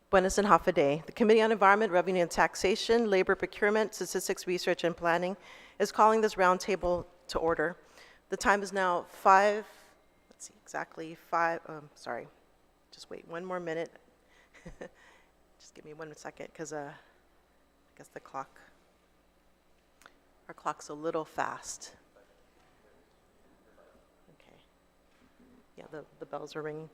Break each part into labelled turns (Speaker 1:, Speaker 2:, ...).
Speaker 1: Buenas and half a day. The Committee on Environment, Revenue and Taxation, Labor Procurement, Statistics, Research and Planning is calling this roundtable to order. The time is now sorry, just wait one more minute. Just give me 1 second, because I guess our clock's a little fast. Okay. Yeah, the bells are ringing.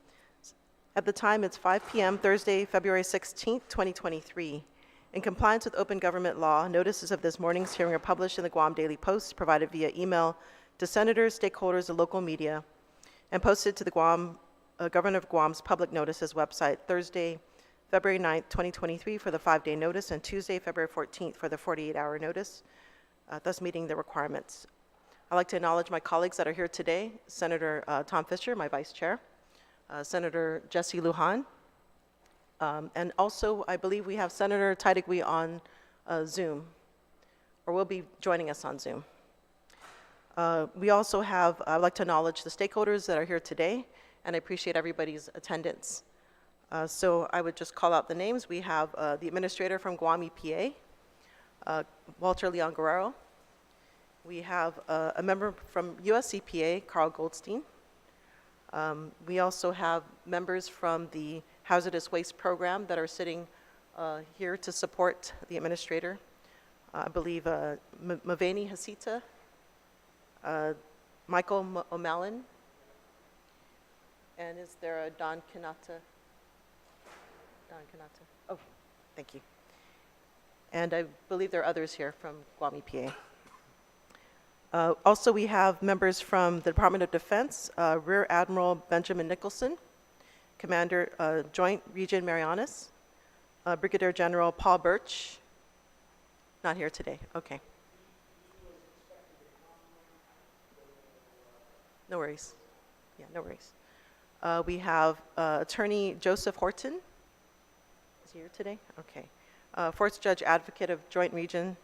Speaker 1: At the time, it's 5 p.m., Thursday, February 16th, 2023. In compliance with open government law, notices of this morning's hearing are published in the Guam Daily Post, provided via email to senators, stakeholders, and local media, and posted to the Governor of Guam's public notices website Thursday, February 9th, 2023 for the 5-day notice, and Tuesday, February 14th for the 48-hour notice, thus meeting the requirements. I'd like to acknowledge my colleagues that are here today, Senator Tom Fisher, my vice chair, Senator Jesse Lujan, and also I believe we have Senator Taitigui on Zoom, or will be joining us on Zoom. We also have, I'd like to acknowledge the stakeholders that are here today, and I appreciate everybody's attendance. So I would just call out the names. We have the administrator from Guam EPA, Walter Leon Guerrero. We have a member from US EPA, Carl Goldstein. We also have members from the Hazardous Waste Program that are sitting here to support the administrator. I believe Maveni Hasita, Michael O'Mallon, and is there a Don Kanata? Don Kanata. Oh, thank you. And I believe there are others here from Guam EPA. Also, we have members from the Department of Defense, Rear Admiral Benjamin Nicholson, Commander Joint Region Marianas, Brigadier General Paul Birch, not here today, okay. No worries, yeah, no worries. We have Attorney Joseph Horton, is he here today? Okay. Fourth Judge Advocate of Joint Region,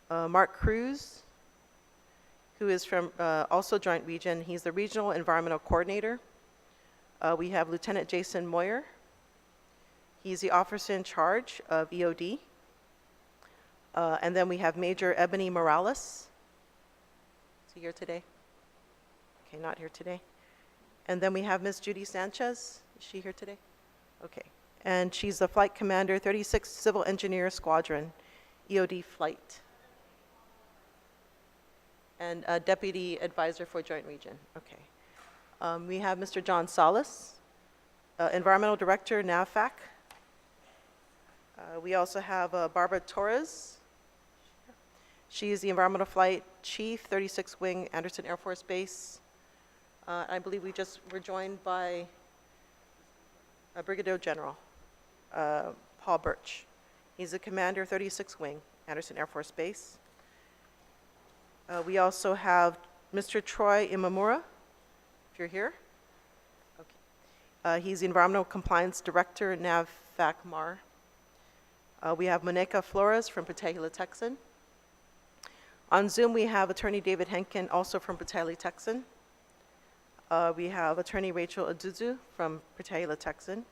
Speaker 1: Mark Cruz, who is from also Joint Region. He's the Regional Environmental Coordinator. We have Lieutenant Jason Moyer. He's the officer in charge of EOD. And then we have Major Ebony Morales. Is he here today? Okay, not here today. And then we have Ms. Judy Sanchez. Is she here today? Okay. And she's the Flight Commander, 36th Civil Engineer Squadron, EOD Flight. And Deputy Advisor for Joint Region. Okay. We have Mr. John Salas, Environmental Director, NAVFAC. We also have Barbara Torres. She is the Environmental Flight Chief, 36th Wing, Anderson Air Force Base. I believe we're joined by Brigadier General Paul Birch. He's the Commander, 36th Wing, Anderson Air Force Base. We also have Mr. Troy Imamura, if you're here. Okay. He's the Environmental Compliance Director, NAVFAC MAR. We have Monica Flores from Patahila, Texan. On Zoom, we have Attorney David Henkin, also from Patahila, Texan. We have Attorney Rachel Aduzu from Patahila, Texan.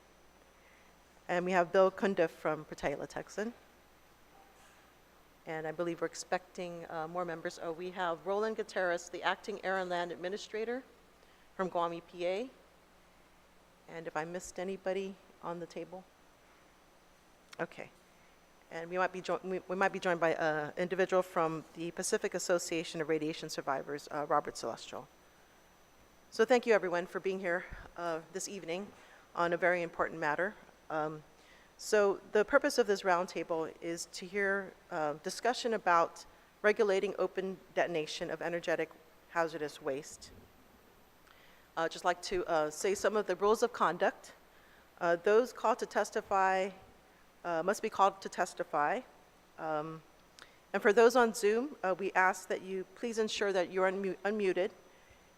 Speaker 1: And we have Bill Kunda from Patahila, Texan. And I believe we're expecting more members. Oh, we have Roland Gutierrez, the Acting Air and Land Administrator from Guam EPA. And if I missed anybody on the table? Okay. And we might be joined by an individual from the Pacific Association of Radiation Survivors, Robert Celestial. So thank you, everyone, for being here this evening on a very important matter. So the purpose of this roundtable is to hear discussion about regulating open detonation of energetic hazardous waste. I'd just like to say some of the rules of conduct. Those called to testify must be called to testify. And for those on Zoom, we ask that you please ensure that you're unmuted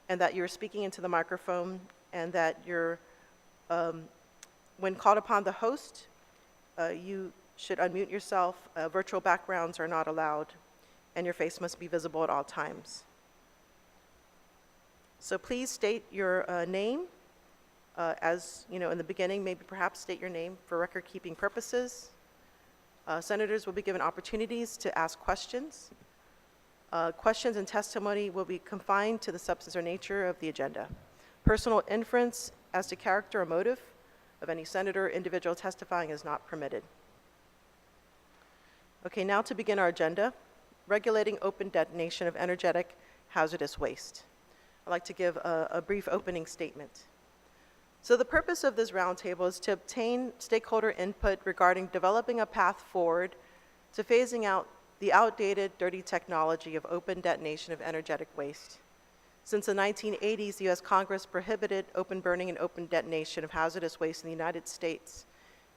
Speaker 1: and that you're speaking into the microphone, and that you're, when called upon the host, you should unmute yourself. Virtual backgrounds are not allowed, and your face must be visible at all times. So please state your name As you know, in the beginning, maybe perhaps state your name for record-keeping purposes. Senators will be given opportunities to ask questions. Questions and testimony will be confined to the substance or nature of the agenda. Personal inference as to character or motive of any senator or individual testifying is not permitted. Okay, now to begin our agenda, regulating open detonation of energetic hazardous waste. I'd like to give a brief opening statement. So the purpose of this roundtable is to obtain stakeholder input regarding developing a path forward to phasing out the outdated, dirty technology of open detonation of energetic waste. Since the 1980s, the U.S. Congress prohibited open burning and open detonation of hazardous waste in the United States,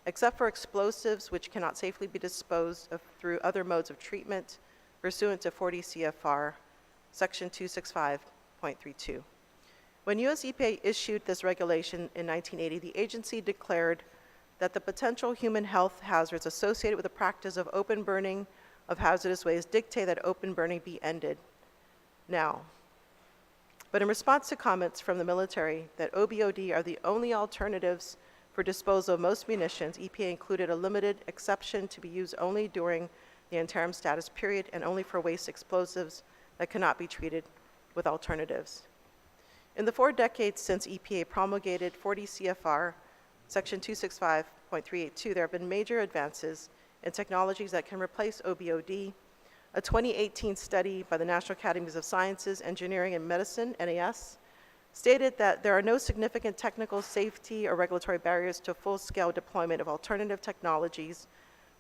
Speaker 1: except for explosives which cannot safely be disposed of through other modes of treatment pursuant to 40 CFR, Section 265.32. When U.S. EPA issued this regulation in 1980, the agency declared that the potential human health hazards associated with the practice of open burning of hazardous waste dictate that open burning be ended now. But in response to comments from the military that OBOD are the only alternatives for disposal of most munitions, EPA included a limited exception to be used only during the interim status period and only for waste explosives that cannot be treated with alternatives. In the 4 decades since EPA promulgated 40 CFR, Section 265.382, there have been major advances in technologies that can replace OBOD. A 2018 study by the National Academies of Sciences, Engineering, and Medicine, NAS, stated that there are no significant technical, safety, or regulatory barriers to full-scale deployment of alternative technologies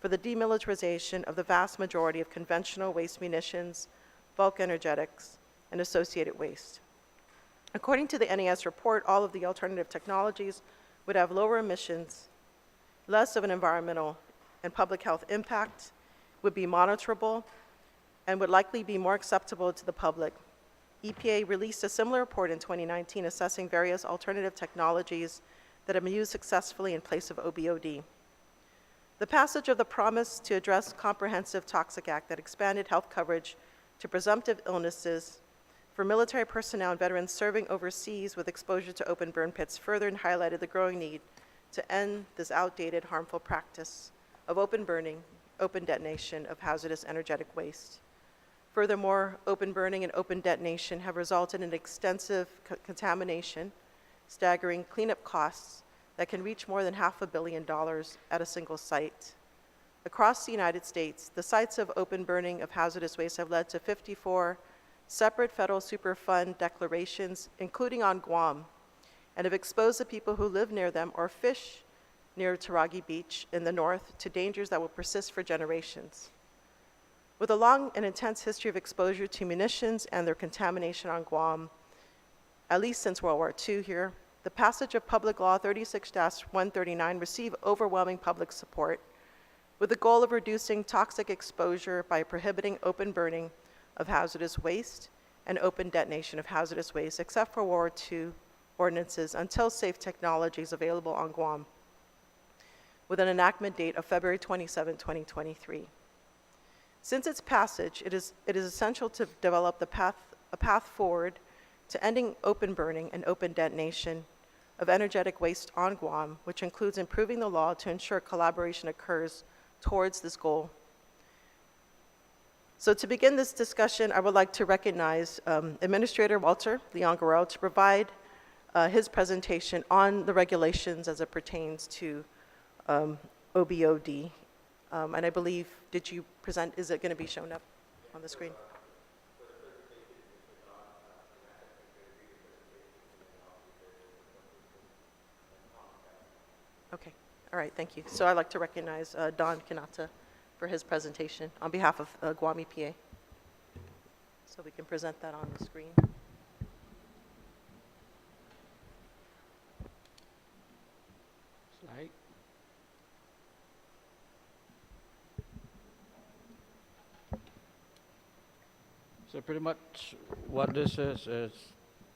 Speaker 1: for the demilitarization of the vast majority of conventional waste munitions, bulk energetics, and associated waste. According to the NAS report, all of the alternative technologies would have lower emissions, less of an environmental and public health impact, would be monitorable, and would likely be more acceptable to the public. EPA released a similar report in 2019 assessing various alternative technologies that have been used successfully in place of OBOD. The passage of the Promise to Address Comprehensive Toxic Act that expanded health coverage to presumptive illnesses for military personnel and veterans serving overseas with exposure to open burn pits further highlighted the growing need to end this outdated, harmful practice of open burning, open detonation of hazardous energetic waste. Furthermore, open burning and open detonation have resulted in extensive contamination, staggering cleanup costs that can reach more than $500 million at a single site. Across the United States, the sites of open burning of hazardous waste have led to 54 separate federal Superfund declarations, including on Guam, and have exposed the people who live near them or fish near Taragi Beach in the north to dangers that will persist for generations. With a long and intense history of exposure to munitions and their contamination on Guam, at least since World War II here, the passage of Public Law 36-139 received overwhelming public support with the goal of reducing toxic exposure by prohibiting open burning of hazardous waste and open detonation of hazardous waste, except for World War II ordinances, until safe technology is available on Guam, with an enactment date of February 27, 2023. Since its passage, it is essential to develop a path forward to ending open burning and open detonation of energetic waste on Guam, which includes improving the law to ensure collaboration occurs towards this goal. So to begin this discussion, I would like to recognize Administrator Walter Leon Guerrero to provide his presentation on the regulations as it pertains to OBOD. And I believe, did you present, is it going to be shown up on the screen? Okay, all right, thank you. So I'd like to recognize Don Kanata for his presentation on behalf of Guam EPA. So we can present that on the screen.
Speaker 2: Slide. So pretty much what this is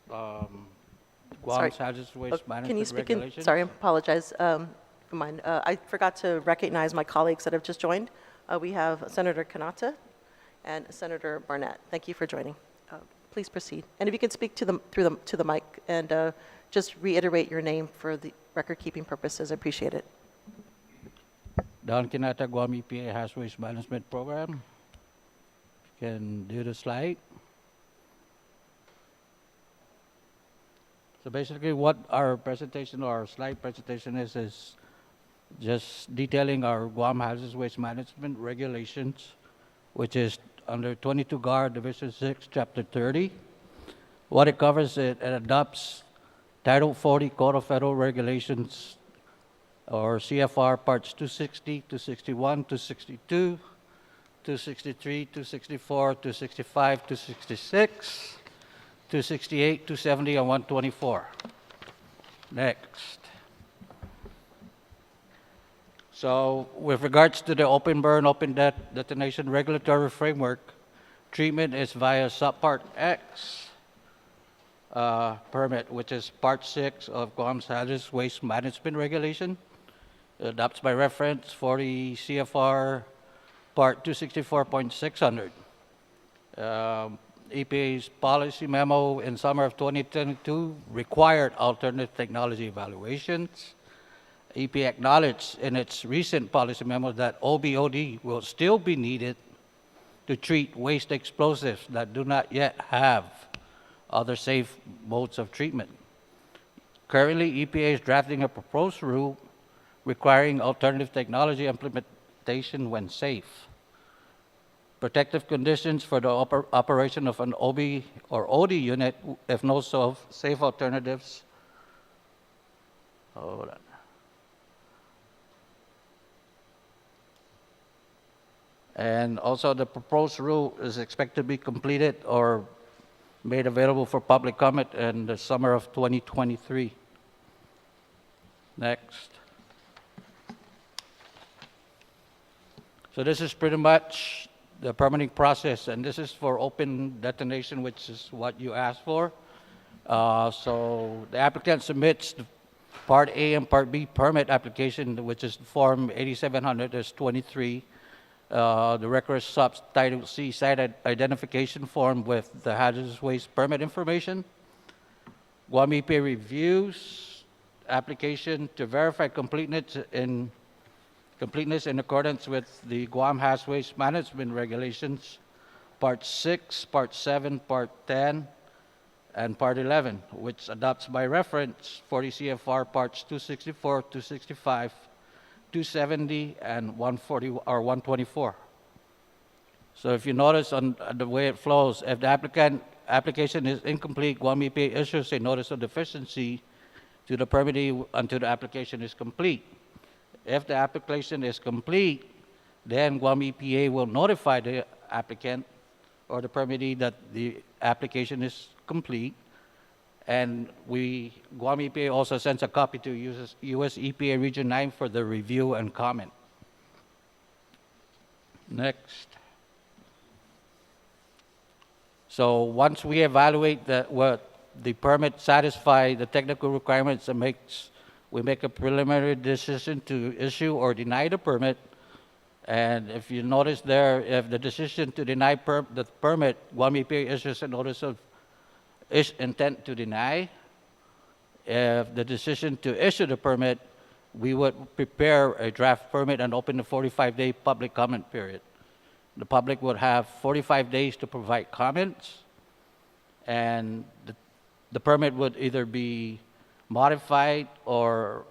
Speaker 2: Guam's hazardous waste management
Speaker 1: Can you speak in,
Speaker 2: regulations.
Speaker 1: sorry, I apologize for mine. I forgot to recognize my colleagues that have just joined. We have Senator Kanata and Senator Barnett. Thank you for joining. Please proceed. And if you can speak to the mic and just reiterate your name for the record-keeping purposes. I appreciate it.
Speaker 2: Don Kinata, Guam EPA Hazardous Waste Management Program. Can do the slide. So basically what our presentation or our slide presentation is just detailing our Guam Hazardous Waste Management regulations, which is under 22 GAR Division 6, Chapter 30. What it covers, it adopts Title 40 Code of Federal Regulations, or CFR Parts 260, 261, 262, 263, 264, 265, 266, 268, 270, and 124. Next. So with regards to the open burn, open detonation regulatory framework, treatment is via Subpart X permit, which is Part 6 of Guam's Hazardous Waste Management Regulation. It adopts by reference 40 CFR Part 264.600. EPA's policy memo in summer of 2022 required alternative technology evaluations. EPA acknowledged in its recent policy memo that OBOD will still be needed to treat waste explosives that do not yet have other safe modes of treatment. Currently, EPA is drafting a proposed rule requiring alternative technology implementation when safe. Protective conditions for the operation of an OB or OD unit if no safe alternatives. Hold on. And also the proposed rule is expected to be completed or made available for public comment in the summer of 2023. Next. So this is pretty much the permitting process, and this is for open detonation, which is what you asked for. So the applicant submits the Part A and Part B permit application, which is Form 8700-23. The record subtitle C site identification form with the hazardous waste permit information. Guam EPA reviews application to verify completeness in accordance with the Guam Hazardous Waste Management Regulations, Part 6, Part 7, Part 10, and Part 11, which adopts by reference 40 CFR Parts 264, 265, 270, and 140 or 124. So if you notice on the way it flows, if the application is incomplete, Guam EPA issues a notice of deficiency to the permittee until the application is complete. If the application is complete, then Guam EPA will notify the applicant or the permittee that the application is complete, and Guam EPA also sends a copy to US EPA Region 9 for the review and comment. Next. So once we evaluate what the permit satisfies the technical requirements, we make a preliminary decision to issue or deny the permit. And if you notice there, if the decision to deny the permit, Guam EPA issues a notice of intent to deny. If the decision to issue the permit, we would prepare a draft permit and open the 45-day public comment period. The public would have 45 days to provide comments, and the permit would either be modified or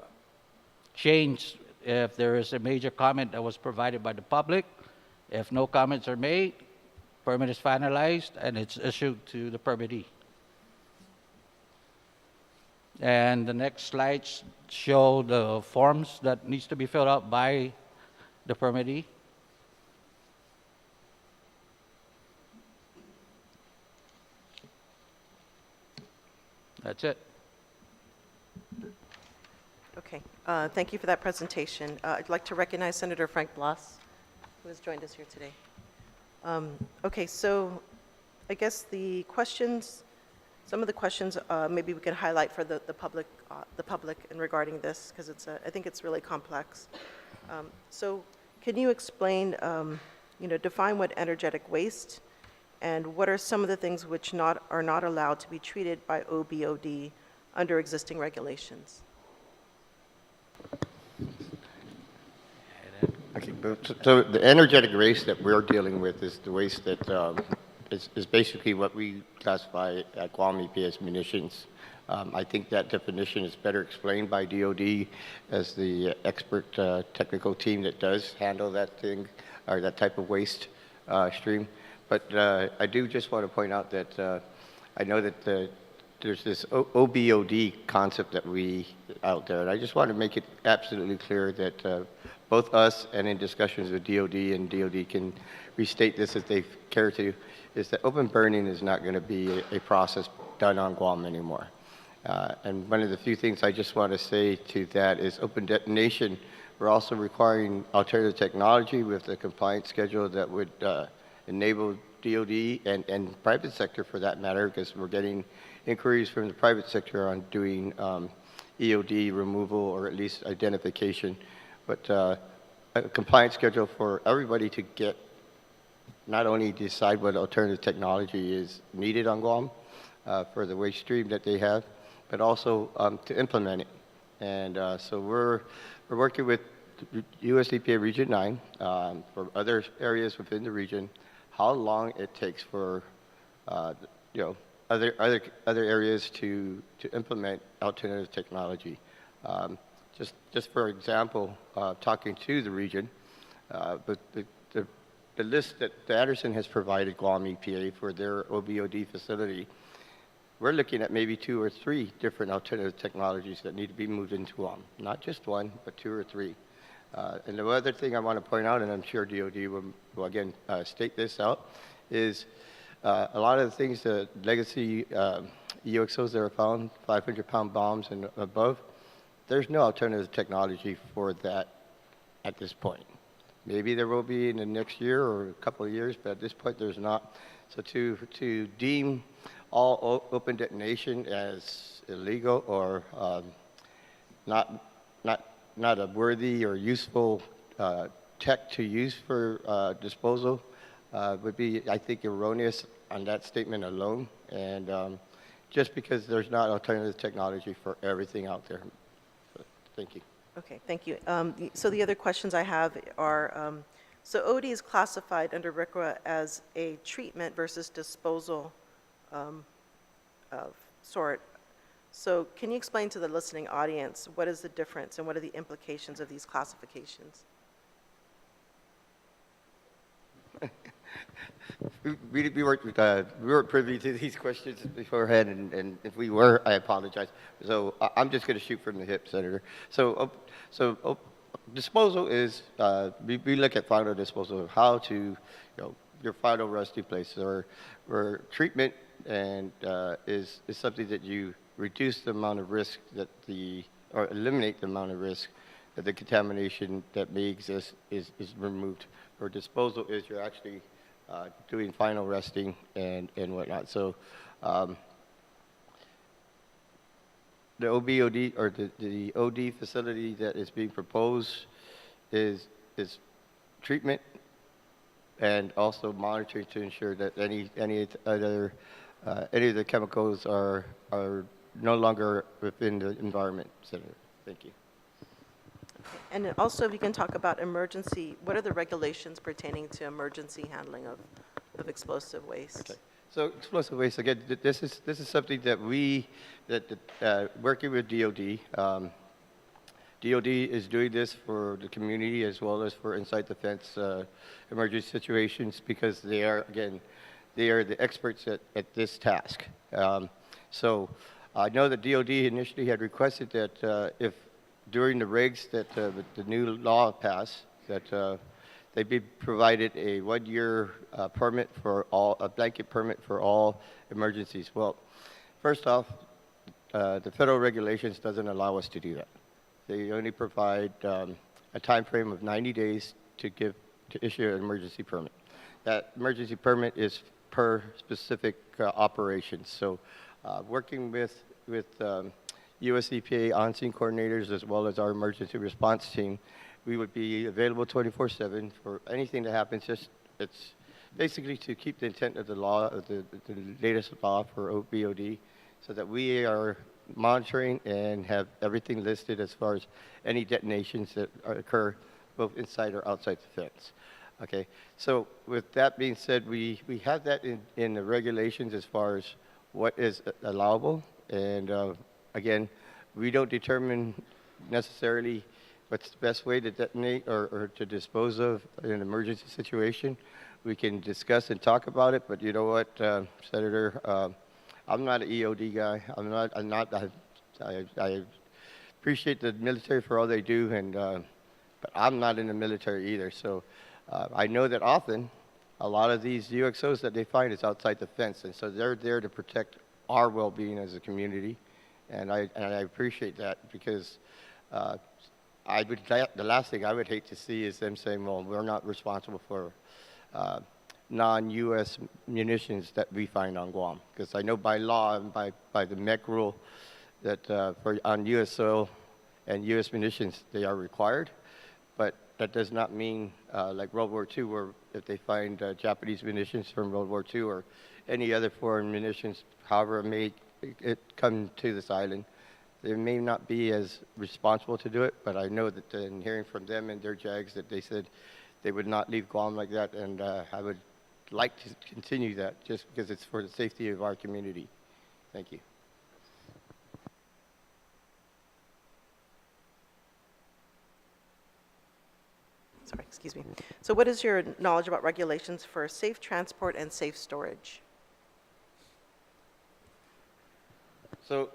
Speaker 2: changed if there is a major comment that was provided by the public. If no comments are made, permit is finalized and it's issued to the permittee. And the next slides show the forms that needs to be filled out by the permittee. That's it.
Speaker 1: Okay, thank you for that presentation. I'd like to recognize Senator Frank Blas, who has joined us here today. Okay, so I guess some of the questions maybe we can highlight for the public in regarding this, because I think it's really complex. So can you explain, define what energetic waste, and what are some of the things which are not allowed to be treated by OBOD under existing regulations.
Speaker 3: Okay, so the energetic waste that we're dealing with is the waste that is basically what we classify at Guam EPA as munitions. I think that definition is better explained by DOD as the expert technical team that does handle that thing or that type of waste stream. But I do just want to point out that I know that there's this OBOD concept that we out there, and I just want to make it absolutely clear that both us and in discussions with DOD, and DOD can restate this if they care to, is that open burning is not going to be a process done on Guam anymore. And one of the few things I just want to say to that is open detonation. We're also requiring alternative technology with the compliance schedule that would enable DOD and private sector for that matter, because we're getting inquiries from the private sector on doing EOD removal or at least identification. But a compliance schedule for everybody to get not only decide what alternative technology is needed on Guam for the waste stream that they have, but also to implement it. And so we're working with US EPA Region 9 for other areas within the region, how long it takes for other areas to implement alternative technology. Just for example, talking to the region, but the list that Anderson has provided Guam EPA for their OBOD facility, we're looking at maybe 2 or 3 different alternative technologies that need to be moved into Guam. Not just 1, but 2 or 3. And the other thing I want to point out, and I'm sure DOD will again state this out, is a lot of the things, the legacy EOXOs that are found, 500-pound bombs and above, there's no alternative technology for that at this point. Maybe there will be in the next year or a couple of years, but at this point there's not. So to deem all open detonation as illegal or not a worthy or useful tech to use for disposal would be, I think, erroneous on that statement alone. And just because there's not alternative technology for everything out there. Thank you.
Speaker 1: Okay, thank you. So the other questions I have are, so OD is classified under RCRA as a treatment versus disposal of sort. So can you explain to the listening audience what is the difference and what are the implications of these classifications?
Speaker 3: We weren't privy to these questions beforehand, and if we were, I apologize. So I'm just going to shoot from the hip, Senator. So disposal is, we look at final disposal, how to, your final resting place, or treatment and is something that you reduce the amount of risk that or eliminate the amount of risk that the contamination that may exist is removed. Or disposal is you're actually doing final resting and whatnot. So the OBOD or the OD facility that is being proposed is treatment and also monitoring to ensure that any of the chemicals are no longer within the environment. Senator, thank you.
Speaker 1: And then also, if you can talk about emergency, what are the regulations pertaining to emergency handling of explosive waste?
Speaker 3: Okay. So explosive waste, again, this is something that working with DOD, DOD is doing this for the community as well as for inside the fence emergency situations because they are the experts at this task. So I know that DOD initially had requested that if during the regs that the new law passed, that they be provided a 1-year permit for a blanket permit for all emergencies. Well, first off, the federal regulations doesn't allow us to do that. They only provide a time frame of 90 days to issue an emergency permit. That emergency permit is per specific operations. So working with US EPA on-scene coordinators as well as our emergency response team, we would be available 24/7 for anything that happens. It's basically to keep the intent of the law, of the latest law for OBOD, so that we are monitoring and have everything listed as far as any detonations that occur both inside or outside the fence. Okay, so with that being said, we have that in the regulations as far as what is allowable. And again, we don't determine necessarily what's the best way to detonate or to dispose of in an emergency situation. We can discuss and talk about it, but you know what, Senator, I'm not an EOD guy. I appreciate the military for all they do, and but I'm not in the military either. So I know that often a lot of these UXOs that they find is outside the fence, and so they're there to protect our well-being as a community, and I appreciate that because the last thing I would hate to see is them saying, well, we're not responsible for non-U.S. munitions that we find on Guam. Because I know by law and by the MEC rule that on U.S. soil and U.S. munitions, they are required. But that does not mean like World War II, where if they find Japanese munitions from World War II or any other foreign munitions, however it may come to this island, they may not be as responsible to do it, but I know that in hearing from them and their JAGs that they said they would not leave Guam like that, and I would like to continue that just because it's for the safety of our community. Thank you.
Speaker 1: Sorry, excuse me. So what is your knowledge about regulations for safe transport and safe storage?
Speaker 3: So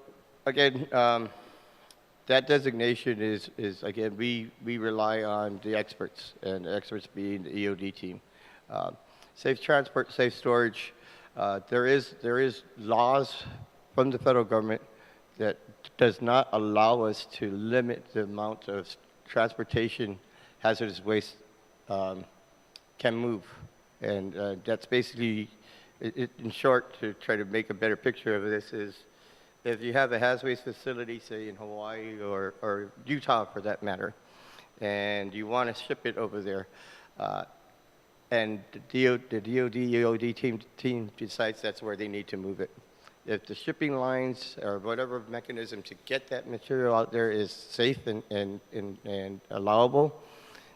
Speaker 3: again, that designation is again, we rely on the experts, and the experts being the EOD team. Safe transport, safe storage, there is laws from the federal government that does not allow us to limit the amount of transportation hazardous waste can move. And that's basically, in short, to try to make a better picture of this is, if you have a hazardous waste facility, say in Hawaii or Utah for that matter, and you want to ship it over there, and the DOD, EOD team decides that's where they need to move it. If the shipping lines or whatever mechanism to get that material out there is safe and allowable,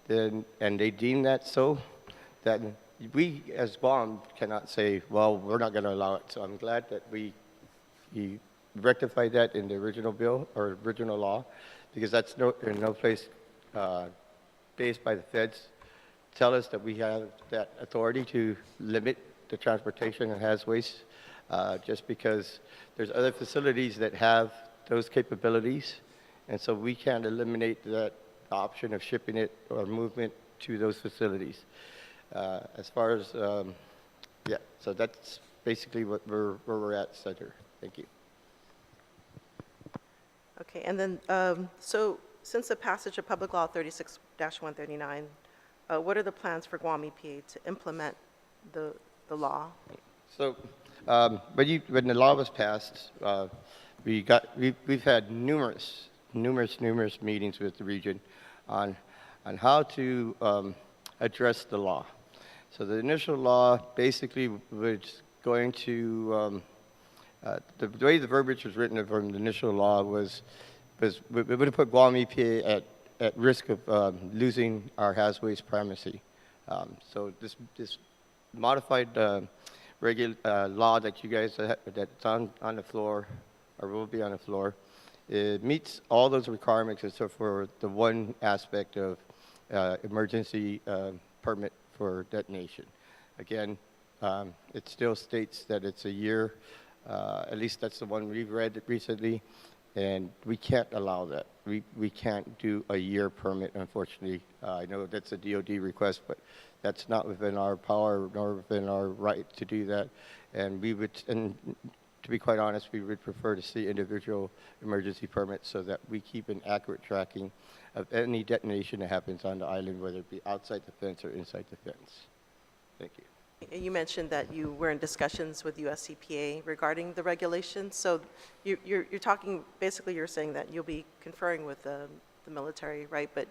Speaker 3: then, and they deem that so, then we as Guam cannot say, well, we're not going to allow it. So I'm glad that we rectified that in the original bill or original law, because that's in no place based by the feds tell us that we have that authority to limit the transportation of hazardous waste, just because there's other facilities that have those capabilities, and so we can't eliminate that option of shipping it or movement to those facilities. As far as, yeah, so that's basically where we're at, Senator. Thank you.
Speaker 1: Okay, and then, so since the passage of Public Law 36-139, what are the plans for Guam EPA to implement the law?
Speaker 3: So when the law was passed, we've had numerous meetings with the region on how to address the law. So the initial law basically was going to the way the verbiage was written from the initial law was it would have put Guam EPA at risk of losing our hazardous waste primacy. So this modified law that you guys that's on the floor or will be on the floor, it meets all those requirements except for the one aspect of emergency permit for detonation. Again, it still states that it's a year. At least that's the one we've read recently, and we can't allow that. We can't do a year permit, unfortunately. I know that's a DOD request, but that's not within our power nor within our right to do that. And we would, and to be quite honest, we would prefer to see individual emergency permits so that we keep an accurate tracking of any detonation that happens on the island, whether it be outside the fence or inside the fence. Thank you.
Speaker 1: You mentioned that you were in discussions with US EPA regarding the regulations. So you're talking, basically you're saying that you'll be conferring with the military, right? But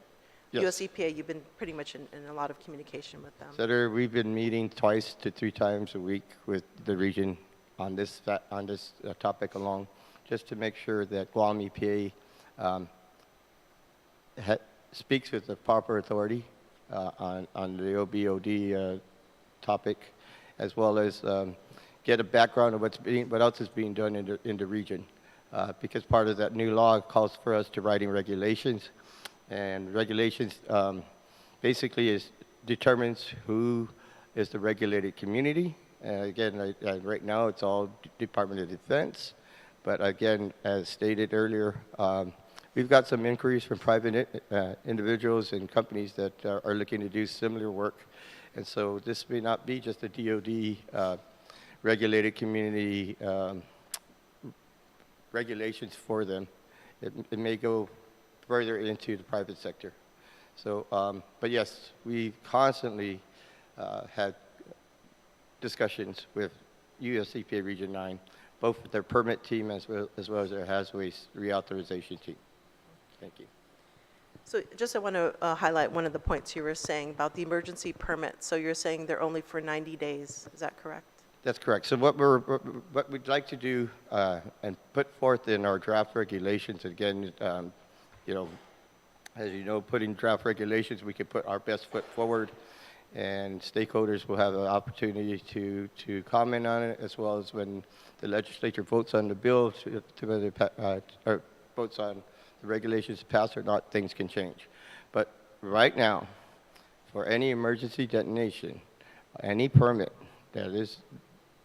Speaker 3: Yes.
Speaker 1: US EPA, you've been pretty much in a lot of communication with them.
Speaker 3: Senator, we've been meeting 2 to 3 times a week with the region on this topic along, just to make sure that Guam EPA speaks with the proper authority on the OBOD topic, as well as get a background of what else is being done in the region. Because part of that new law calls for us to writing regulations, and regulations basically determines who is the regulated community. And again, right now it's all Department of Defense, but again, as stated earlier, we've got some inquiries from private individuals and companies that are looking to do similar work. And so this may not be just a DoD regulated community regulations for them. It may go further into the private sector. So, but yes, we constantly had discussions with US EPA Region 9, both with their permit team as well as their hazardous waste reauthorization team. Thank you.
Speaker 1: So just I want to highlight one of the points you were saying about the emergency permits. So you're saying they're only for 90 days. Is that correct?
Speaker 3: That's correct. So what we'd like to do and put forth in our draft regulations, again, you know, as you know, putting draft regulations, we can put our best foot forward, and stakeholders will have an opportunity to comment on it, as well as when the legislature votes on the bill to whether or votes on the regulations pass or not, things can change. But right now, for any emergency detonation, any permit that is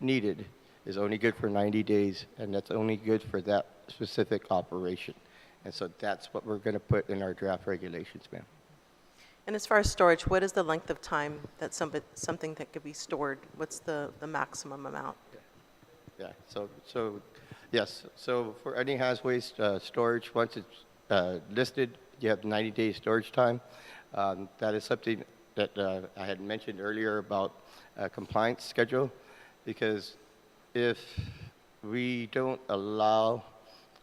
Speaker 3: needed is only good for 90 days, and that's only good for that specific operation. And so that's what we're going to put in our draft regulations, ma'am.
Speaker 1: And as far as storage, what is the length of time that something that could be stored? What's the maximum amount?
Speaker 3: Yeah, so yes, so for any hazardous waste storage, once it's listed, you have 90-day storage time. That is something that I had mentioned earlier about compliance schedule, because if we don't allow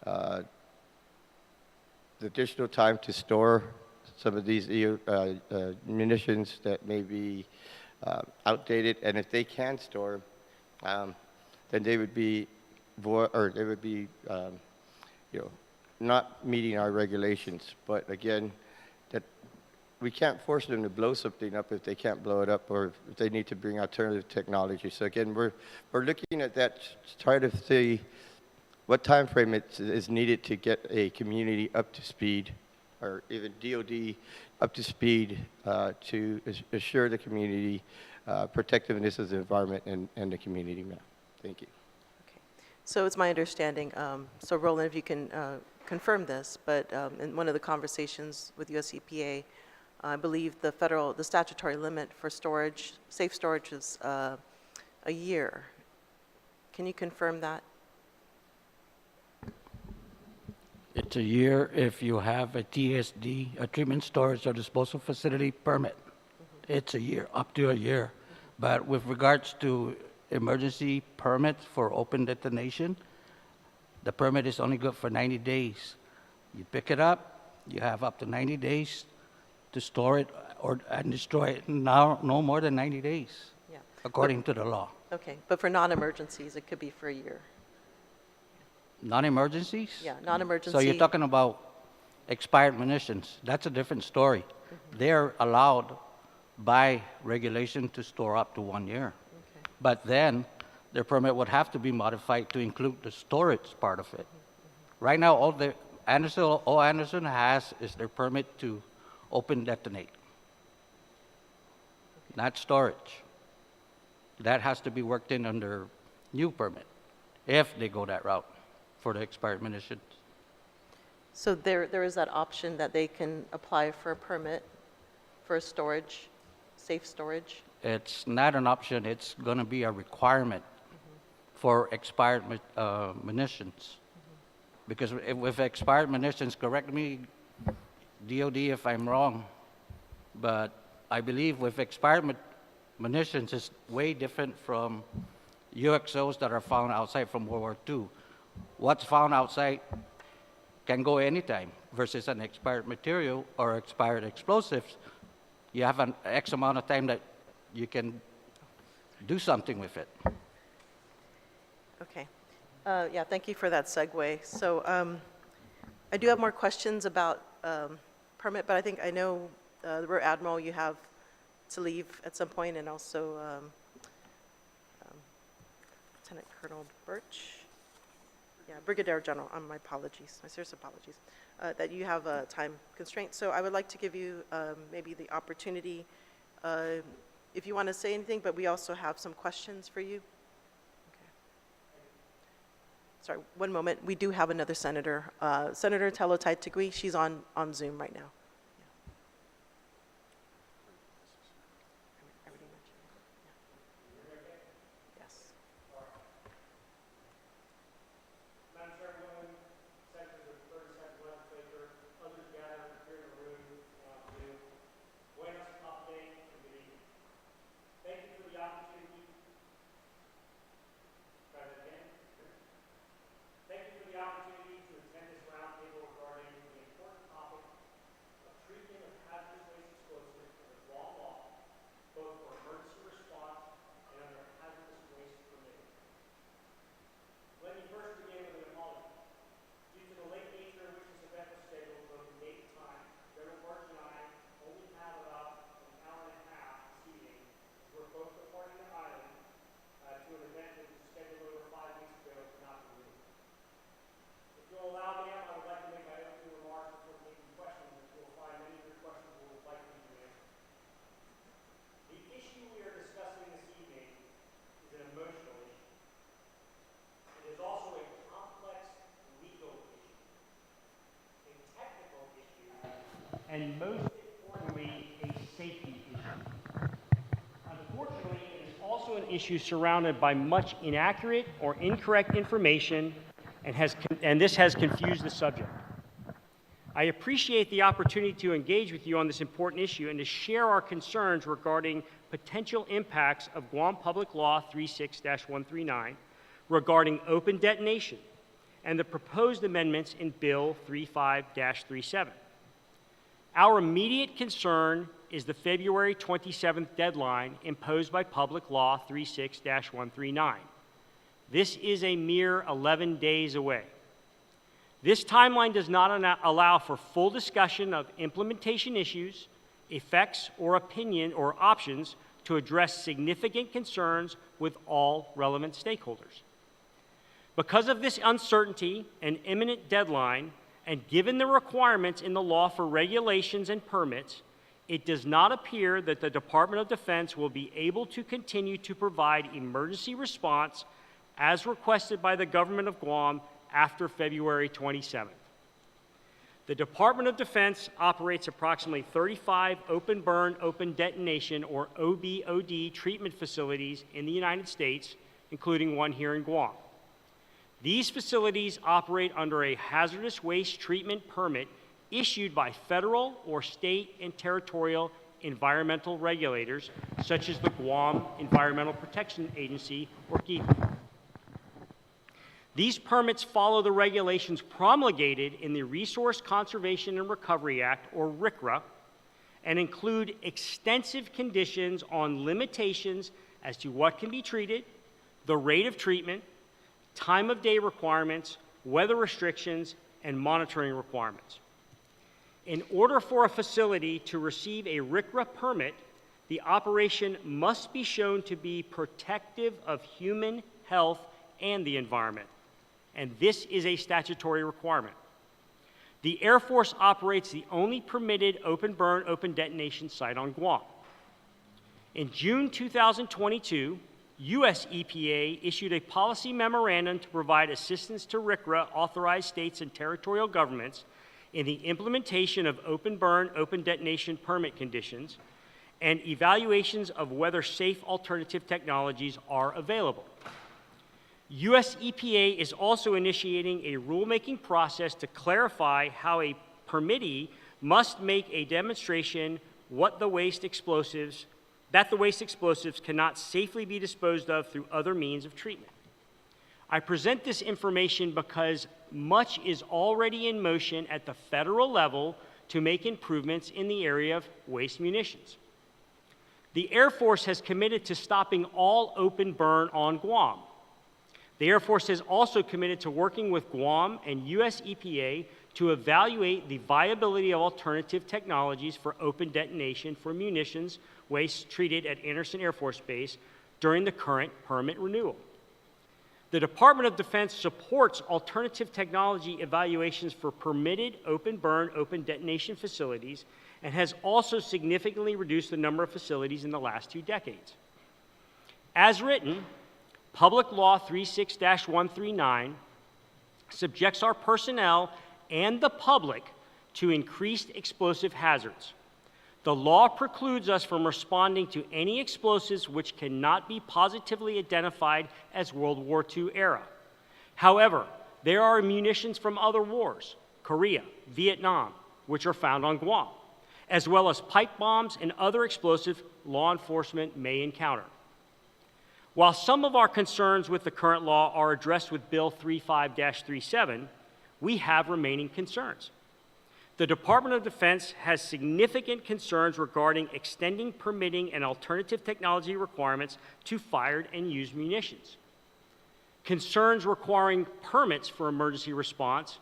Speaker 3: the additional time to store some of these munitions that may be outdated, and if they can store, then they would be you know, not meeting our regulations. But again, that we can't force them to blow something up if they can't blow it up, or if they need to bring alternative technology. So again, we're looking at that to try to see what time frame is needed to get a community up to speed, or even DoD up to speed to assure the community protectiveness of the environment and the community. Ma'am. Thank you.
Speaker 1: Okay. So it's my understanding, so Roland, if you can confirm this, but in one of the conversations with US EPA, I believe the statutory limit for storage, safe storage is a year. Can you confirm that?
Speaker 2: It's a year if you have a TSD, a treatment storage or disposal facility permit. It's a year, up to a year. But with regards to emergency permits for open detonation, the permit is only good for 90 days. You pick it up, you have up to 90 days to store it and destroy it. Now, no more than 90 days,
Speaker 1: Yeah.
Speaker 2: according to the law.
Speaker 1: Okay, but for non-emergencies, it could be for a year.
Speaker 2: Non-emergencies?
Speaker 1: Yeah, non-emergency.
Speaker 2: So you're talking about expired munitions. That's a different story. They're allowed by regulation to store up to 1 year.
Speaker 1: Okay.
Speaker 2: But then their permit would have to be modified to include the storage part of it. Right now, all Anderson has is their permit to open detonate, not storage. That has to be worked in under new permit if they go that route for the expired munitions.
Speaker 1: So there is that option that they can apply for a permit for storage, safe storage?
Speaker 2: It's not an option, it's going to be a requirement for expired munitions. Because with expired munitions, correct me, DOD, if I'm wrong, but I believe with expired munitions, it's way different from UXOs that are found outside from World War II. What's found outside can go anytime versus an expired material or expired explosives. You have an X amount of time that you can do something with it.
Speaker 1: Okay. Yeah, thank you for that segue. So I do have more questions about permit, but I know the Rear Admiral, you have to leave at some point, and also Lieutenant Colonel Birch. Yeah, Brigadier General, my apologies, my serious apologies, that you have a time constraint. So I would like to give you maybe the opportunity, if you want to say anything, but we also have some questions for you. Okay. Sorry, one moment. We do have another senator, Senator Talotai Tigui. She's on Zoom right now. Yeah. I already mentioned it. Yeah. Yes.
Speaker 4: Madam Chairwoman, Senators of the 32nd Legislature, others gathered here in the room and on Zoom, buenos update and good evening. Thank you for the opportunity. Try that again. Thank you for the opportunity to attend this roundtable regarding the important topic of treatment of hazardous waste explosives under Guam law, both for emergency response and under hazardous waste permitting. Let me first begin with an apology. Due to the late nature in which this event was scheduled, both in date and time, General Birch and I only have about an hour and a half this evening, as we're both departing the island to an event that was scheduled over 5 weeks ago to not be moved. If you'll allow me, I would like to make my opening remarks before taking questions, as you will find many of your questions will likely be answered. The issue we are discussing this evening is an emotional issue. It is also a complex legal issue, a technical issue, and most importantly, a safety issue. Unfortunately, it is also an issue surrounded by much inaccurate or incorrect information, and this has confused the subject. I appreciate the opportunity to engage with you on this important issue and to share our concerns regarding potential impacts of Guam Public Law 36-139 regarding open detonation and the proposed amendments in Bill 35-37. Our immediate concern is the February 27th deadline imposed by Public Law 36-139. This is a mere 11 days away. This timeline does not allow for full discussion of implementation issues, effects, or opinion or options to address significant concerns with all relevant stakeholders. Because of this uncertainty and imminent deadline, and given the requirements in the law for regulations and permits, it does not appear that the Department of Defense will be able to continue to provide emergency response as requested by the government of Guam after February 27th. The Department of Defense operates approximately 35 open burn, open detonation, or OBOD treatment facilities in the United States, including one here in Guam. These facilities operate under a hazardous waste treatment permit issued by federal or state and territorial environmental regulators, such as the Guam Environmental Protection Agency, or GEPA. These permits follow the regulations promulgated in the Resource Conservation and Recovery Act, or RCRA, and include extensive conditions on limitations as to what can be treated, the rate of treatment, time of day requirements, weather restrictions, and monitoring requirements. In order for a facility to receive a RCRA permit, the operation must be shown to be protective of human health and the environment, and this is a statutory requirement. The Air Force operates the only permitted open burn, open detonation site on Guam. In June 2022, U.S. EPA issued a policy memorandum to provide assistance to RCRA authorized states and territorial governments in the implementation of open burn, open detonation permit conditions and evaluations of whether safe alternative technologies are available. U.S. EPA is also initiating a rulemaking process to clarify how a permittee must make a demonstration that the waste explosives cannot safely be disposed of through other means of treatment. I present this information because much is already in motion at the federal level to make improvements in the area of waste munitions. The Air Force has committed to stopping all open burn on Guam. The Air Force has also committed to working with Guam and U.S. EPA to evaluate the viability of alternative technologies for open detonation for munitions waste treated at Andersen Air Force Base during the current permit renewal. The Department of Defense supports alternative technology evaluations for permitted open burn, open detonation facilities, and has also significantly reduced the number of facilities in the last 2 decades. As written, Public Law 36-139 subjects our personnel and the public to increased explosive hazards. The law precludes us from responding to any explosives which cannot be positively identified as World War II era. However, there are munitions from other wars, Korea, Vietnam, which are found on Guam, as well as pipe bombs and other explosives law enforcement may encounter. While some of our concerns with the current law are addressed with Bill 35-37, we have remaining concerns. The Department of Defense has significant concerns regarding extending permitting and alternative technology requirements to fired and used munitions, concerns requiring permits for emergency response,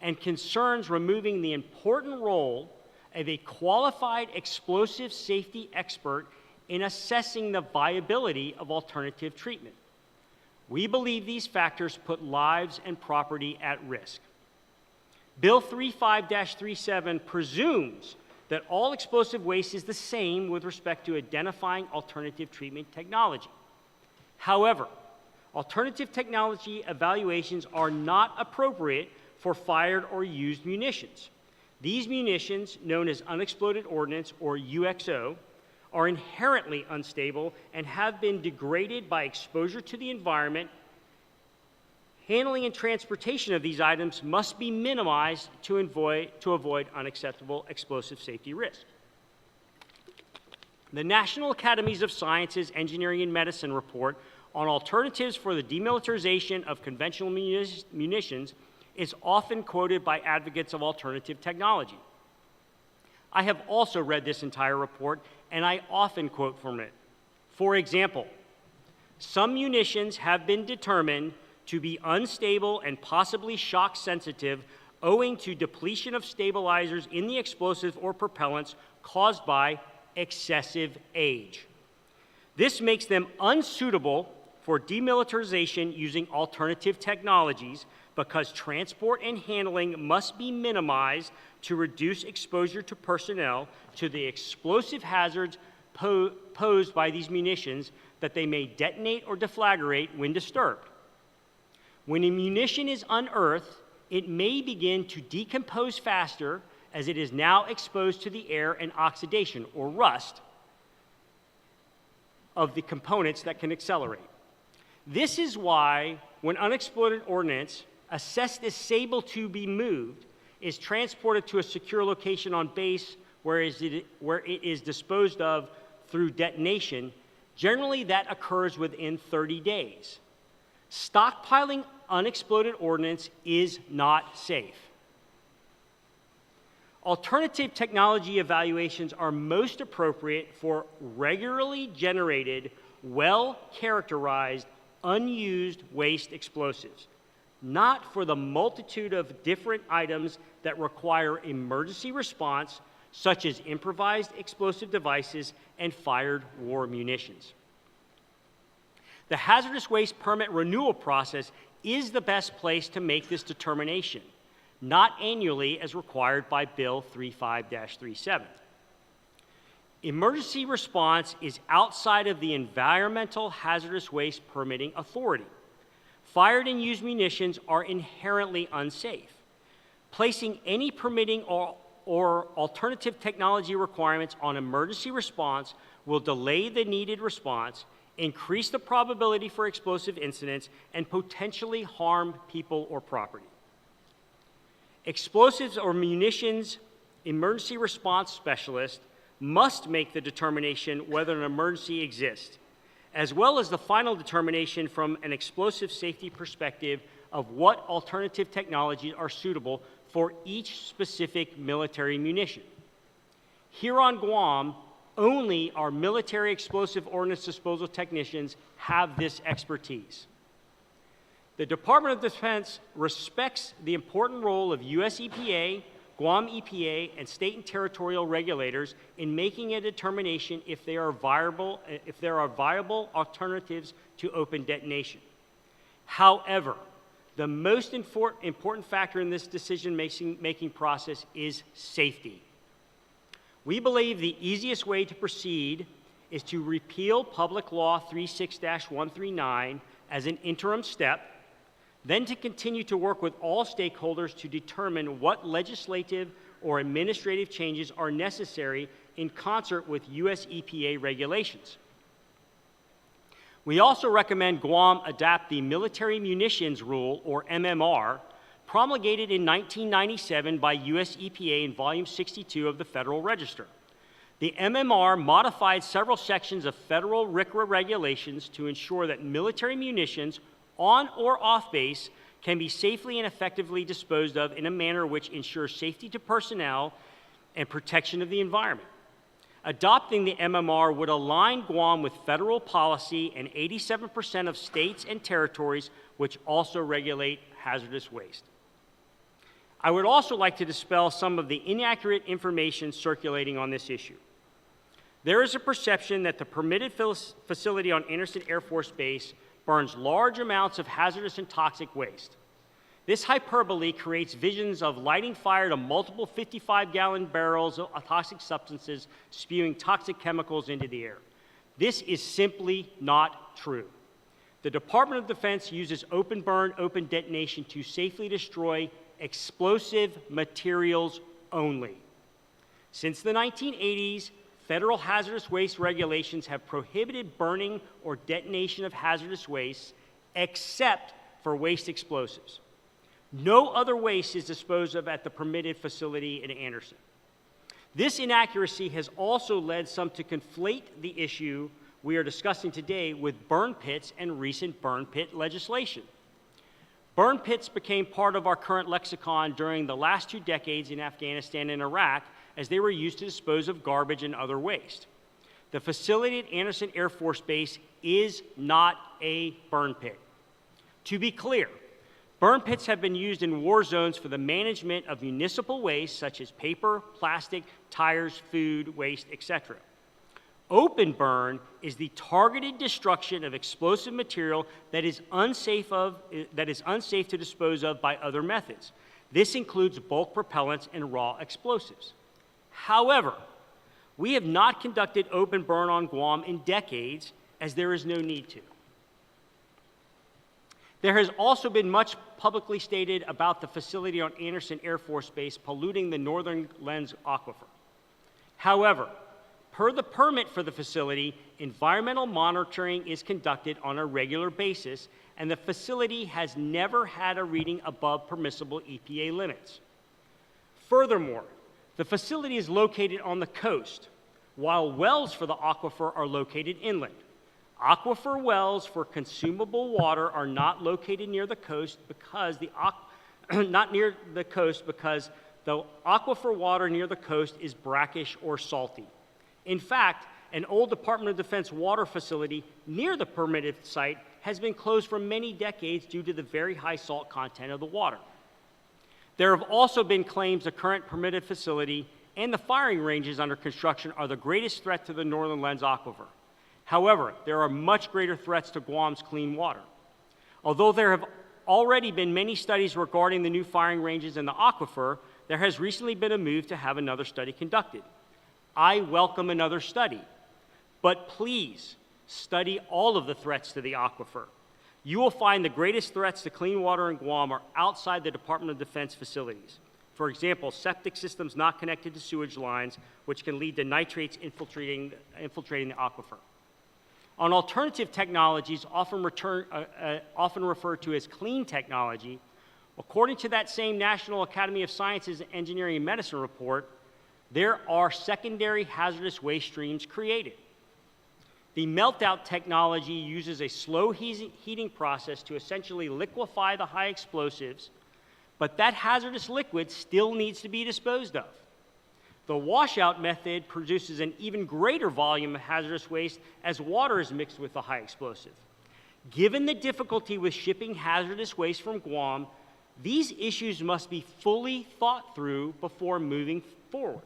Speaker 4: and concerns removing the important role of a qualified explosive safety expert in assessing the viability of alternative treatment. We believe these factors put lives and property at risk. Bill 35-37 presumes that all explosive waste is the same with respect to identifying alternative treatment technology. However, alternative technology evaluations are not appropriate for fired or used munitions. These munitions, known as unexploded ordnance or UXO, are inherently unstable and have been degraded by exposure to the environment. Handling and transportation of these items must be minimized to avoid unacceptable explosive safety risk. The National Academies of Sciences, Engineering, and Medicine report on alternatives for the demilitarization of conventional munitions is often quoted by advocates of alternative technology. I have also read this entire report, and I often quote from it. For example, some munitions have been determined to be unstable and possibly shock sensitive owing to depletion of stabilizers in the explosive or propellants caused by excessive age. This makes them unsuitable for demilitarization using alternative technologies because transport and handling must be minimized to reduce exposure to personnel to the explosive hazards posed by these munitions that they may detonate or deflagrate when disturbed. When a munition is unearthed, it may begin to decompose faster as it is now exposed to the air and oxidation or rust of the components that can accelerate. This is why when unexploded ordnance assessed as able to be moved is transported to a secure location on base where it is disposed of through detonation, generally that occurs within 30 days. Stockpiling unexploded ordnance is not safe. Alternative technology evaluations are most appropriate for regularly generated, well-characterized, unused waste explosives, not for the multitude of different items that require emergency response, such as improvised explosive devices and fired war munitions. The hazardous waste permit renewal process is the best place to make this determination, not annually as required by Bill 35-37. Emergency response is outside of the Environmental Hazardous Waste Permitting Authority. Fired and used munitions are inherently unsafe. Placing any permitting or alternative technology requirements on emergency response will delay the needed response, increase the probability for explosive incidents, and potentially harm people or property. Explosives or munitions emergency response specialists must make the determination whether an emergency exists, as well as the final determination from an explosive safety perspective of what alternative technologies are suitable for each specific military munition. Here on Guam, only our military explosive ordnance disposal technicians have this expertise. The Department of Defense respects the important role of U.S. EPA, Guam EPA, and state and territorial regulators in making a determination if there are viable alternatives to open detonation. However, the most important factor in this decision-making process is safety. We believe the easiest way to proceed is to repeal Public Law 36-139 as an interim step, then to continue to work with all stakeholders to determine what legislative or administrative changes are necessary in concert with U.S. EPA regulations. We also recommend Guam adapt the Military Munitions Rule, or MMR, promulgated in 1997 by U.S. EPA in Volume 62 of the Federal Register. The MMR modified several sections of federal RCRA regulations to ensure that military munitions on or off base can be safely and effectively disposed of in a manner which ensures safety to personnel and protection of the environment. Adopting the MMR would align Guam with federal policy and 87% of states and territories which also regulate hazardous waste. I would also like to dispel some of the inaccurate information circulating on this issue. There is a perception that the permitted facility on Andersen Air Force Base burns large amounts of hazardous and toxic waste. This hyperbole creates visions of lighting fire to multiple 55-gallon barrels of toxic substances spewing toxic chemicals into the air. This is simply not true. The Department of Defense uses open burn, open detonation to safely destroy explosive materials only. Since the 1980s, federal hazardous waste regulations have prohibited burning or detonation of hazardous waste except for waste explosives. No other waste is disposed of at the permitted facility in Andersen. This inaccuracy has also led some to conflate the issue we are discussing today with burn pits and recent burn pit legislation. Burn pits became part of our current lexicon during the last 2 decades in Afghanistan and Iraq as they were used to dispose of garbage and other waste. The facility at Andersen Air Force Base is not a burn pit. To be clear, burn pits have been used in war zones for the management of municipal waste such as paper, plastic, tires, food, waste, etc. Open burn is the targeted destruction of explosive material that is unsafe to dispose of by other methods. This includes bulk propellants and raw explosives. However, we have not conducted open burn on Guam in decades, as there is no need to. There has also been much publicly stated about the facility on Andersen Air Force Base polluting the northern lens aquifer. However, per the permit for the facility, environmental monitoring is conducted on a regular basis, and the facility has never had a reading above permissible EPA limits. Furthermore, the facility is located on the coast, while wells for the aquifer are located inland. Aquifer wells for consumable water are not located near the coast because the aquifer water near the coast is brackish or salty. In fact, an old Department of Defense water facility near the permitted site has been closed for many decades due to the very high salt content of the water. There have also been claims the current permitted facility and the firing ranges under construction are the greatest threat to the northern lens aquifer. However, there are much greater threats to Guam's clean water. Although there have already been many studies regarding the new firing ranges in the aquifer, there has recently been a move to have another study conducted. I welcome another study, but please study all of the threats to the aquifer. You will find the greatest threats to clean water in Guam are outside the Department of Defense facilities. For example, septic systems not connected to sewage lines, which can lead to nitrates infiltrating the aquifer. On alternative technologies, often referred to as clean technology, according to that same National Academy of Sciences, Engineering, and Medicine report, there are secondary hazardous waste streams created. The meltout technology uses a slow heating process to essentially liquefy the high explosives, but that hazardous liquid still needs to be disposed of. The washout method produces an even greater volume of hazardous waste as water is mixed with the high explosive. Given the difficulty with shipping hazardous waste from Guam, these issues must be fully thought through before moving forward.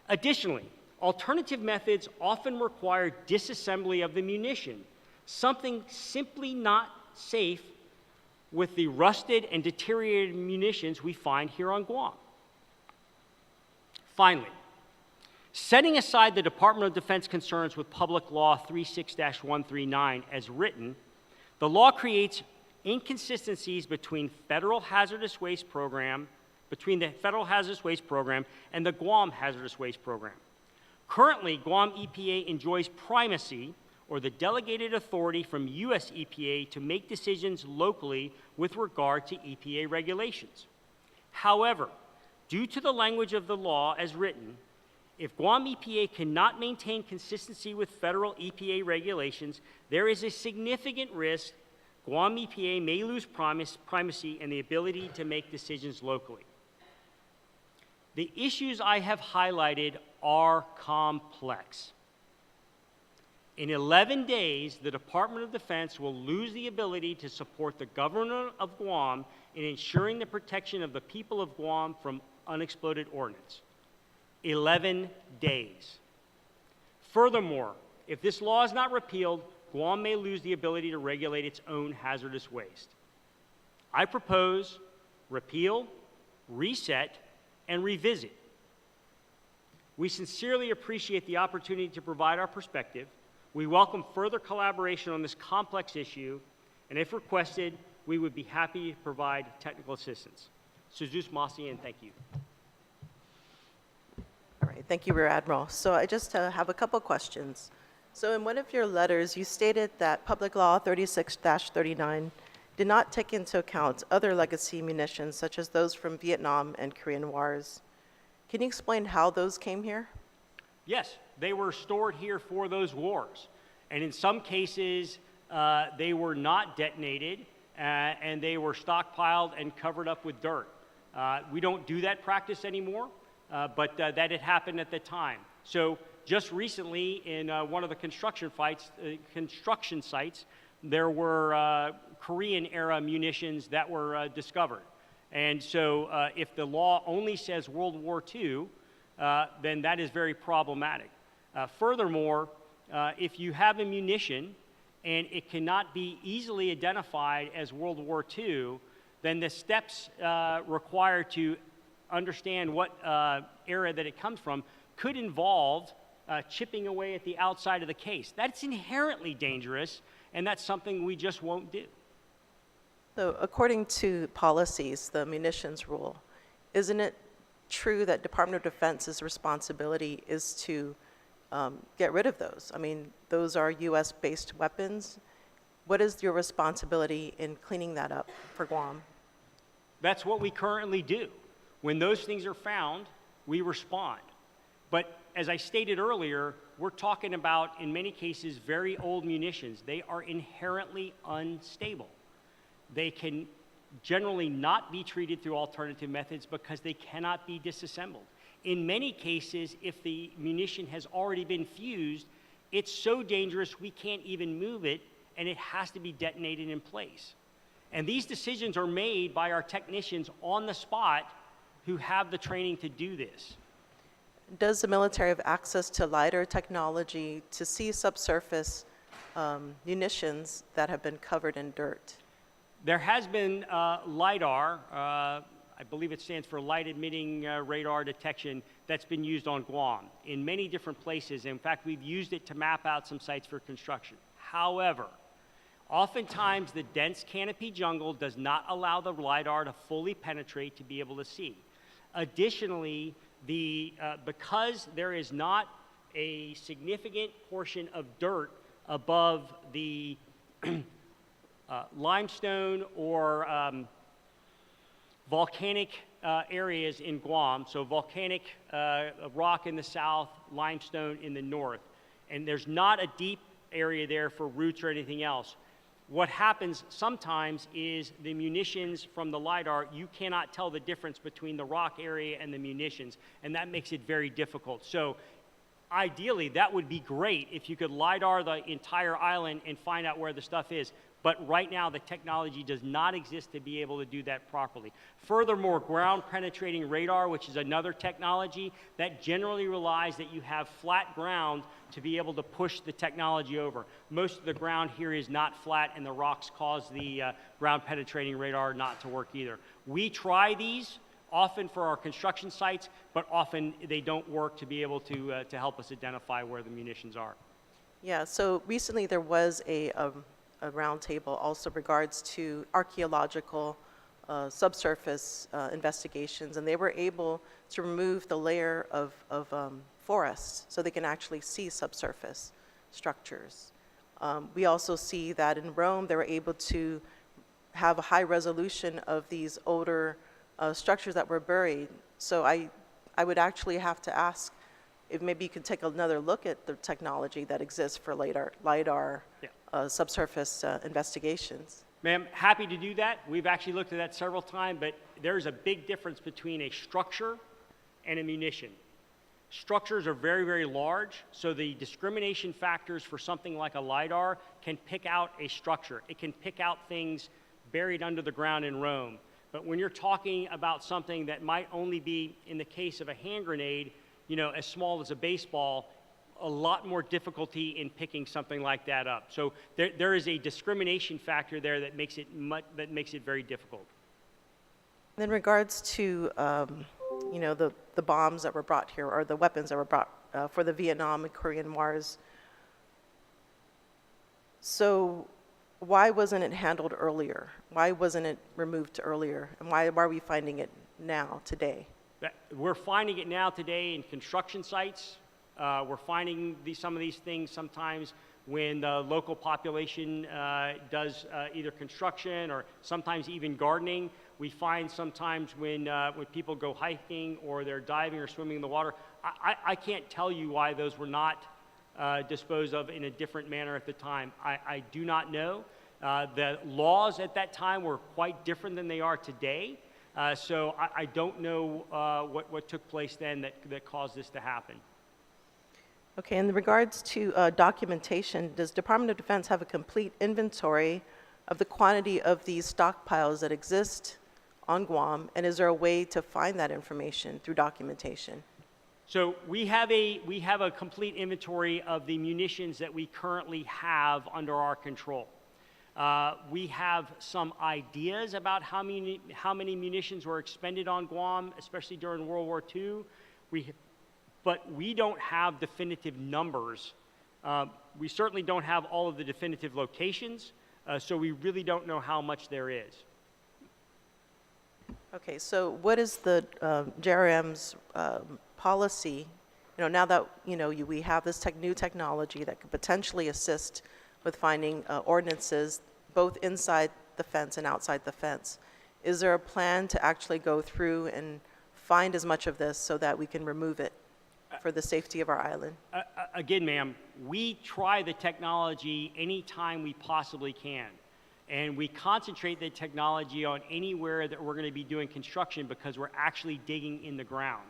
Speaker 4: Additionally, alternative methods often require disassembly of the munition, something simply not safe with the rusted and deteriorated munitions we find here on Guam. Finally, setting aside the Department of Defense concerns with Public Law 36-139 as written, the law creates inconsistencies between the Federal Hazardous Waste Program and the Guam Hazardous Waste Program. Currently, Guam EPA enjoys primacy, or the delegated authority from U.S. EPA to make decisions locally with regard to EPA regulations. However, due to the language of the law as written, if Guam EPA cannot maintain consistency with federal EPA regulations, there is a significant risk Guam EPA may lose primacy and the ability to make decisions locally. The issues I have highlighted are complex. In 11 days, the Department of Defense will lose the ability to support the government of Guam in ensuring the protection of the people of Guam from unexploded ordnance. 11 days. Furthermore, if this law is not repealed, Guam may lose the ability to regulate its own hazardous waste. I propose repeal, reset, and revisit. We sincerely appreciate the opportunity to provide our perspective. We welcome further collaboration on this complex issue, and if requested, we would be happy to provide technical assistance. Suzuz Masi, and thank you.
Speaker 1: All right, thank you, Rear Admiral. So I just have a couple questions. So in one of your letters, you stated that Public Law 36-39 did not take into account other legacy munitions, such as those from Vietnam and Korean wars. Can you explain how those came here?
Speaker 4: Yes, they were stored here for those wars. And in some cases, they were not detonated, and they were stockpiled and covered up with dirt. We don't do that practice anymore, but that had happened at the time. So just recently, in one of the construction sites, there were Korean-era munitions that were discovered. And so if the law only says World War II, then that is very problematic. Furthermore, if you have a munition and it cannot be easily identified as World War II, then the steps required to understand what era that it comes from could involve chipping away at the outside of the case. That's inherently dangerous, and that's something we just won't do.
Speaker 1: So according to policies, the munitions rule, isn't it true that Department of Defense's responsibility is to get rid of those? I mean, those are US-based weapons. What is your responsibility in cleaning that up for Guam?
Speaker 4: That's what we currently do. When those things are found, we respond. But as I stated earlier, we're talking about, in many cases, very old munitions. They are inherently unstable. They can generally not be treated through alternative methods because they cannot be disassembled. In many cases, if the munition has already been fused, it's so dangerous we can't even move it, and it has to be detonated in place. And these decisions are made by our technicians on the spot who have the training to do this.
Speaker 1: Does the military have access to LiDAR technology to see subsurface munitions that have been covered in dirt?
Speaker 4: There has been LiDAR, I believe it stands for Light Emitting Radar Detection, that's been used on Guam in many different places. In fact, we've used it to map out some sites for construction. However, oftentimes the dense canopy jungle does not allow the LiDAR to fully penetrate to be able to see. Additionally, because there is not a significant portion of dirt above the limestone or volcanic areas in Guam, so volcanic rock in the south, limestone in the north, and there's not a deep area there for roots or anything else. What happens sometimes is the munitions from the LiDAR, you cannot tell the difference between the rock area and the munitions, and that makes it very difficult. So Ideally, that would be great if you could LiDAR the entire island and find out where the stuff is. But right now, the technology does not exist to be able to do that properly. Furthermore, ground penetrating radar, which is another technology, that generally relies that you have flat ground to be able to push the technology over. Most of the ground here is not flat, and the rocks cause the ground penetrating radar not to work either. We try these often for our construction sites, but often they don't work to be able to help us identify where the munitions are.
Speaker 1: Yeah, so recently there was a roundtable also regards to archaeological subsurface investigations, and they were able to remove the layer of forests so they can actually see subsurface structures. We also see that in Rome they were able to have a high resolution of these older structures that were buried. So I would actually have to ask if maybe you could take another look at the technology that exists for LiDAR
Speaker 4: Yeah.
Speaker 1: Subsurface investigations.
Speaker 4: Ma'am, happy to do that. We've actually looked at that several times, but there's a big difference between a structure and a munition. Structures are very, very large, so the discrimination factors for something like a LiDAR can pick out a structure. It can pick out things buried under the ground in Rome. But when you're talking about something that might only be, in the case of a hand grenade, as small as a baseball, a lot more difficulty in picking something like that up. So there is a discrimination factor there that makes it very difficult.
Speaker 1: In regards to, the bombs that were brought here, or the weapons that were brought for the Vietnam and Korean Wars, so why wasn't it handled earlier? Why wasn't it removed earlier? And why are we finding it now, today?
Speaker 4: We're finding it now today in construction sites. We're finding some of these things sometimes when the local population does either construction or sometimes even gardening. We find sometimes when people go hiking or they're diving or swimming in the water. I can't tell you why those were not disposed of in a different manner at the time. I do not know. The laws at that time were quite different than they are today. So I don't know what took place then that caused this to happen.
Speaker 1: Okay, in regards to documentation, does Department of Defense have a complete inventory of the quantity of these stockpiles that exist on Guam, and is there a way to find that information through documentation?
Speaker 4: So we have a complete inventory of the munitions that we currently have under our control. We have some ideas about how many munitions were expended on Guam, especially during World War II. But we don't have definitive numbers. We certainly don't have all of the definitive locations, so we really don't know how much there is.
Speaker 1: Okay, so what is the JRM's policy? Now that we have this new technology that could potentially assist with finding ordinances both inside the fence and outside the fence. Is there a plan to actually go through and find as much of this so that we can remove it for the safety of our island?
Speaker 4: Again, ma'am, we try the technology anytime we possibly can. And we concentrate the technology on anywhere that we're going to be doing construction because we're actually digging in the ground.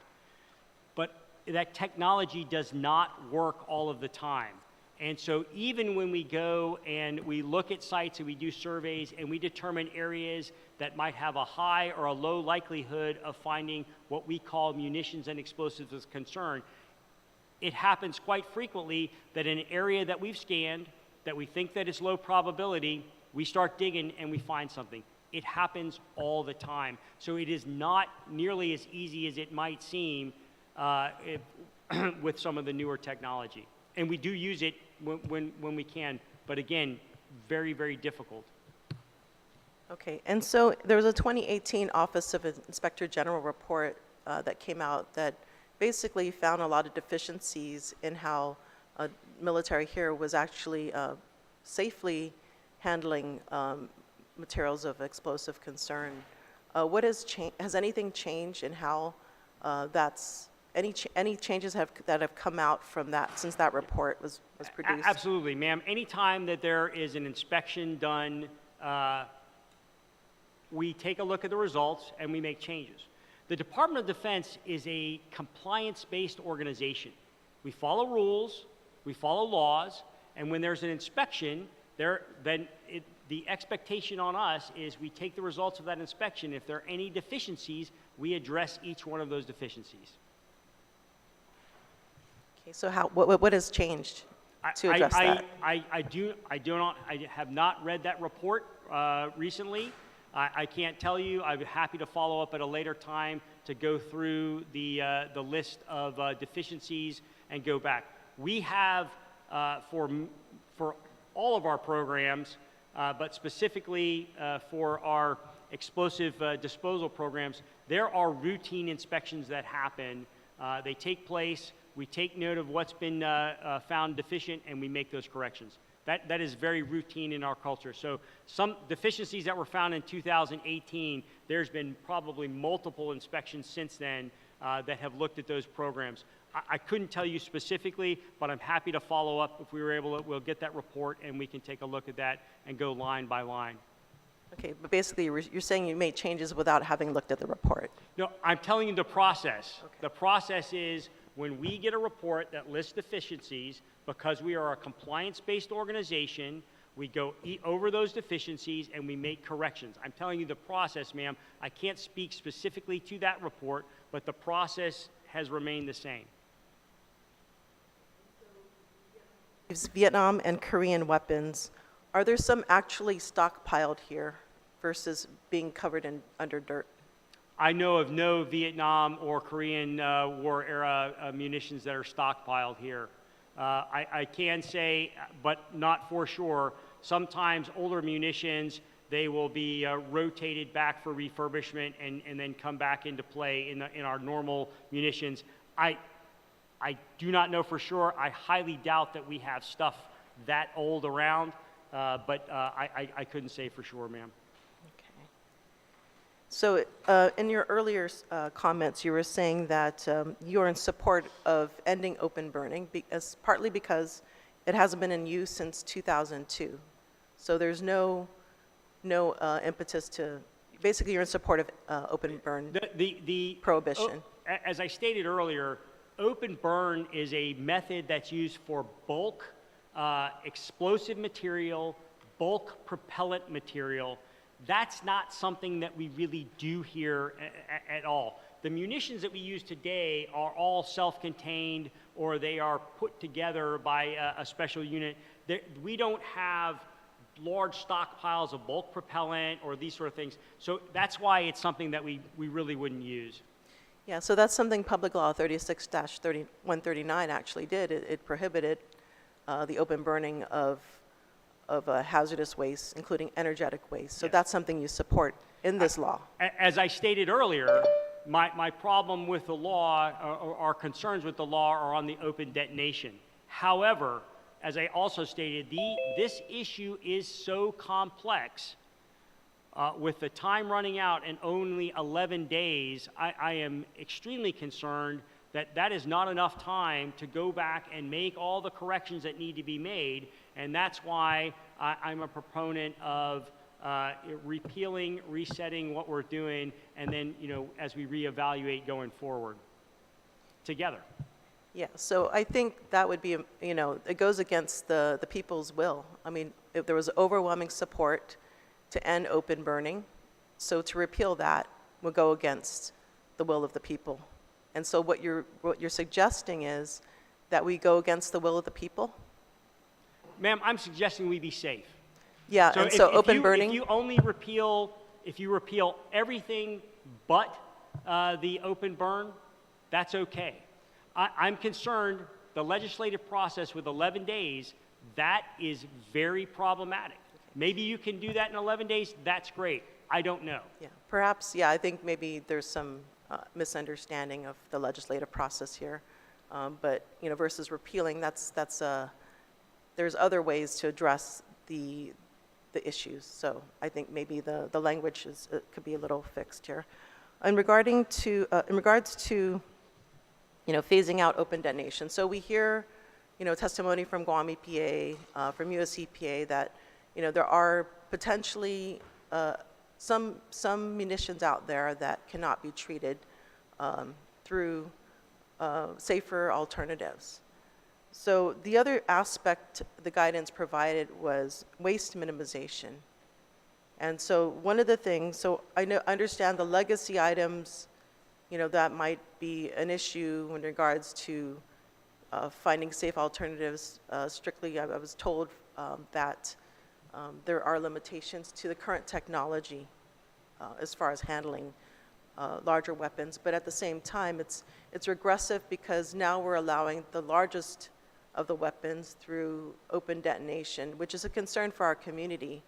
Speaker 4: But that technology does not work all of the time. And so even when we go and we look at sites and we do surveys and we determine areas that might have a high or a low likelihood of finding what we call munitions and explosives as concern, it happens quite frequently that in an area that we've scanned, that we think that is low probability, we start digging and we find something. It happens all the time. So it is not nearly as easy as it might seem with some of the newer technology. And we do use it when we can, but again, very, very difficult.
Speaker 1: Okay, and so there was a 2018 Office of Inspector General report that came out that basically found a lot of deficiencies in how military here was actually safely handling materials of explosive concern. What has anything changed in how that's any changes that have come out from that since that report was produced?
Speaker 4: Absolutely, ma'am. Anytime that there is an inspection done, we take a look at the results and we make changes. The Department of Defense is a compliance-based organization. We follow rules, we follow laws, and when there's an inspection, the expectation on us is we take the results of that inspection. If there are any deficiencies, we address each one of those deficiencies.
Speaker 1: Okay, so what has changed to address that?
Speaker 4: I have not read that report recently. I can't tell you. I'd be happy to follow up at a later time to go through the list of deficiencies and go back. We have for all of our programs, but specifically for our explosive disposal programs, there are routine inspections that happen. They take place. We take note of what's been found deficient, and we make those corrections. That is very routine in our culture. So some deficiencies that were found in 2018, there's been probably multiple inspections since then that have looked at those programs. I couldn't tell you specifically, but I'm happy to follow up. If we were able to, we'll get that report and we can take a look at that and go line by line.
Speaker 1: Okay, but basically you're saying you made changes without having looked at the report.
Speaker 4: No, I'm telling you the process.
Speaker 1: Okay.
Speaker 4: The process is when we get a report that lists deficiencies, because we are a compliance-based organization, we go over those deficiencies and we make corrections. I'm telling you the process, ma'am. I can't speak specifically to that report, but the process has remained the same.
Speaker 1: Vietnam and Korean weapons, are there some actually stockpiled here versus being covered under dirt?
Speaker 4: I know of no Vietnam or Korean War era munitions that are stockpiled here. I can say, but not for sure, sometimes older munitions, they will be rotated back for refurbishment and then come back into play in our normal munitions. I do not know for sure. I highly doubt that we have stuff that old around, but I couldn't say for sure, ma'am.
Speaker 1: Okay. So in your earlier comments, you were saying that you're in support of ending open burning, partly because it hasn't been in use since 2002. So there's no impetus to, basically you're in support of open burn prohibition.
Speaker 4: As I stated earlier, open burn is a method that's used for bulk explosive material, bulk propellant material. That's not something that we really do here at all. The munitions that we use today are all self-contained, or they are put together by a special unit. We don't have large stockpiles of bulk propellant or these sort of things. So that's why it's something that we really wouldn't use.
Speaker 1: Yeah, so that's something Public Law 36-139 actually did. It prohibited the open burning of hazardous waste, including energetic waste. So
Speaker 4: Yes.
Speaker 1: that's something you support in this law.
Speaker 4: As I stated earlier, my problem with the law, or our concerns with the law, are on the open detonation. However, as I also stated, this issue is so complex. With the time running out and only 11 days, I am extremely concerned that is not enough time to go back and make all the corrections that need to be made, and that's why I'm a proponent of repealing, resetting what we're doing, and then, as we reevaluate going forward together.
Speaker 1: Yeah, so I think that would be, it goes against the people's will. I mean, if there was overwhelming support to end open burning, so to repeal that would go against the will of the people. And so what you're suggesting is that we go against the will of the people?
Speaker 4: Ma'am, I'm suggesting we be safe.
Speaker 1: Yeah, and so open burning?
Speaker 4: If you repeal everything but the open burn, that's okay. I'm concerned the legislative process with 11 days, that is very problematic. Maybe you can do that in 11 days, that's great. I don't know.
Speaker 1: Yeah, perhaps, I think maybe there's some misunderstanding of the legislative process here. But, versus repealing, there's other ways to address the issues. So I think maybe the language could be a little fixed here. In regards to phasing out open detonation. So we hear, testimony from Guam EPA, from US EPA that, there are potentially some munitions out there that cannot be treated through safer alternatives. So the other aspect the guidance provided was waste minimization. And so one of the things, so understand the legacy items, that might be an issue in regards to finding safe alternatives. Strictly, I was told that there are limitations to the current technology as far as handling larger weapons. But at the same time, it's regressive because now we're allowing the largest of the weapons through open detonation, which is a concern for our community.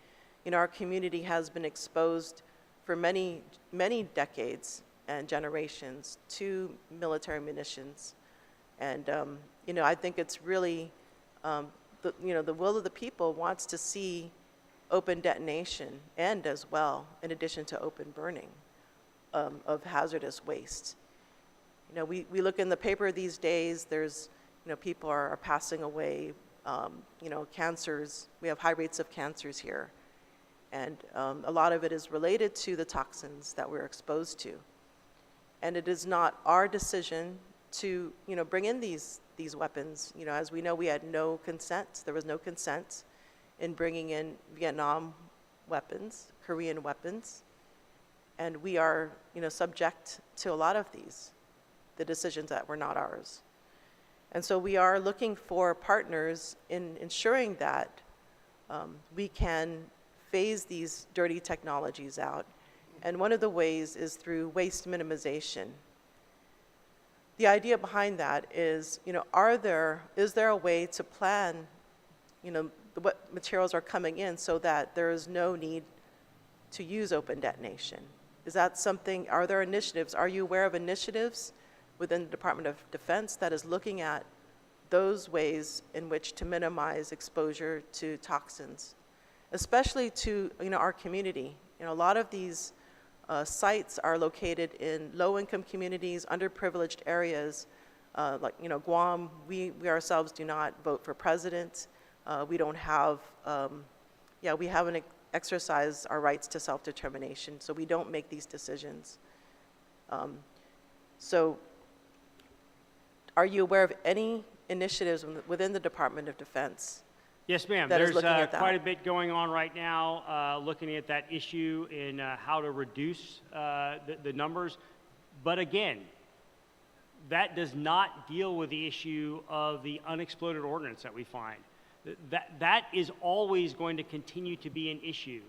Speaker 1: Our community has been exposed for many, many decades and generations to military munitions. And, I think it's really, the will of the people wants to see open detonation end as well, in addition to open burning of hazardous waste. We look in the paper these days, there's, people are passing away, cancers. We have high rates of cancers here. And a lot of it is related to the toxins that we're exposed to. And it is not our decision to, bring in these weapons. As we know, we had no consent. There was no consent in bringing in Vietnam weapons, Korean weapons. And we are, subject to a lot of the decisions that were not ours. And so we are looking for partners in ensuring that we can phase these dirty technologies out. And one of the ways is through waste minimization. The idea behind that is, is there a way to plan, what materials are coming in so that there is no need to use open detonation? Is that something, are there initiatives? Are you aware of initiatives within the Department of Defense that is looking at those ways in which to minimize exposure to toxins, especially to our community? A lot of these sites are located in low-income communities, underprivileged areas. Like Guam, we ourselves do not vote for president. We don't have, we haven't exercised our rights to self-determination, so we don't make these decisions. So are you aware of any initiatives within the Department of Defense?
Speaker 4: Yes, ma'am.
Speaker 1: That is
Speaker 4: There's
Speaker 1: looking at that.
Speaker 4: quite a bit going on right now, looking at that issue and how to reduce the numbers. But again, that does not deal with the issue of the unexploded ordnance that we find. That is always going to continue to be an issue.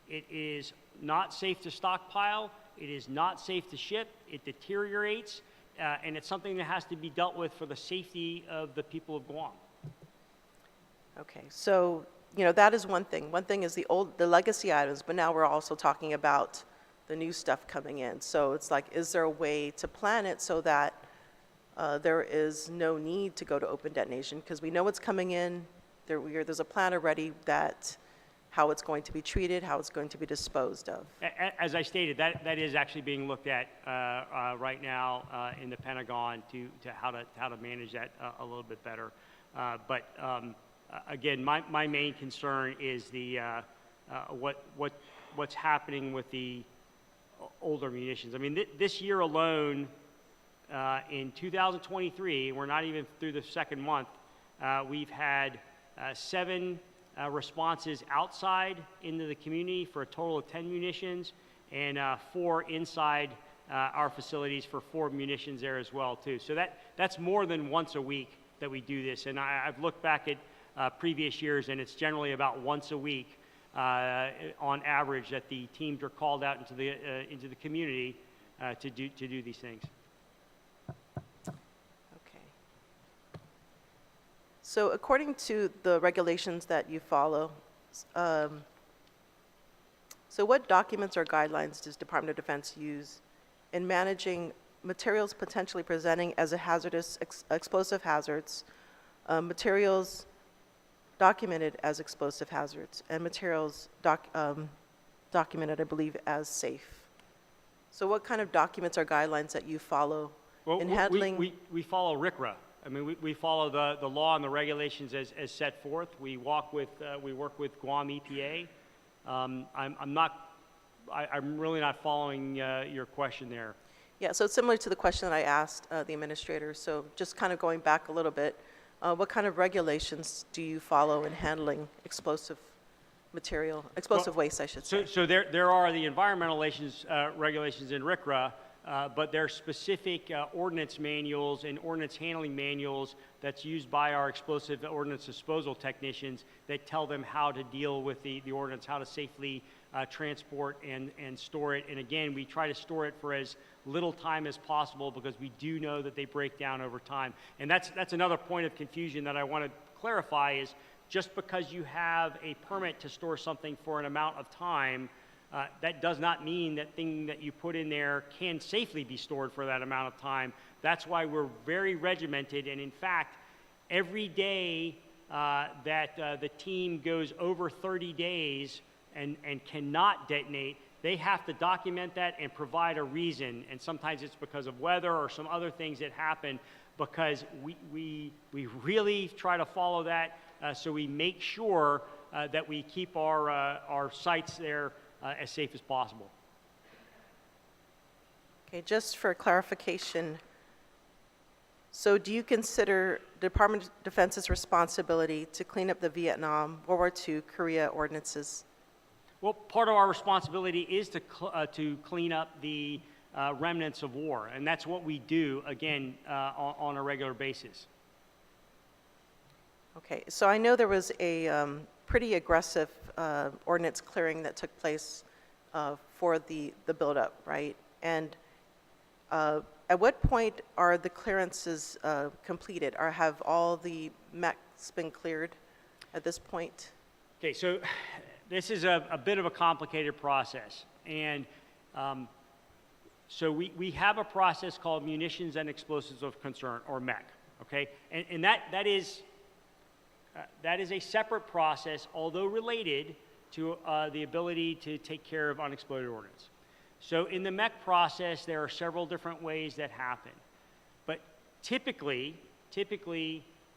Speaker 4: It is not safe to stockpile. It is not safe to ship. It deteriorates, and it's something that has to be dealt with for the safety of the people of Guam.
Speaker 1: Okay, so that is one thing. One thing is the legacy items, but now we're also talking about the new stuff coming in. So it's like, is there a way to plan it so that there is no need to go to open detonation? Because we know what's coming in. There's a plan already that how it's going to be treated, how it's going to be disposed of.
Speaker 4: As I stated, that is actually being looked at right now in the Pentagon to how to manage that a little bit better. But again, my main concern is the what's happening with the older munitions. I mean, this year alone, in 2023, we're not even through the second month, we've had 7 responses outside into the community for a total of 10 munitions, and 4 inside our facilities for 4 munitions there as well too. So that's more than once a week that we do this. And I've looked back at previous years, and it's generally about once a week on average that the teams are called out into the community to do these things.
Speaker 1: So according to the regulations that you follow, so what documents or guidelines does Department of Defense use in managing materials potentially presenting as a hazardous, explosive hazards, materials documented as explosive hazards, and materials documented, I believe, as safe? So what kind of documents or guidelines that you follow in handling?
Speaker 4: We follow RCRA. I mean, we follow the law and the regulations as set forth. We work with Guam EPA. I'm really not following your question there.
Speaker 1: Yeah, so it's similar to the question that I asked the administrator. So just kind of going back a little bit, what kind of regulations do you follow in handling explosive material, explosive waste, I should say?
Speaker 4: So there are the environmental regulations in RCRA, but there are specific ordinance manuals and ordinance handling manuals that's used by our explosive ordnance disposal technicians that tell them how to deal with the ordnance, how to safely transport and store it. And again, we try to store it for as little time as possible because we do know that they break down over time. And that's another point of confusion that I want to clarify is just because you have a permit to store something for an amount of time, that does not mean that thing that you put in there can safely be stored for that amount of time. That's why we're very regimented, and in fact, every day that the team goes over 30 days and cannot detonate, they have to document that and provide a reason, and sometimes it's because of weather or some other things that happen, because we really try to follow that, so we make sure that we keep our sites there as safe as possible.
Speaker 1: Okay, just for clarification, so do you consider the Department of Defense's responsibility to clean up the Vietnam, World War II, Korea ordinances?
Speaker 4: Well, part of our responsibility is to clean up the remnants of war, and that's what we do, again, on a regular basis.
Speaker 1: Okay, so I know there was a pretty aggressive ordinance clearing that took place for the buildup, right? And at what point are the clearances completed, or have all the mechs been cleared at this point?
Speaker 4: Okay, so this is a bit of a complicated process, and so we have a process called Munitions and Explosives of Concern, or MEC, okay? And that is a separate process, although related to the ability to take care of unexploded ordnance. So in the MEC process, there are several different ways that happen. But typically,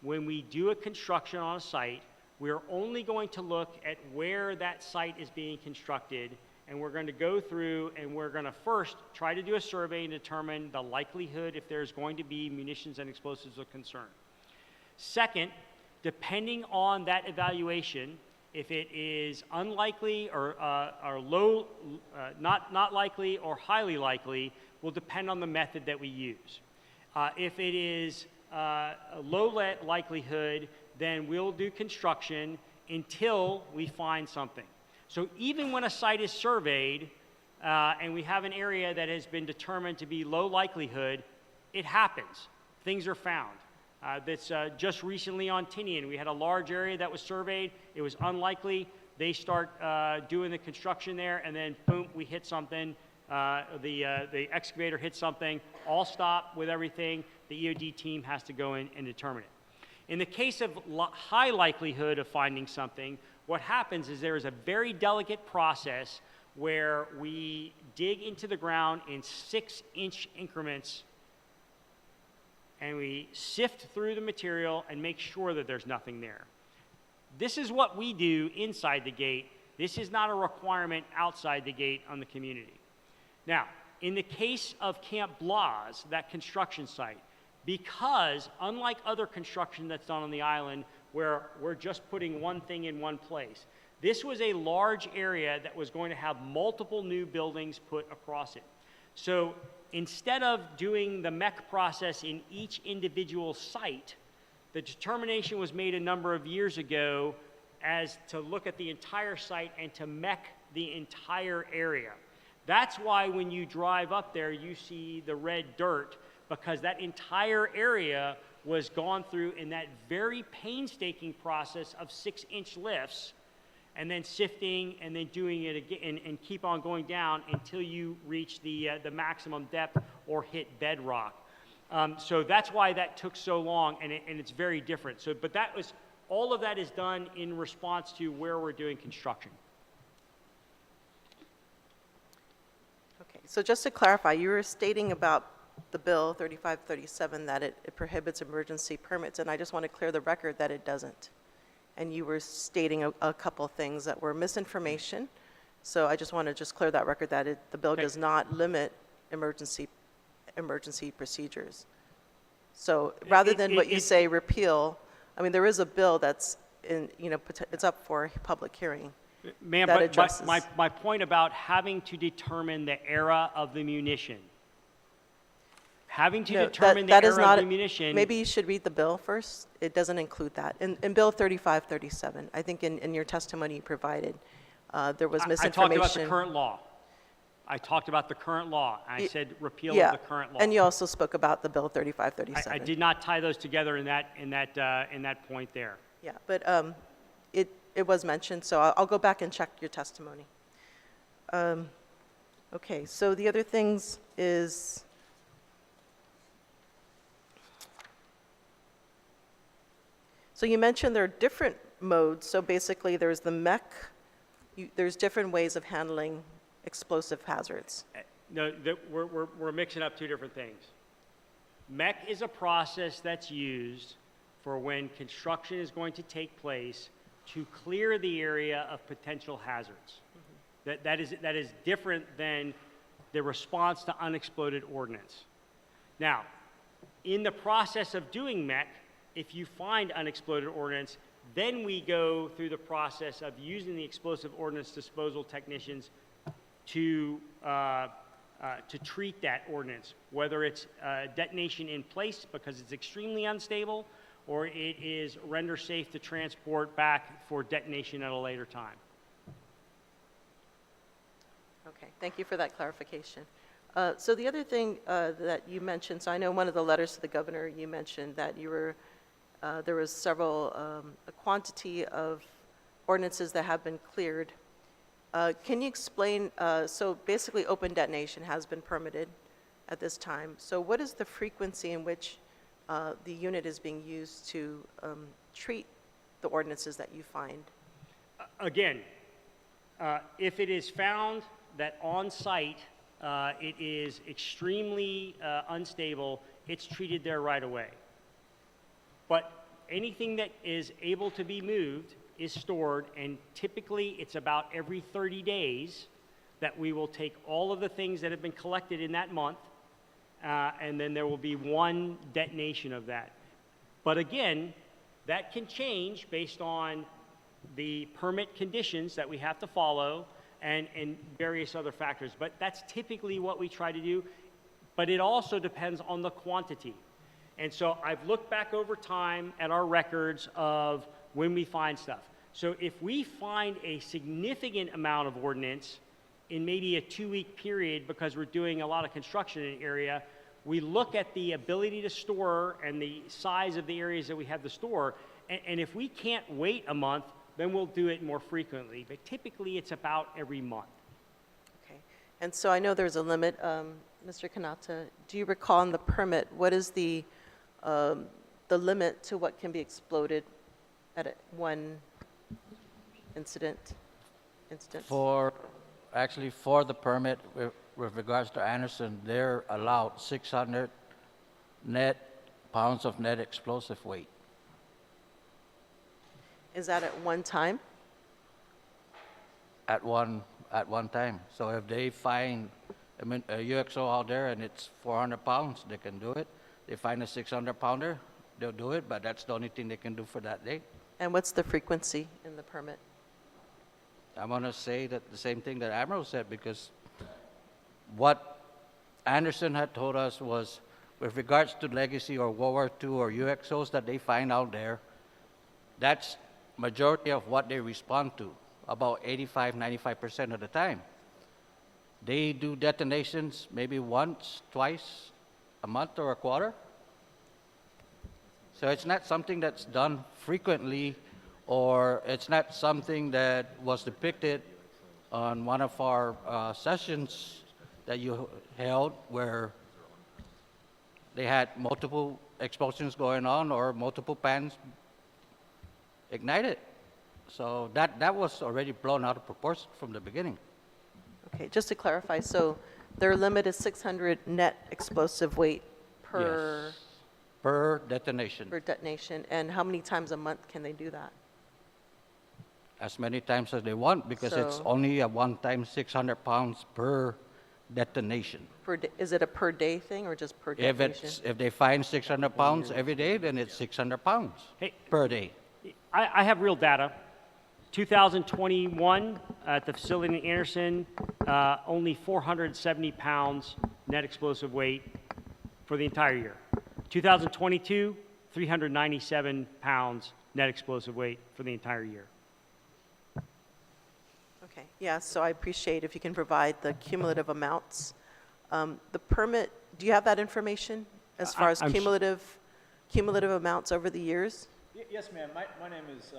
Speaker 4: when we do a construction on a site, we're only going to look at where that site is being constructed, and we're going to go through and we're going to first try to do a survey and determine the likelihood if there's going to be munitions and explosives of concern. Second, depending on that evaluation, if it is unlikely or low, not likely or highly likely, will depend on the method that we use. If it is a low likelihood, then we'll do construction until we find something. So even when a site is surveyed and we have an area that has been determined to be low likelihood, it happens. Things are found. That's just recently on Tinian. We had a large area that was surveyed. It was unlikely. They start doing the construction there, and then boom, we hit something. The excavator hits something. All stop with everything. The EOD team has to go in and determine it. In the case of high likelihood of finding something, what happens is there is a very delicate process where we dig into the ground in 6-inch increments, and we sift through the material and make sure that there's nothing there. This is what we do inside the gate. This is not a requirement outside the gate on the community. Now, in the case of Camp Blas, that construction site, because unlike other construction that's done on the island where we're just putting one thing in one place, this was a large area that was going to have multiple new buildings put across it. So instead of doing the MEC process in each individual site, the determination was made a number of years ago as to look at the entire site and to MEC the entire area. That's why when you drive up there, you see the red dirt, because that entire area was gone through in that very painstaking process of 6-inch lifts, and then sifting, and then doing it again, and keep on going down until you reach the maximum depth or hit bedrock. So that's why that took so long, and it's very different. So, but that was, all of that is done in response to where we're doing construction.
Speaker 1: Okay, so just to clarify, you were stating about the bill 3537 that it prohibits emergency permits, and I just want to clear the record that it doesn't. And you were stating a couple things that were misinformation, so I just want to clear that record that the bill does not limit emergency procedures. So rather than what you say repeal, I mean, there is a bill that's in, it's up for public hearing.
Speaker 4: Ma'am,
Speaker 1: that
Speaker 4: but
Speaker 1: addresses-
Speaker 4: my point about having to determine the era of the munition. Having to
Speaker 1: No,
Speaker 4: determine
Speaker 1: that
Speaker 4: the
Speaker 1: is
Speaker 4: era
Speaker 1: not-
Speaker 4: of the munition.
Speaker 1: Maybe you should read the bill first. It doesn't include that. In Bill 3537, I think in your testimony you provided, there was
Speaker 4: I
Speaker 1: misinformation.
Speaker 4: talked about the current law. I talked about the current law. I said repeal
Speaker 1: Yeah,
Speaker 4: of the current law.
Speaker 1: and you also spoke about the Bill
Speaker 4: I
Speaker 1: 3537.
Speaker 4: did not tie those together in that point there.
Speaker 1: Yeah, but it was mentioned, so I'll go back and check your testimony. Okay, so the other things is, so you mentioned there are different modes. So basically, there's the MEC. There's different ways of handling explosive hazards.
Speaker 4: No, we're mixing up two different things. MEC is a process that's used for when construction is going to take place to clear the area of potential hazards. That is different than the response to unexploded ordnance. Now, in the process of doing MEC, if you find unexploded ordnance, then we go through the process of using the explosive ordnance disposal technicians to treat that ordnance, whether it's detonation in place because it's extremely unstable, or it is render safe to transport back for detonation at a later time.
Speaker 1: Okay, thank you for that clarification. So the other thing that you mentioned, so I know in one of the letters to the governor, you mentioned that there was a quantity of ordinances that have been cleared. Can you explain, so basically open detonation has been permitted at this time. So what is the frequency in which the unit is being used to treat the ordinances that you find?
Speaker 4: Again, if it is found that on site it is extremely unstable, it's treated there right away. But anything that is able to be moved is stored, and typically it's about every 30 days that we will take all of the things that have been collected in that month, and then there will be one detonation of that. But again, that can change based on the permit conditions that we have to follow and various other factors. But that's typically what we try to do, but it also depends on the quantity. And so I've looked back over time at our records of when we find stuff. So if we find a significant amount of ordnance in maybe a 2-week period because we're doing a lot of construction in an area, we look at the ability to store and the size of the areas that we have to store. And if we can't wait a month, then we'll do it more frequently. But typically it's about every month.
Speaker 1: Okay, and so I know there's a limit. Mr. Kanata, do you recall in the permit, what is the limit to what can be exploded at one instance?
Speaker 2: For the permit with regards to Anderson, they're allowed 600 pounds of net explosive weight.
Speaker 1: Is that at one time?
Speaker 2: At one time. So if they find a UXO out there and it's 400 pounds, they can do it. They find a 600 pounder, they'll do it, but that's the only thing they can do for that day.
Speaker 1: And what's the frequency in the permit?
Speaker 2: I'm going to say that the same thing that Admiral said, because what Anderson had told us was with regards to legacy or World War II or UXOs that they find out there, that's majority of what they respond to, about 85-95% of the time. They do detonations maybe once, twice a month or a quarter. So it's not something that's done frequently, or it's not something that was depicted on one of our sessions that you held where they had multiple explosions going on or multiple pans ignited. So that was already blown out of proportion from the beginning.
Speaker 1: Okay, just to clarify, so their limit is 600 net explosive weight per,
Speaker 2: Yes. Per detonation.
Speaker 1: per detonation, and how many times a month can they do that?
Speaker 2: As many times as they want, because it's
Speaker 1: So-
Speaker 2: only a one-time 600 pounds per detonation.
Speaker 1: Is it a per day thing or just per
Speaker 2: If
Speaker 1: detonation?
Speaker 2: if they find 600 pounds every day, then it's 600 pounds
Speaker 4: Hey.
Speaker 2: per day.
Speaker 4: I have real data. 2021 at the facility in Anderson, only 470 pounds net explosive weight for the entire year. 2022, 397 pounds net explosive weight for the entire year.
Speaker 1: Okay, yeah, so I appreciate if you can provide the cumulative amounts. The permit, do you have that information as far as
Speaker 4: I'm s-
Speaker 1: cumulative amounts over the years?
Speaker 5: Yes, ma'am. My name is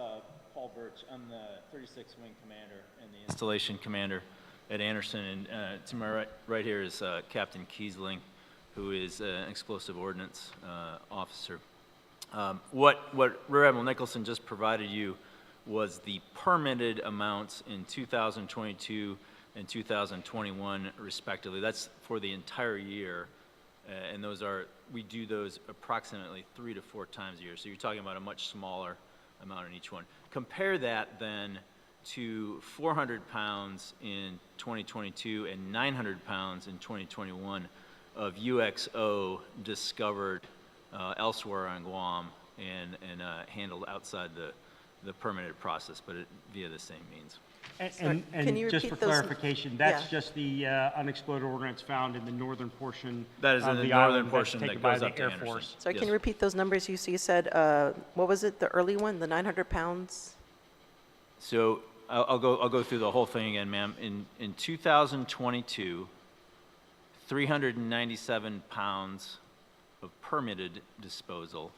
Speaker 5: Paul Birch. I'm the 36th Wing Commander and the Installation Commander at Anderson. And to my right here is Captain Kiesling, who is an Explosive Ordnance Officer. What Rear Admiral Nicholson just provided you was the permitted amounts in 2022 and 2021 respectively. That's for the entire year. And those are, we do those approximately 3 to 4 times a year. So you're talking about a much smaller amount in each one. Compare that then to 400 pounds in 2022 and 900 pounds in 2021 of UXO discovered elsewhere on Guam and handled outside the permitted process, but via the same means.
Speaker 1: Sorry, can you
Speaker 4: Just for
Speaker 1: repeat those-
Speaker 4: clarification, that's
Speaker 1: Yeah.
Speaker 4: just the unexploded ordnance found in the northern portion
Speaker 5: That is in
Speaker 4: of
Speaker 5: the
Speaker 4: the
Speaker 5: northern
Speaker 4: island that's
Speaker 5: portion
Speaker 4: taken
Speaker 5: that
Speaker 4: by
Speaker 5: goes
Speaker 4: the
Speaker 5: up to
Speaker 4: Air
Speaker 5: Anderson.
Speaker 4: Force.
Speaker 1: Sorry, can
Speaker 5: Yes.
Speaker 1: you repeat those numbers? You said, what was it, the early one, the 900 pounds?
Speaker 5: So I'll go through the whole thing again, ma'am. In 2022, 397 pounds of permitted disposal,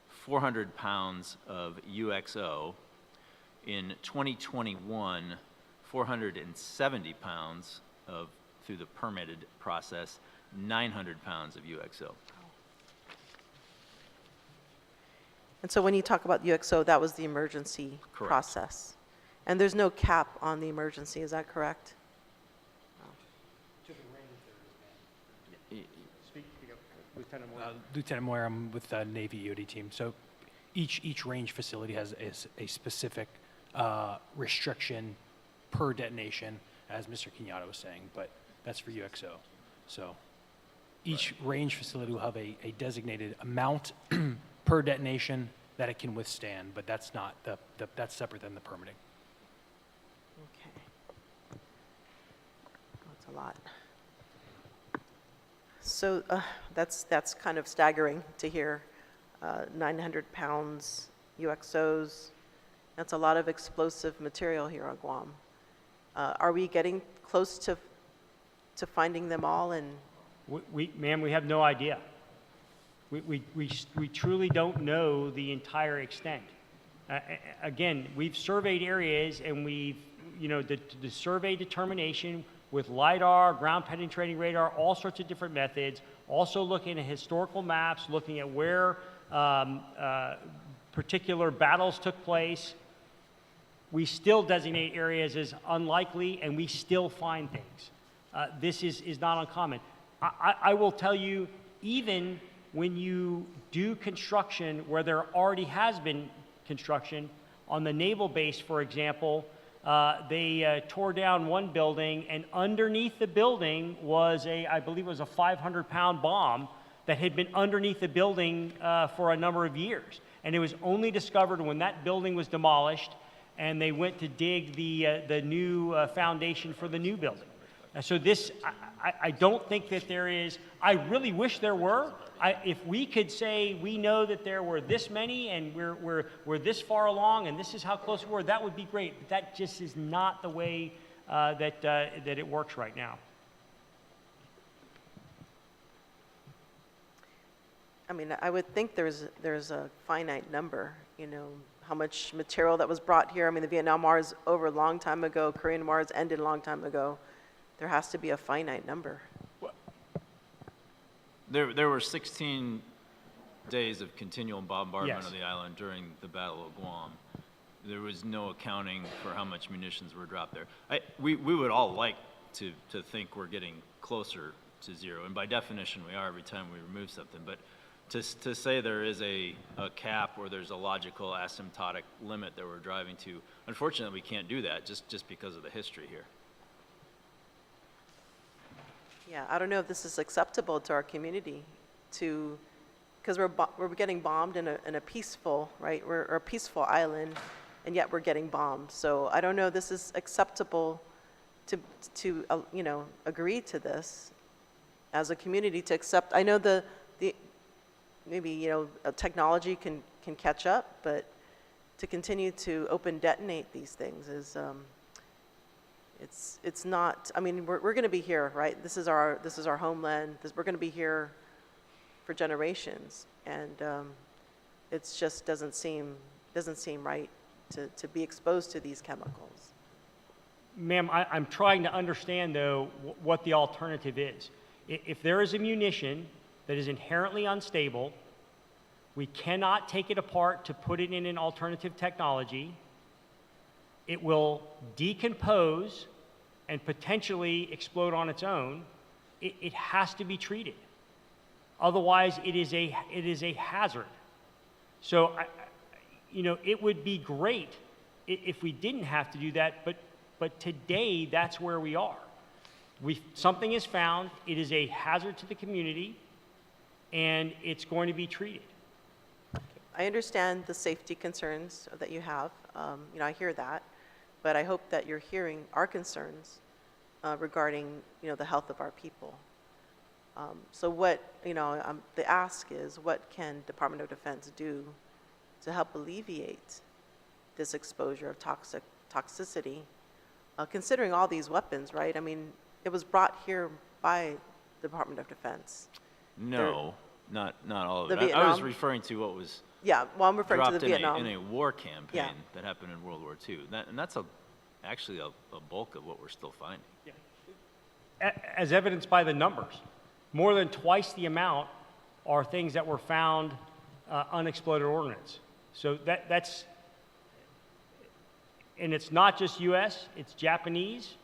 Speaker 5: 400 pounds of UXO. In 2021, 470 pounds of through the permitted process, 900 pounds of UXO.
Speaker 1: And so when you talk about UXO, that was the emergency
Speaker 5: Correct.
Speaker 1: process. And there's no cap on the emergency, is that correct?
Speaker 4: Speak up, Lieutenant Moore.
Speaker 6: Lieutenant Moyer, I'm with the Navy EOD team. So each range facility has a specific restriction per detonation, as Mr. Quinado was saying, but that's for UXO. So each range facility will have a designated amount per detonation that it can withstand, but that's not that's separate than the permitting.
Speaker 1: Okay. That's a lot. So that's kind of staggering to hear. 900 pounds UXOs. That's a lot of explosive material here on Guam. Are we getting close to finding them all? And
Speaker 4: Ma'am, we have no idea. We truly don't know the entire extent. Again, we've surveyed areas and we've, the survey determination with LIDAR, ground penetrating radar, all sorts of different methods, also looking at historical maps, looking at where particular battles took place. We still designate areas as unlikely and we still find things. This is not uncommon. I will tell you, even when you do construction where there already has been construction, on the naval base, for example, they tore down one building, and underneath the building was I believe it was a 500-pound bomb that had been underneath the building for a number of years. And it was only discovered when that building was demolished and they went to dig the new foundation for the new building. So this, I don't think that there is, I really wish there were. If we could say we know that there were this many and we're this far along and this is how close we were, that would be great. But that just is not the way that it works right now.
Speaker 1: I mean, I would think there's a finite number, how much material that was brought here. I mean, the Vietnam War is over a long time ago. Korean War has ended a long time ago. There has to be a finite number.
Speaker 5: There were 16 days of continual bombardment
Speaker 4: Yes.
Speaker 5: of the island during the Battle of Guam. There was no accounting for how much munitions were dropped there. We would all like to think we're getting closer to zero, and by definition we are every time we remove something, but to say there is a cap or there's a logical asymptotic limit that we're driving to, unfortunately we can't do that just because of the history here.
Speaker 1: Yeah, I don't know if this is acceptable to our community to, because we're getting bombed in a peaceful, right? We're a peaceful island, and yet we're getting bombed. So I don't know if this is acceptable to you know, agree to this as a community to accept. I know the maybe, you know, technology can catch up, but to continue to open detonate these things is, it's not, I mean, we're going to be here, right? This is our homeland. We're going to be here for generations, and it just doesn't seem right to be exposed to these chemicals.
Speaker 4: Ma'am, I'm trying to understand, though, what the alternative is. If there is a munition that is inherently unstable, we cannot take it apart to put it in an alternative technology. It will decompose and potentially explode on its own. It has to be treated. Otherwise, it is a hazard. So, you know, it would be great if we didn't have to do that, but today, that's where we are. Something is found, it is a hazard to the community, and it's going to be treated.
Speaker 1: I understand the safety concerns that you have. You know, I hear that, but I hope that you're hearing our concerns regarding, you know, the health of our people. So what, you know, the ask is, what can Department of Defense do to help alleviate this exposure of toxicity, considering all these weapons, right? I mean, it was brought here by the Department of Defense.
Speaker 5: No, not all of
Speaker 1: The
Speaker 5: it. I was
Speaker 1: Vietnam?
Speaker 5: referring to what was
Speaker 1: Yeah, well, I'm referring to
Speaker 5: dropped
Speaker 1: the
Speaker 5: in
Speaker 1: Vietnam.
Speaker 5: a war campaign
Speaker 1: Yeah.
Speaker 5: that happened in World War II. And that's actually a bulk of what we're still finding.
Speaker 4: As evidenced by the numbers, more than twice the amount are things that were found unexploded ordnance. So that's, and it's not just U.S., it's Japanese.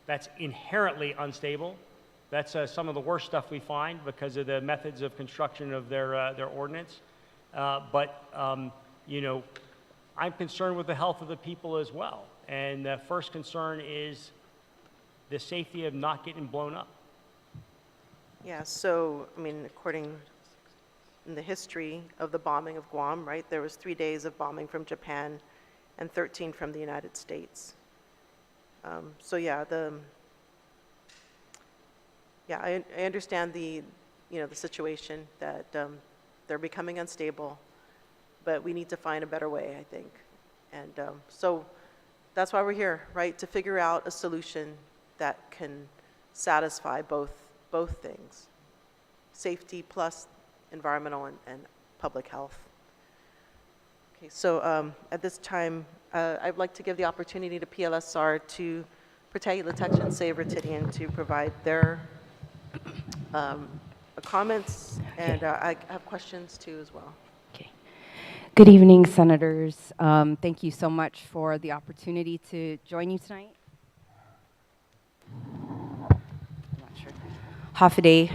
Speaker 4: That's inherently unstable. That's some of the worst stuff we find because of the methods of construction of their ordnance. You know, I'm concerned with the health of the people as well. And the first concern is the safety of not getting blown up.
Speaker 1: Yeah, so, I mean, according in the history of the bombing of Guam, right, there was 3 days of bombing from Japan and 13 from the United States. So yeah, I understand the, you know, the situation that they're becoming unstable, but we need to find a better way, I think. And so that's why we're here, right, to figure out a solution that can satisfy both things, safety plus environmental and public health. Okay, so at this time, I'd like to give the opportunity to PLSR to Perez, Detonation, Sabina to provide their comments, and I have questions too as well.
Speaker 7: Okay. Good evening, Senators. Thank you so much for the opportunity to join you tonight. I'm not sure. Half a day.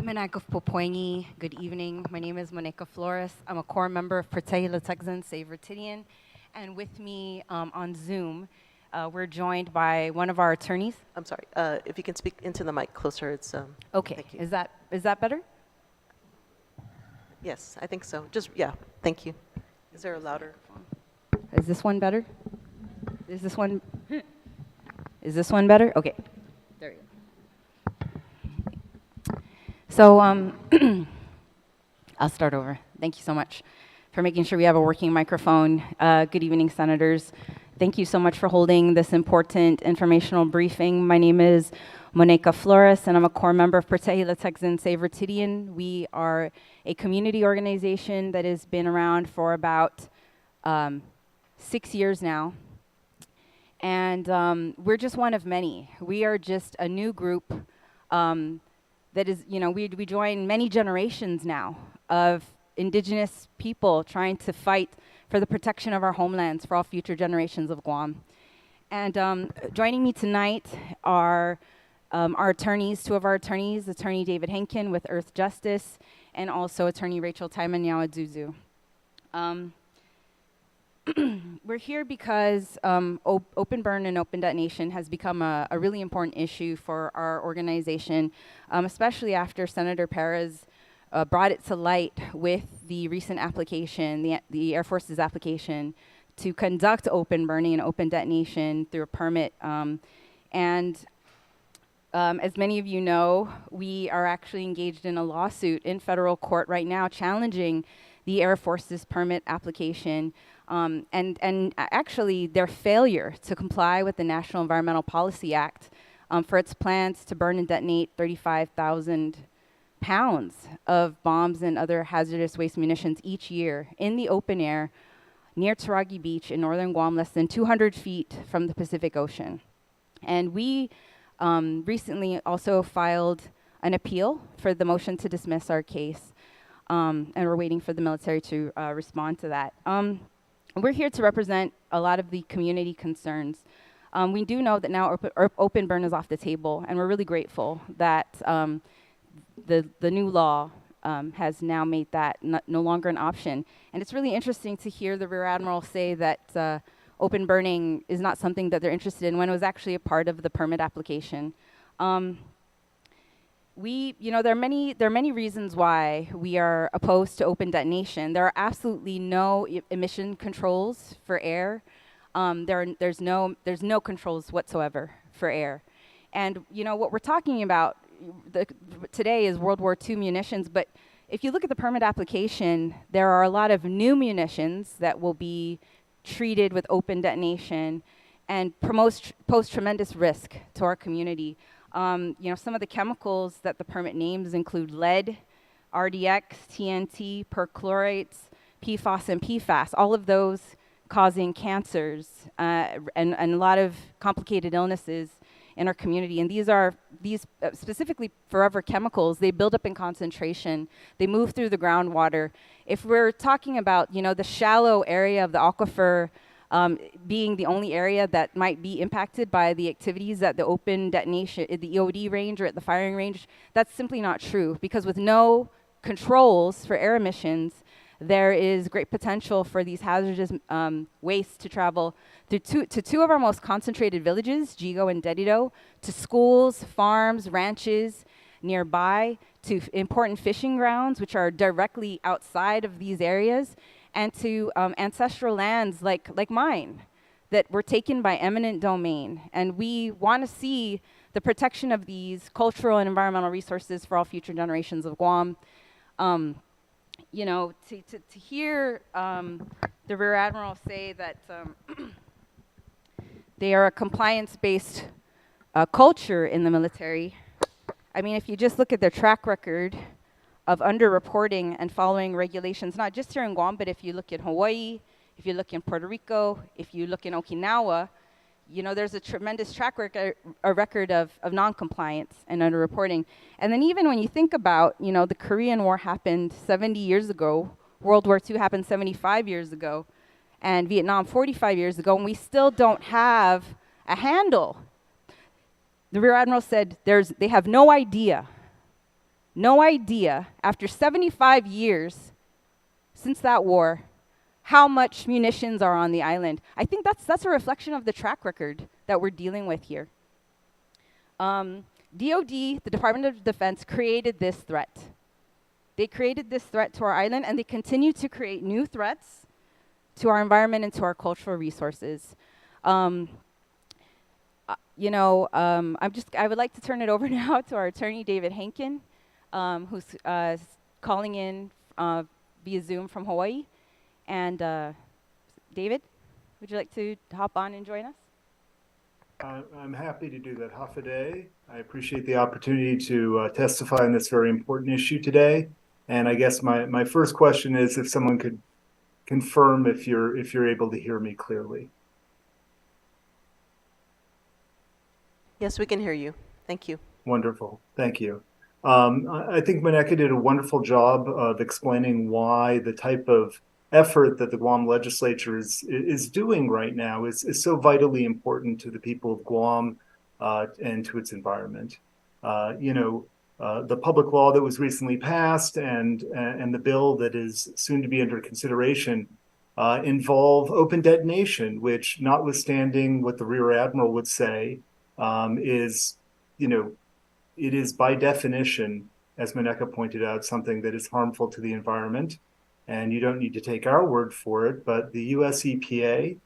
Speaker 7: Manakov Popoingi, good evening. My name is Monica Flores. I'm a core member of Perez, Detonation, Sabina, and with me on Zoom, we're joined by one of our attorneys.
Speaker 1: I'm sorry, if you can speak into the mic closer, it's,
Speaker 7: Okay,
Speaker 1: thank you.
Speaker 7: is that better?
Speaker 1: Yes, I think so. Just, yeah, thank you. Is there a louder?
Speaker 7: Is this one better? Is this one better? Okay. There you go. So I'll start over. Thank you so much for making sure we have a working microphone. Good evening, Senators. Thank you so much for holding this important informational briefing. My name is Monica Flores, and I'm a core member of Perez, Detonation, Sabina. We are a community organization that has been around for about 6 years now. And we're just one of many. We are just a new group that is, you know, we join many generations now of indigenous people trying to fight for the protection of our homelands for all future generations of Guam. And joining me tonight are our attorneys, two of our attorneys, Attorney David Henkin with Earth Justice, and also Attorney Rachel Taimanyawa Zuzu. We're here because open burn and open detonation has become a really important issue for our organization, especially after Senator Perez brought it to light with the recent application, the Air Force's application to conduct open burning and open detonation through a permit. As many of you know, we are actually engaged in a lawsuit in federal court right now challenging the Air Force's permit application and actually their failure to comply with the National Environmental Policy Act for its plans to burn and detonate 35,000 pounds of bombs and other hazardous waste munitions each year in the open air near Taragi Beach in northern Guam, less than 200 feet from the Pacific Ocean. And we recently also filed an appeal for the motion to dismiss our case, and we're waiting for the military to respond to that. We're here to represent a lot of the community concerns. We do know that now open burn is off the table, and we're really grateful that the new law has now made that no longer an option. And it's really interesting to hear the Rear Admiral say that open burning is not something that they're interested in when it was actually a part of the permit application. There are many reasons why we are opposed to open detonation. There are absolutely no emission controls for air. There's no controls whatsoever for air. And what we're talking about today is World War II munitions, but if you look at the permit application, there are a lot of new munitions that will be treated with open detonation and pose tremendous risk to our community. Some of the chemicals that the permit names include lead, RDX, TNT, perchlorates, PFOS, and PFAS, all of those causing cancers and a lot of complicated illnesses in our community. And these specifically forever chemicals, they build up in concentration, they move through the groundwater. If we're talking about, the shallow area of the aquifer being the only area that might be impacted by the activities at the open detonation, at the EOD range or at the firing range, that's simply not true, because with no controls for air emissions, there is great potential for these hazardous wastes to travel to two of our most concentrated villages, Jigo and Dedido, to schools, farms, ranches nearby, to important fishing grounds, which are directly outside of these areas, and to ancestral lands like mine that were taken by eminent domain. And we want to see the protection of these cultural and environmental resources for all future generations of Guam. To hear the Rear Admiral say that they are a compliance-based culture in the military. I mean, if you just look at their track record of underreporting and following regulations, not just here in Guam, but if you look in Hawaii, if you look in Puerto Rico, if you look in Okinawa, there's a tremendous track record of non-compliance and underreporting. And then even when you think about, the Korean War happened 70 years ago, World War II happened 75 years ago, and Vietnam 45 years ago, and we still don't have a handle. The Rear Admiral said they have no idea, after 75 years since that war, how much munitions are on the island. I think that's a reflection of the track record that we're dealing with here. DOD, the Department of Defense, created this threat. They created this threat to our island, and they continue to create new threats to our environment and to our cultural resources. I would like to turn it over now to our attorney, David Henkin, who's calling in via Zoom from Hawaii. And David, would you like to hop on and join us?
Speaker 8: I'm happy to do that. Hafaday. I appreciate the opportunity to testify on this very important issue today. And I guess my first question is if someone could confirm if you're able to hear me clearly.
Speaker 1: Yes, we can hear you. Thank you.
Speaker 8: Wonderful. Thank you. I think Maneka did a wonderful job of explaining why the type of effort that the Guam legislature is doing right now is so vitally important to the people of Guam and to its environment. The public law that was recently passed and the bill that is soon to be under consideration involve open detonation, which, notwithstanding what the Rear Admiral would say, is, it is by definition, as Maneka pointed out, something that is harmful to the environment. And you don't need to take our word for it, but the US EPA,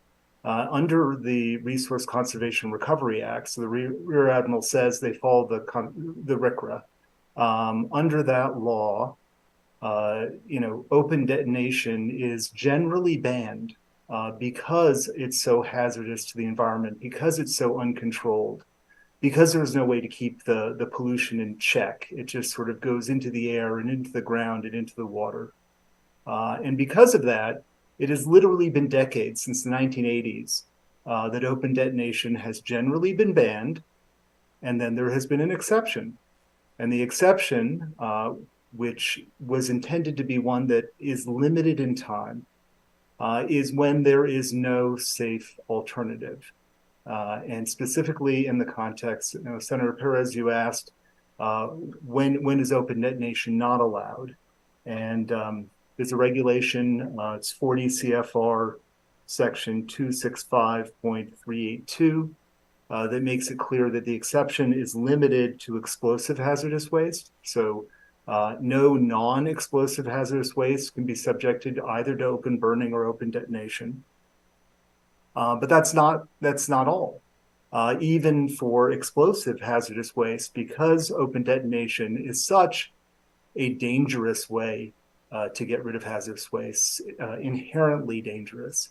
Speaker 8: under the Resource Conservation Recovery Act, so the Rear Admiral says they follow the RCRA. Under that law, open detonation is generally banned because it's so hazardous to the environment, because it's so uncontrolled, because there's no way to keep the pollution in check. It just sort of goes into the air and into the ground and into the water. And because of that, it has literally been decades, since the 1980s, that open detonation has generally been banned. And then there has been an exception. And the exception, which was intended to be one that is limited in time, is when there is no safe alternative. And specifically in the context, Senator Perez, you asked, when is open detonation not allowed? And there's a regulation, it's 40 CFR section 265.382, that makes it clear that the exception is limited to explosive hazardous waste. So no non-explosive hazardous waste can be subjected either to open burning or open detonation. But that's not all. Even for explosive hazardous waste, because open detonation is such a dangerous way to get rid of hazardous waste, inherently dangerous,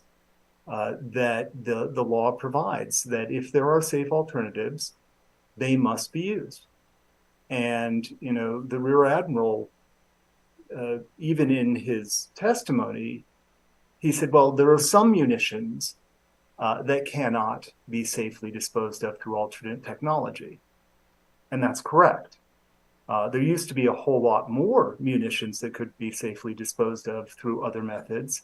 Speaker 8: that the law provides that if there are safe alternatives, they must be used. And, the Rear Admiral, even in his testimony, he said, well, there are some munitions that cannot be safely disposed of through alternate technology. And that's correct. There used to be a whole lot more munitions that could be safely disposed of through other methods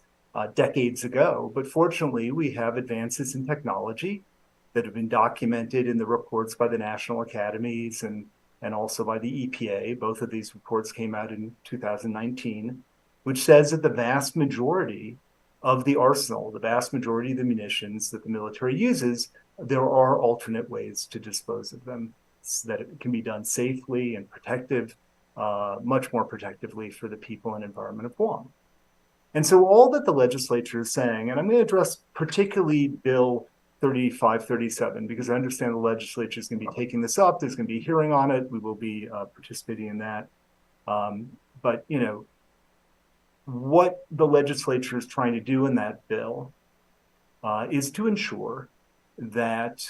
Speaker 8: decades ago. But fortunately, we have advances in technology that have been documented in the reports by the national academies and also by the EPA. Both of these reports came out in 2019, which says that the vast majority of the arsenal, the vast majority of the munitions that the military uses, there are alternate ways to dispose of them, so that it can be done safely and much more protectively for the people and environment of Guam. And so all that the legislature is saying, and I'm going to address particularly Bill 3537, because I understand the legislature is going to be taking this up. There's going to be a hearing on it. We will be participating in that. But, what the legislature is trying to do in that bill is to ensure that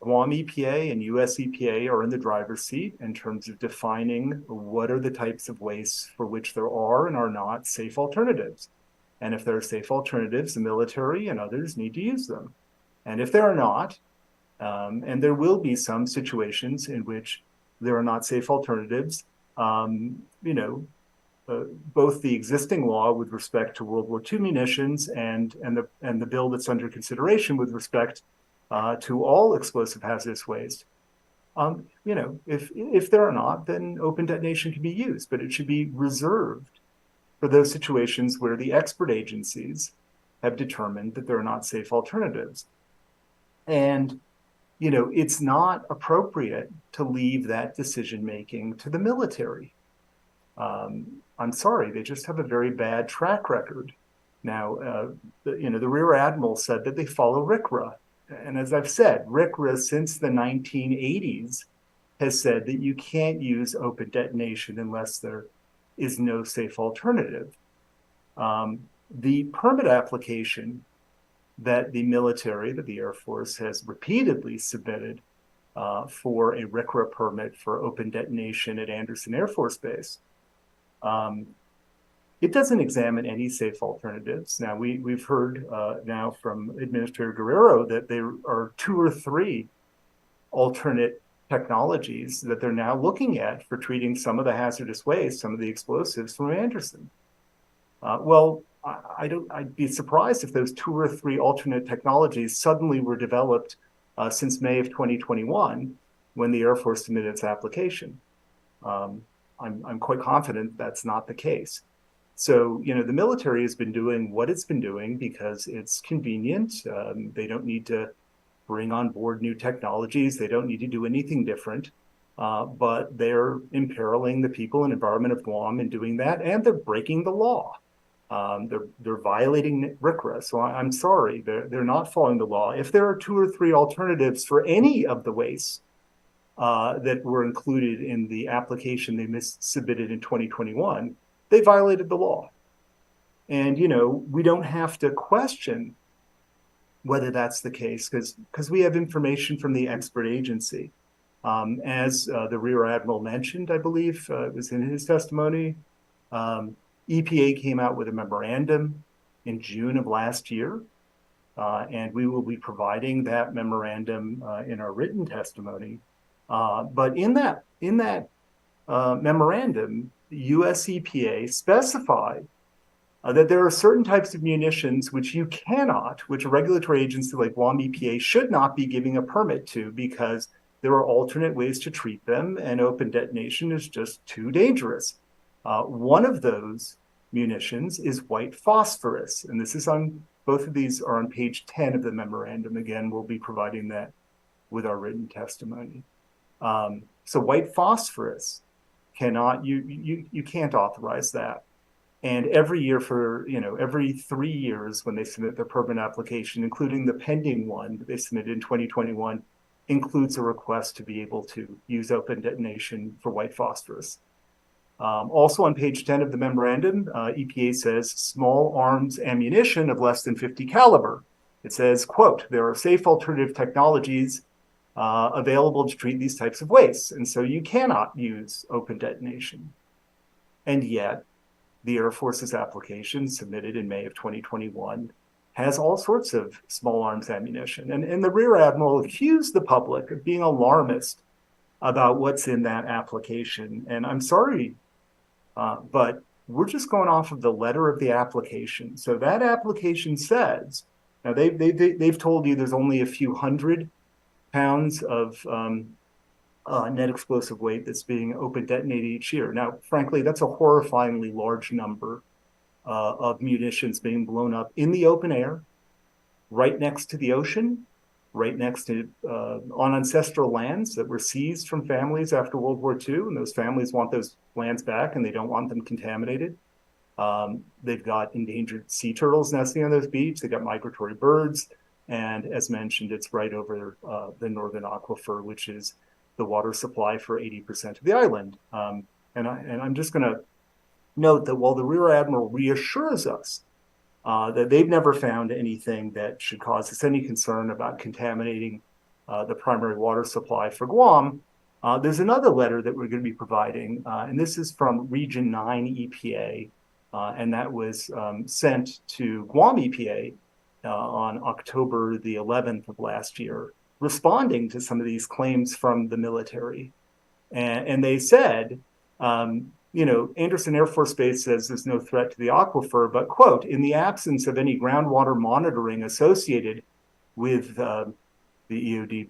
Speaker 8: Guam EPA and US EPA are in the driver's seat in terms of defining what are the types of wastes for which there are and are not safe alternatives. And if there are safe alternatives, the military and others need to use them. And if there are not, and there will be some situations in which there are not safe alternatives, both the existing law with respect to World War II munitions and the bill that's under consideration with respect to all explosive hazardous waste. If there are not, then open detonation can be used, but it should be reserved for those situations where the expert agencies have determined that there are not safe alternatives. And it's not appropriate to leave that decision making to the military. I'm sorry, they just have a very bad track record. Now, the Rear Admiral said that they follow RCRA. And as I've said, RCRA since the 1980s has said that you can't use open detonation unless there is no safe alternative. The permit application that the military, that the Air Force has repeatedly submitted for a RCRA permit for open detonation at Andersen Air Force Base, it doesn't examine any safe alternatives. Now, we've heard now from Administrator Guerrero that there are 2 or 3 alternate technologies that they're now looking at for treating some of the hazardous waste, some of the explosives from Andersen. I'd be surprised if those 2 or 3 alternate technologies suddenly were developed since May of 2021, when the Air Force submitted its application. I'm quite confident that's not the case. So, the military has been doing what it's been doing because it's convenient. They don't need to bring on board new technologies. They don't need to do anything different. But they're imperiling the people and environment of Guam in doing that, and they're breaking the law. They're violating RCRA. So I'm sorry, they're not following the law. If there are 2 or 3 alternatives for any of the wastes that were included in the application they submitted in 2021, they violated the law. And we don't have to question whether that's the case because we have information from the expert agency. As the Rear Admiral mentioned, I believe it was in his testimony, EPA came out with a memorandum in June of last year, and we will be providing that memorandum in our written testimony. But in that memorandum, U.S. EPA specified that there are certain types of munitions which which a regulatory agency like Guam EPA should not be giving a permit to because there are alternate ways to treat them, and open detonation is just too dangerous. One of those munitions is white phosphorus, and both of these are on page 10 of the memorandum. Again, we'll be providing that with our written testimony. So white phosphorus you can't authorize that. And every year every 3 years when they submit their permit application, including the pending one that they submitted in 2021, includes a request to be able to use open detonation for white phosphorus. Also on page 10 of the memorandum, EPA says small arms ammunition of less than 50 caliber. It says, quote, there are safe alternative technologies available to treat these types of wastes. And so you cannot use open detonation. And yet the Air Force's application submitted in May of 2021 has all sorts of small arms ammunition. And the Rear Admiral accused the public of being alarmist about what's in that application. And I'm sorry, but we're just going off of the letter of the application. So that application says, now they've told you there's only a few hundred pounds of net explosive weight that's being open detonated each year. Now, frankly, that's a horrifyingly large number of munitions being blown up in the open air, right next to the ocean, right next to on ancestral lands that were seized from families after World War II, and those families want those lands back and they don't want them contaminated. They've got endangered sea turtles nesting on those beaches. They've got migratory birds, and as mentioned, it's right over the northern aquifer, which is the water supply for 80% of the island. And I'm just going to note that while the Rear Admiral reassures us that they've never found anything that should cause us any concern about contaminating the primary water supply for Guam, there's another letter that we're going to be providing, and this is from Region 9 EPA, and that was sent to Guam EPA on October the 11th of last year, responding to some of these claims from the military. And they said, Andersen Air Force Base says there's no threat to the aquifer, but, quote, in the absence of any groundwater monitoring associated with the EOD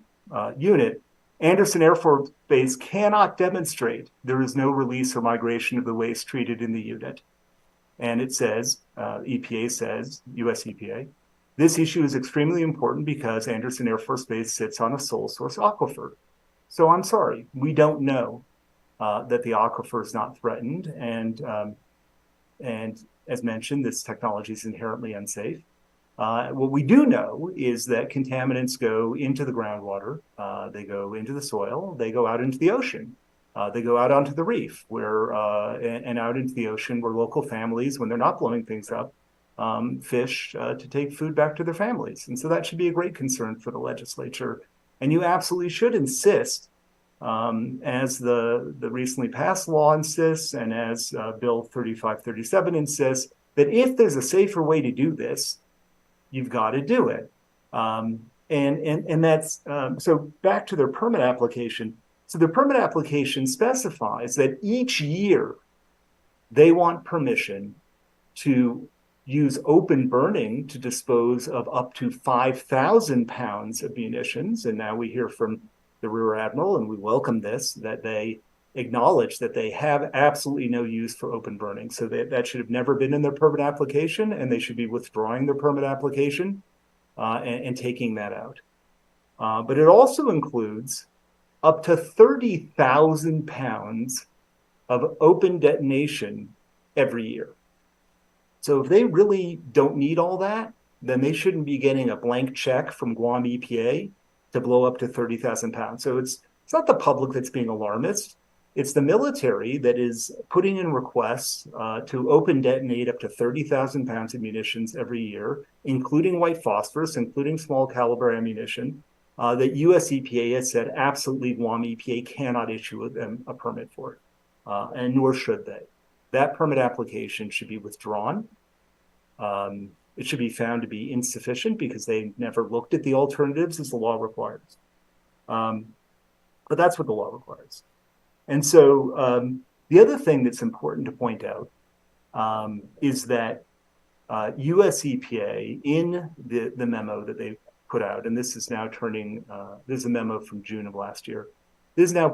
Speaker 8: unit, Andersen Air Force Base cannot demonstrate there is no release or migration of the waste treated in the unit. And it says, EPA says, US EPA, this issue is extremely important because Andersen Air Force Base sits on a sole source aquifer. So I'm sorry, we don't know that the aquifer is not threatened. And as mentioned, this technology is inherently unsafe. What we do know is that contaminants go into the groundwater, they go into the soil, they go out into the ocean. They go out onto the reef and out into the ocean where local families, when they're not blowing things up, fish to take food back to their families. And so that should be a great concern for the legislature. And you absolutely should insist, as the recently passed law insists, and as Bill 3537 insists, that if there's a safer way to do this, you've got to do it. And that's, so back to their permit application. So the permit application specifies that each year they want permission to use open burning to dispose of up to 5,000 pounds of munitions. And now we hear from the Rear Admiral, and we welcome this, that they acknowledge that they have absolutely no use for open burning. So that should have never been in their permit application, and they should be withdrawing their permit application and taking that out. But it also includes up to 30,000 pounds of open detonation every year. So if they really don't need all that, then they shouldn't be getting a blank check from Guam EPA to blow up to 30,000 pounds. So it's not the public that's being alarmist. It's the military that is putting in requests to open detonate up to 30,000 pounds of munitions every year, including white phosphorus, including small caliber ammunition, that US EPA has said absolutely Guam EPA cannot issue them a permit for it, and nor should they. That permit application should be withdrawn. It should be found to be insufficient because they never looked at the alternatives as the law requires. But that's what the law requires. And so the other thing that's important to point out is that US EPA, in the memo that they put out, and this is now turning, this is a memo from June of last year, this is now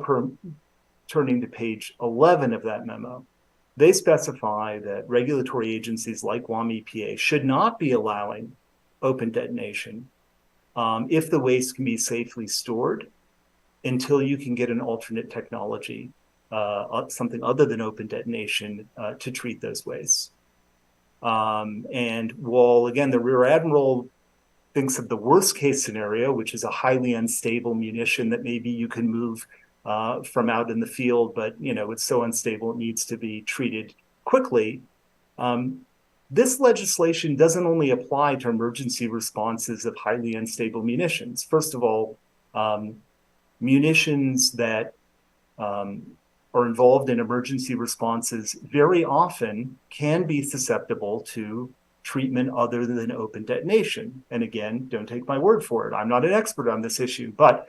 Speaker 8: turning to page 11 of that memo. They specify that regulatory agencies like Guam EPA should not be allowing open detonation if the waste can be safely stored until you can get an alternate technology, something other than open detonation, to treat those wastes. And while, again, the Rear Admiral thinks of the worst case scenario, which is a highly unstable munition that maybe you can move from out in the field, but it's so unstable it needs to be treated quickly. This legislation doesn't only apply to emergency responses of highly unstable munitions. First of all, munitions that are involved in emergency responses very often can be susceptible to treatment other than open detonation. And again, don't take my word for it. I'm not an expert on this issue, but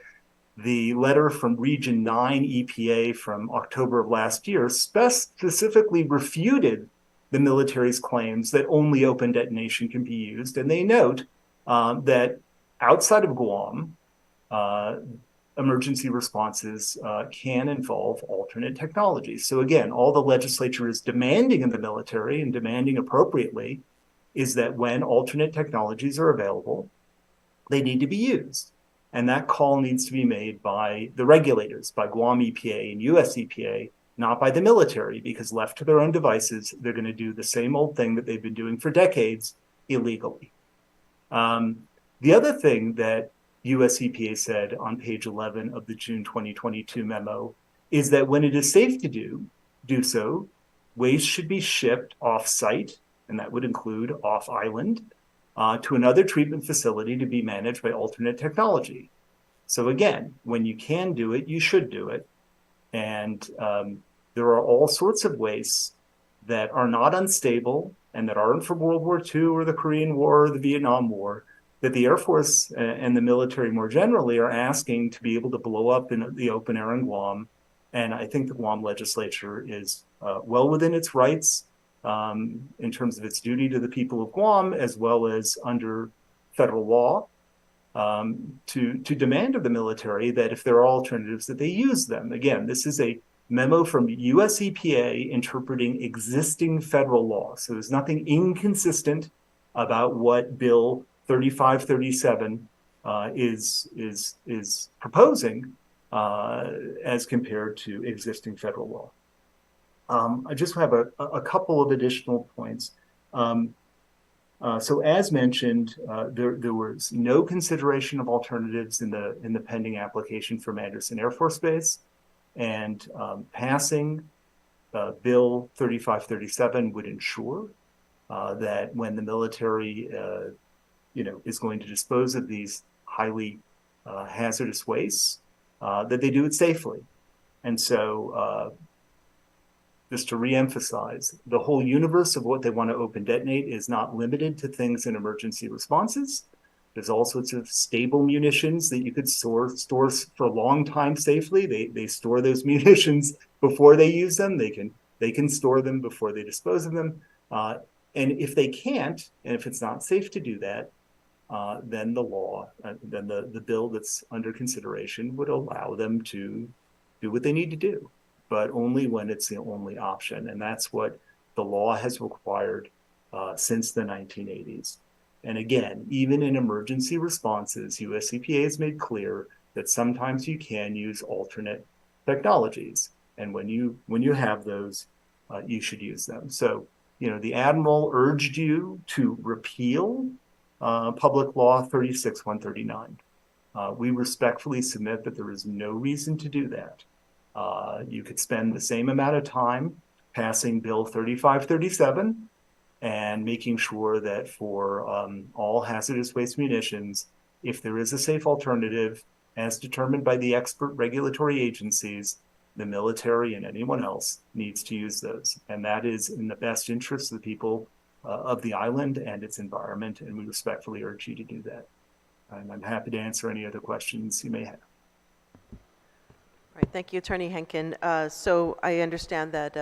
Speaker 8: the letter from Region 9 EPA from October of last year specifically refuted the military's claims that only open detonation can be used. And they note that outside of Guam, emergency responses can involve alternate technologies. So again, all the legislature is demanding in the military, and demanding appropriately, is that when alternate technologies are available, they need to be used. And that call needs to be made by the regulators, by Guam EPA and US EPA, not by the military, because left to their own devices, they're going to do the same old thing that they've been doing for decades illegally. The other thing that US EPA said on page 11 of the June 2022 memo is that when it is safe to do so, waste should be shipped off-site, and that would include off-island, to another treatment facility to be managed by alternate technology. So again, when you can do it, you should do it. And there are all sorts of wastes that are not unstable and that aren't from World War II or the Korean War or the Vietnam War, that the Air Force and the military more generally are asking to be able to blow up in the open air in Guam. And I think the Guam legislature is well within its rights in terms of its duty to the people of Guam, as well as under federal law, to demand of the military that if there are alternatives, that they use them. Again, this is a memo from US EPA interpreting existing federal law. So there's nothing inconsistent about what Bill 3537 is proposing as compared to existing federal law. I just have a couple of additional points. So as mentioned, there was no consideration of alternatives in the pending application from Andersen Air Force Base, and passing Bill 3537 would ensure that when the military is going to dispose of these highly hazardous wastes, that they do it safely. And so just to reemphasize, the whole universe of what they want to open detonate is not limited to things in emergency responses. There's all sorts of stable munitions that you could store for a long time safely. They store those munitions before they use them. They can store them before they dispose of them. And if they can't, and if it's not safe to do that, then the law, then the bill that's under consideration would allow them to do what they need to do. but only when it's the only option. And that's what the law has required since the 1980s. And again, even in emergency responses, US EPA has made clear that sometimes you can use alternate technologies. And when you have those, you should use them. So, the Admiral urged you to repeal Public Law 36-139. We respectfully submit that there is no reason to do that. You could spend the same amount of time passing Bill 3537 and making sure that for all hazardous waste munitions, if there is a safe alternative, as determined by the expert regulatory agencies, the military and anyone else needs to use those. And that is in the best interest of the people of the island and its environment, and we respectfully urge you to do that. And I'm happy to answer any other questions you may have.
Speaker 1: All right, thank you, Attorney Henkin. So I understand that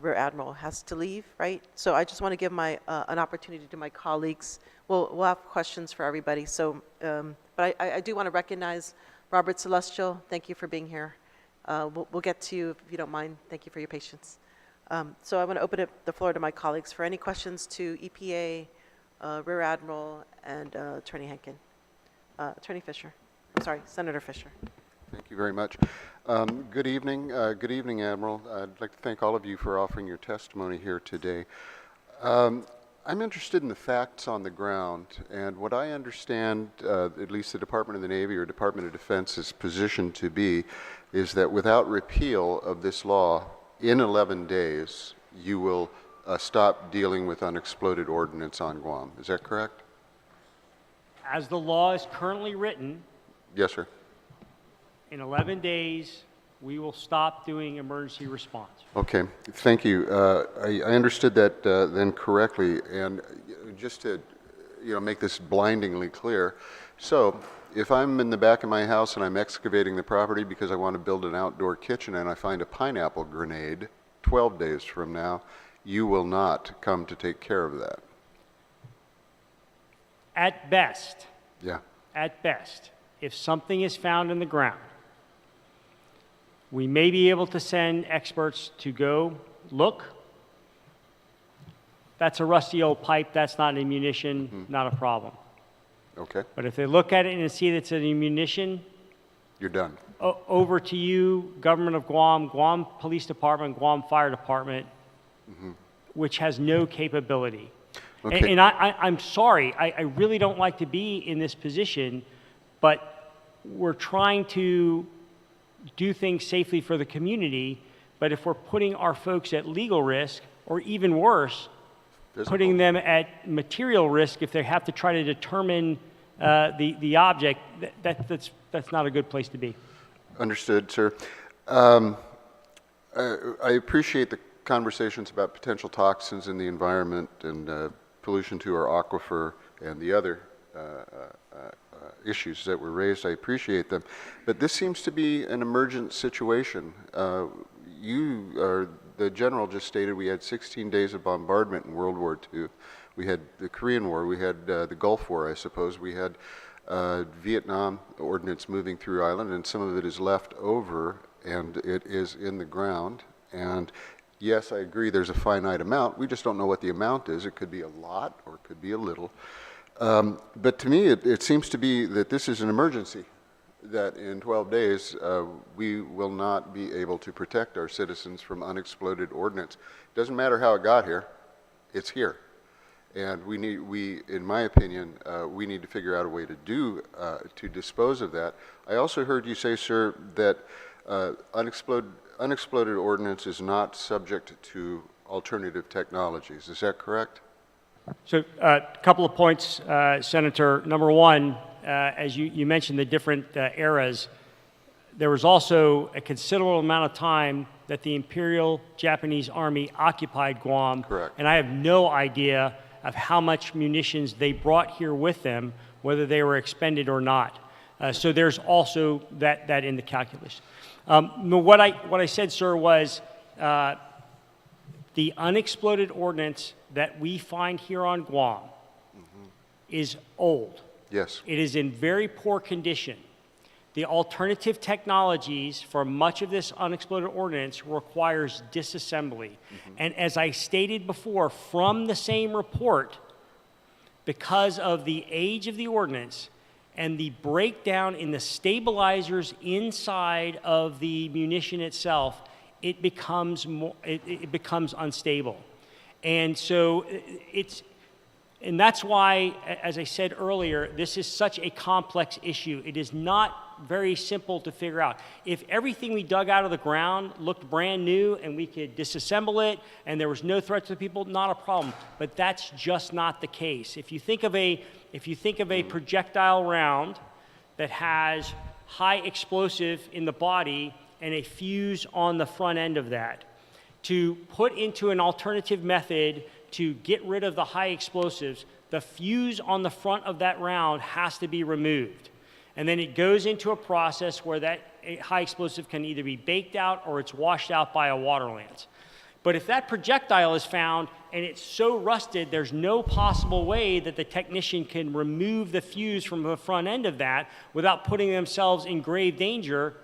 Speaker 1: Rear Admiral has to leave, right? So I just want to give an opportunity to my colleagues. We'll have questions for everybody. So, but I do want to recognize Robert Celestial. Thank you for being here. We'll get to you if you don't mind. Thank you for your patience. So I want to open up the floor to my colleagues for any questions to EPA, Rear Admiral, and Attorney Henkin. Attorney Fisher. I'm sorry, Senator Fisher.
Speaker 9: Thank you very much. Good evening. Good evening, Admiral. I'd like to thank all of you for offering your testimony here today. I'm interested in the facts on the ground, and what I understand, at least the Department of the Navy or Department of Defense's position to be, is that without repeal of this law, in 11 days, you will stop dealing with unexploded ordnance on Guam. Is that correct?
Speaker 4: As the law is currently written,
Speaker 9: Yes, sir.
Speaker 4: in 11 days, we will stop doing emergency response.
Speaker 9: Okay, thank you. I understood that then correctly, and just to make this blindingly clear, so if I'm in the back of my house and I'm excavating the property because I want to build an outdoor kitchen and I find a pineapple grenade 12 days from now, you will not come to take care of that.
Speaker 4: At best,
Speaker 9: Yeah.
Speaker 4: at best, if something is found in the ground, we may be able to send experts to go look. That's a rusty old pipe, that's not an ammunition, not a problem.
Speaker 9: Okay,
Speaker 4: But if they look at it and see that it's an ammunition,
Speaker 9: you're done.
Speaker 4: over to you, Government of Guam, Guam Police Department, Guam Fire Department, which has no capability.
Speaker 9: Okay.
Speaker 4: And I'm sorry, I really don't like to be in this position, but we're trying to do things safely for the community, but if we're putting our folks at legal risk, or even worse, putting them at material risk if they have to try to determine the object, that's not a good place to be.
Speaker 9: Understood, sir. I appreciate the conversations about potential toxins in the environment and pollution to our aquifer and the other issues that were raised. I appreciate them. But this seems to be an emergent situation. The general just stated we had 16 days of bombardment in World War II. We had the Korean War. We had the Gulf War, I suppose. We had Vietnam ordnance moving through Island, and some of it is left over, and it is in the ground. And yes, I agree there's a finite amount. We just don't know what the amount is. It could be a lot or it could be a little. But to me, it seems to be that this is an emergency, that in 12 days, we will not be able to protect our citizens from unexploded ordnance. It doesn't matter how it got here, it's here. And in my opinion, we need to figure out a way to dispose of that. I also heard you say, sir, that unexploded ordnance is not subject to alternative technologies. Is that correct?
Speaker 4: So a couple of points, Senator. Number one, as you mentioned the different eras, there was also a considerable amount of time that the Imperial Japanese Army occupied Guam.
Speaker 9: Correct.
Speaker 4: And I have no idea of how much munitions they brought here with them, whether they were expended or not. So there's also that in the calculus. What I said, sir, was the unexploded ordnance that we find here on Guam is old.
Speaker 9: Yes.
Speaker 4: It is in very poor condition. The alternative technologies for much of this unexploded ordnance requires disassembly. And as I stated before, from the same report, because of the age of the ordnance and the breakdown in the stabilizers inside of the munition itself, it becomes unstable. And so and that's why, as I said earlier, this is such a complex issue. It is not very simple to figure out. If everything we dug out of the ground looked brand new and we could disassemble it and there was no threat to the people, not a problem. But that's just not the case. If you think of a projectile round that has high explosive in the body and a fuse on the front end of that, to put into an alternative method to get rid of the high explosives, the fuse on the front of that round has to be removed. And then it goes into a process where that high explosive can either be baked out or it's washed out by a water lance. But if that projectile is found and it's so rusted, there's no possible way that the technician can remove the fuse from the front end of that without putting themselves in grave danger.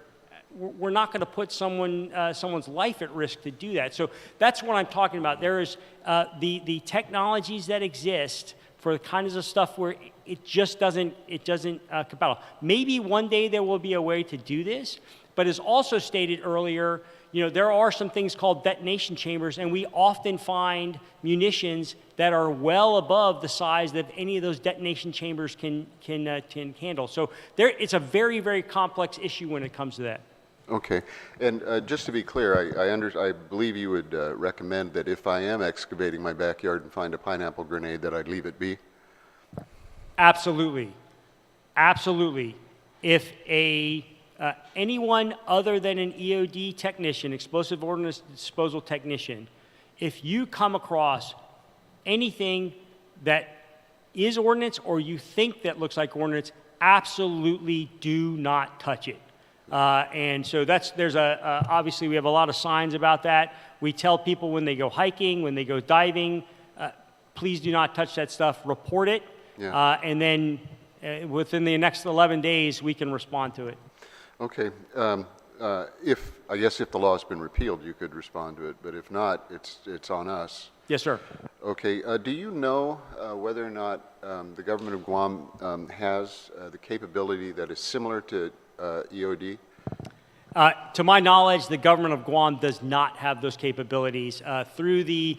Speaker 4: We're not going to put someone's life at risk to do that. So that's what I'm talking about. There is the technologies that exist for the kinds of stuff where it just doesn't compatible. Maybe one day there will be a way to do this, but as also stated earlier, there are some things called detonation chambers, and we often find munitions that are well above the size that any of those detonation chambers can handle. So it's a very, very complex issue when it comes to that.
Speaker 9: Okay, and just to be clear, I believe you would recommend that if I am excavating my backyard and find a pineapple grenade, that I'd leave it be?
Speaker 4: Absolutely, absolutely. If anyone other than an EOD technician, explosive ordnance disposal technician, if you come across anything that is ordnance or you think that looks like ordnance, absolutely do not touch it. And so obviously we have a lot of signs about that. We tell people when they go hiking, when they go diving, please do not touch that stuff, report it, and then within the next 11 days we can respond to it.
Speaker 9: Okay, I guess if the law has been repealed, you could respond to it, but if not, it's on us.
Speaker 4: Yes, sir.
Speaker 9: Okay, do you know whether or not the government of Guam has the capability that is similar to EOD?
Speaker 4: To my knowledge, the government of Guam does not have those capabilities. Through the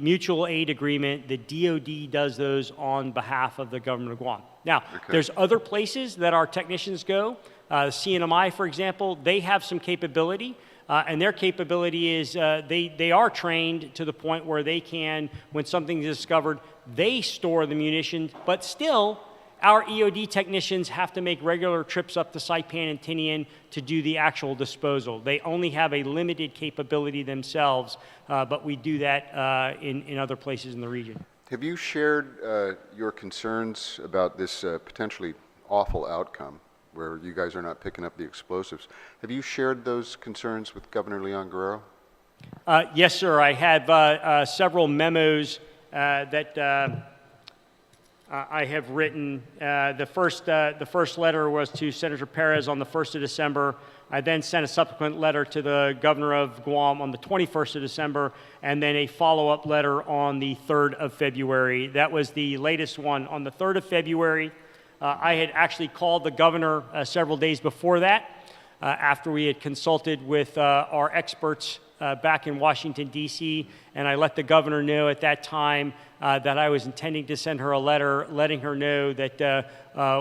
Speaker 4: mutual aid agreement, the DoD does those on behalf of the government of Guam. Now, there's other places that our technicians go. CNMI, for example, they have some capability, and their capability is they are trained to the point where they can, when something is discovered, they store the munitions, but still, our EOD technicians have to make regular trips up to Saipan and Tinian to do the actual disposal. They only have a limited capability themselves, but we do that in other places in the region.
Speaker 9: Have you shared your concerns about this potentially awful outcome where you guys are not picking up the explosives? Have you shared those concerns with Governor Leon Guerrero?
Speaker 4: Yes, sir. I have several memos that I have written. The first letter was to Senator Perez on the 1st of December. I then sent a subsequent letter to the governor of Guam on the 21st of December, and then a follow-up letter on the 3rd of February. That was the latest one. On the 3rd of February, I had actually called the governor several days before that, after we had consulted with our experts back in Washington, D.C., and I let the governor know at that time that I was intending to send her a letter letting her know that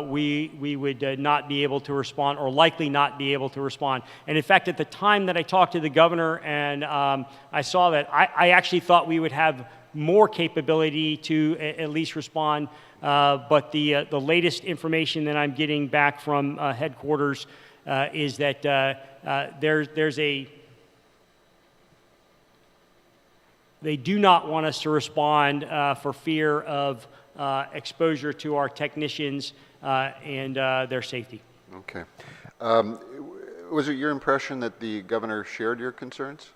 Speaker 4: we would not be able to respond, or likely not be able to respond. And in fact, at the time that I talked to the governor and I saw that, I actually thought we would have more capability to at least respond, but the latest information that I'm getting back from headquarters is that they do not want us to respond for fear of exposure to our technicians and their safety.
Speaker 9: Okay. Was it your impression that the governor shared your concerns?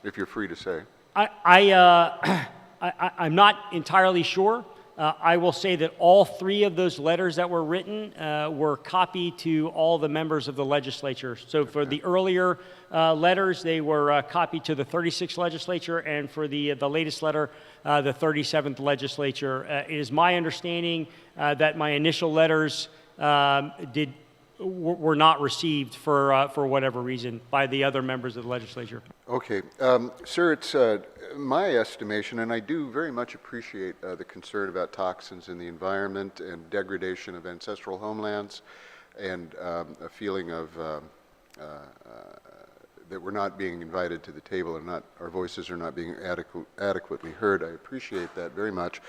Speaker 9: If you're free to say.
Speaker 4: I'm not entirely sure. I will say that all 3 of those letters that were written were copied to all the members of the legislature. So for the earlier letters, they were copied to the 36th legislature, and for the latest letter, the 37th legislature. It is my understanding that my initial letters were not received for whatever reason by the other members of the legislature.
Speaker 9: Okay. Sir, it's my estimation, and I do very much appreciate the concern about toxins in the environment and degradation of ancestral homelands and a feeling of that we're not being invited to the table and our voices are not being adequately heard. I appreciate that very much.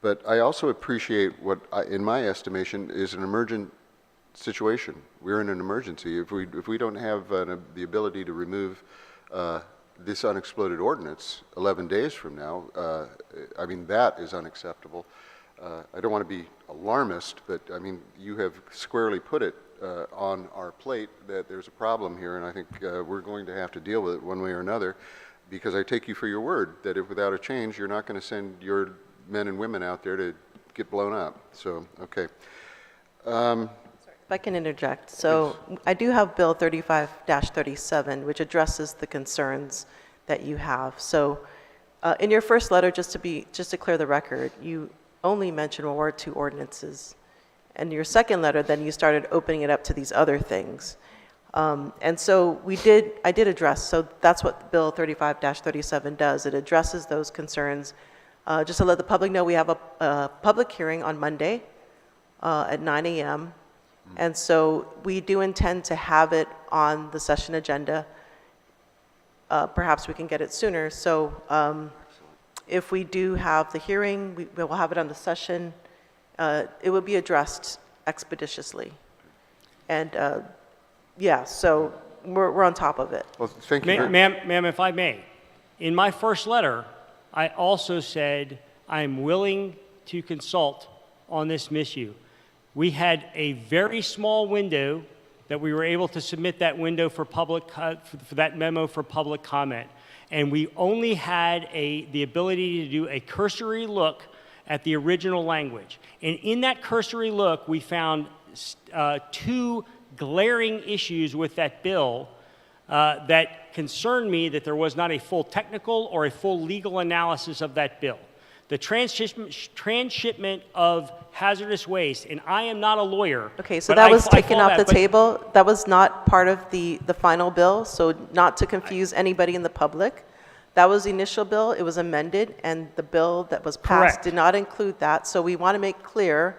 Speaker 9: But I also appreciate what, in my estimation, is an emergent situation. We're in an emergency. If we don't have the ability to remove this unexploded ordinance 11 days from now, I mean, that is unacceptable. I don't want to be alarmist, but I mean, you have squarely put it on our plate that there's a problem here, and I think we're going to have to deal with it one way or another, because I take you for your word that if without a change, you're not going to send your men and women out there to get blown up. So, okay.
Speaker 1: If I can interject. So I do have Bill 35-37, which addresses the concerns that you have. So in your first letter, just to clear the record, you only mentioned World War II ordinances. And your second letter, then you started opening it up to these other things. And so I did address, so that's what Bill 35-37 does. It addresses those concerns. Just to let the public know, we have a public hearing on Monday at 9 a.m. And so we do intend to have it on the session agenda. Perhaps we can get it sooner. So if we do have the hearing, we will have it on the session. It will be addressed expeditiously. And yeah, so we're on top of it.
Speaker 9: Well, thank you.
Speaker 4: Ma'am, if I may, in my first letter, I also said I'm willing to consult on this issue. We had a very small window that we were able to submit that window for public for that memo for public comment, and we only had the ability to do a cursory look at the original language. And in that cursory look, we found 2 glaring issues with that bill that concerned me that there was not a full technical or a full legal analysis of that bill. The transshipment of hazardous waste, and I am not a lawyer.
Speaker 1: Okay, so
Speaker 4: but
Speaker 1: that was
Speaker 4: I
Speaker 1: taken
Speaker 4: follow
Speaker 1: off
Speaker 4: that,
Speaker 1: the table. That was not part of the final bill, so not to confuse anybody in the public. That was the initial bill. It was amended, and the bill that was passed
Speaker 4: Correct.
Speaker 1: did not include that. So we want to make clear,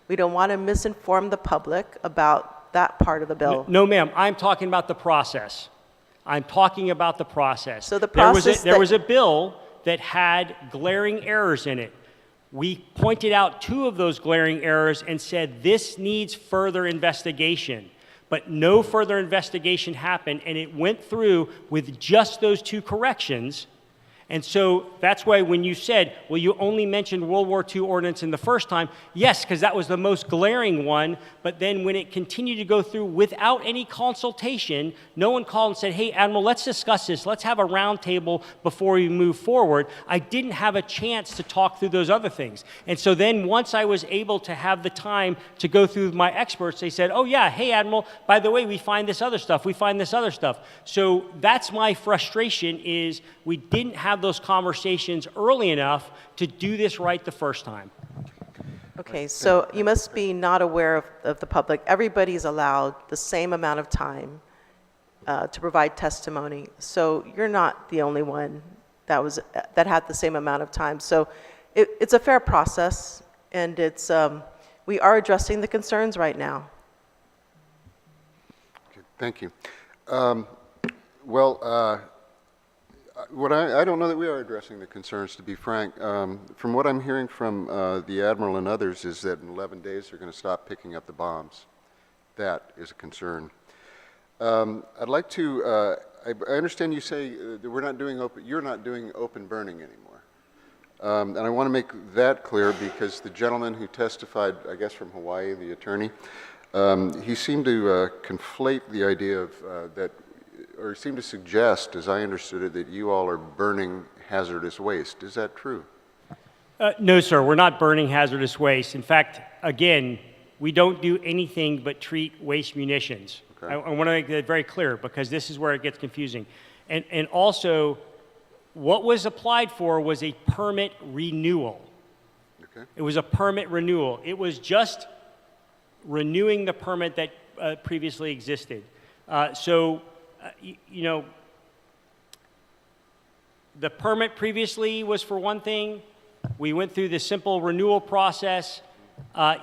Speaker 1: we don't want to misinform the public about that part of the bill.
Speaker 4: No, ma'am, I'm talking about the process. I'm talking about the process.
Speaker 1: So the process
Speaker 4: there was a bill that had glaring errors in it. We pointed out 2 of those glaring errors and said this needs further investigation. But no further investigation happened, and it went through with just those 2 corrections. And so that's why when you said, well, you only mentioned World War II ordinance in the first time, yes, because that was the most glaring one, but then when it continued to go through without any consultation, no one called and said, hey, Admiral, let's discuss this. Let's have a roundtable before we move forward. I didn't have a chance to talk through those other things. And so then once I was able to have the time to go through with my experts, they said, oh, yeah, hey, Admiral, by the way, we find this other stuff. We find this other stuff. So that's my frustration is we didn't have those conversations early enough to do this right the first time.
Speaker 1: Okay, so you must be not aware of the public. Everybody's allowed the same amount of time to provide testimony. So you're not the only one that had the same amount of time. So it's a fair process, and it's we are addressing the concerns right now.
Speaker 9: Okay, thank you. I don't know that we are addressing the concerns, to be frank. From what I'm hearing from the Admiral and others is that in 11 days they're going to stop picking up the bombs. That is a concern. I'd like to, I understand you say that you're not doing open burning anymore. And I want to make that clear because the gentleman who testified, I guess from Hawaii, the attorney, he seemed to conflate the idea of or seemed to suggest, as I understood it, that you all are burning hazardous waste. Is that true?
Speaker 4: No, sir, we're not burning hazardous waste. In fact, again, we don't do anything but treat waste munitions.
Speaker 9: Okay.
Speaker 4: I want to make that very clear because this is where it gets confusing. And also, what was applied for was a permit renewal.
Speaker 9: Okay.
Speaker 4: It was a permit renewal. It was just renewing the permit that previously existed. You know, the permit previously was for one thing. We went through the simple renewal process,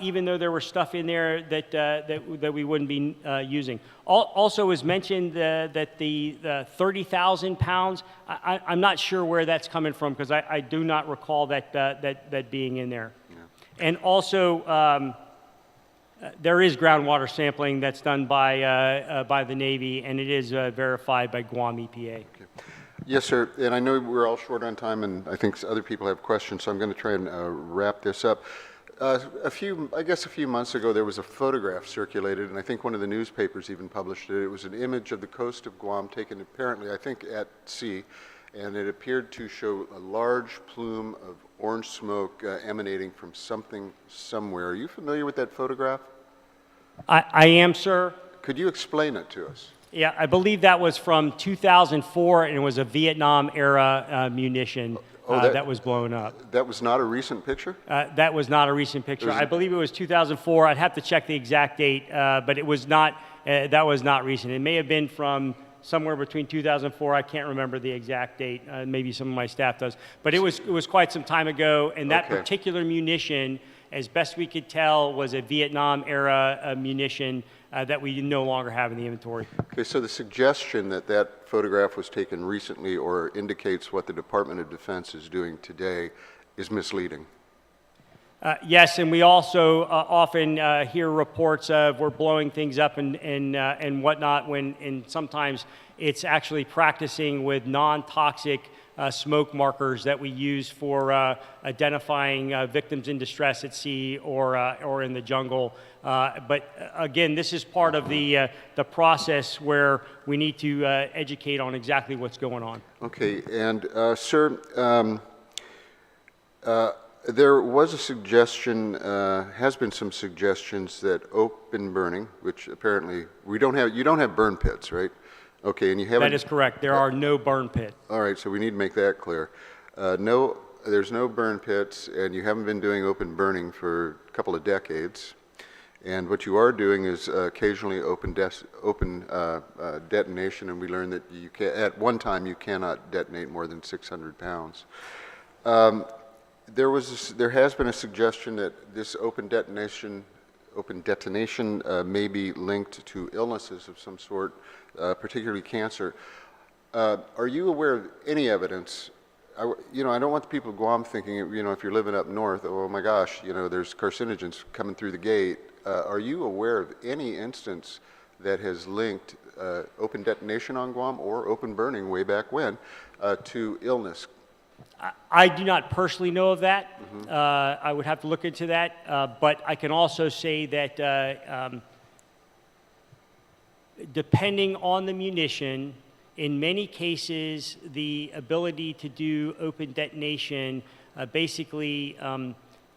Speaker 4: even though there were stuff in there that we wouldn't be using. Also, was mentioned that the 30,000 pounds. I'm not sure where that's coming from because I do not recall that being in there. Yeah. And also, there is groundwater sampling that's done by the Navy, and it is verified by Guam EPA.
Speaker 9: Okay. Yes, sir. And I know we're all short on time, and I think other people have questions, so I'm going to try and wrap this up. I guess a few months ago, there was a photograph circulated, and I think one of the newspapers even published it. It was an image of the coast of Guam taken apparently, I think, at sea, and it appeared to show a large plume of orange smoke emanating from something somewhere. Are you familiar with that photograph?
Speaker 4: I am, sir.
Speaker 9: Could you explain it to us?
Speaker 4: Yeah, I believe that was from 2004, and it was a Vietnam-era munition that was blown up.
Speaker 9: That was not a recent picture?
Speaker 4: That was not a recent picture. I believe it was 2004. I'd have to check the exact date, but it was not. That was not recent. It may have been from somewhere between 2004. I can't remember the exact date. Maybe some of my staff does. But it was quite some time ago, and that particular munition, as best we could tell, was a Vietnam-era munition that we no longer have in the inventory.
Speaker 9: Okay, so the suggestion that that photograph was taken recently or indicates what the Department of Defense is doing today is misleading.
Speaker 4: Yes, and we also often hear reports of we're blowing things up and whatnot and sometimes it's actually practicing with non-toxic smoke markers that we use for identifying victims in distress at sea or in the jungle. But again, this is part of the process where we need to educate on exactly what's going on.
Speaker 9: Okay, and sir, there was a suggestion, has been some suggestions that open burning, which apparently you don't have burn pits, right? Okay, and you haven't.
Speaker 4: That is correct. There are no burn pits.
Speaker 9: All right, so we need to make that clear. No, there's no burn pits, and you haven't been doing open burning for a couple of decades. And what you are doing is occasionally open detonation, and we learned that you can, at one time you cannot detonate more than 600 pounds. There has been a suggestion that this open detonation may be linked to illnesses of some sort, particularly cancer. Are you aware of any evidence? I don't want the people of Guam thinking, if you're living up north, oh my gosh, there's carcinogens coming through the gate. Are you aware of any instance that has linked open detonation on Guam or open burning way back when to illness?
Speaker 4: I do not personally know of that. Mm-hmm. I would have to look into that. But I can also say that depending on the munition, in many cases, the ability to do open detonation basically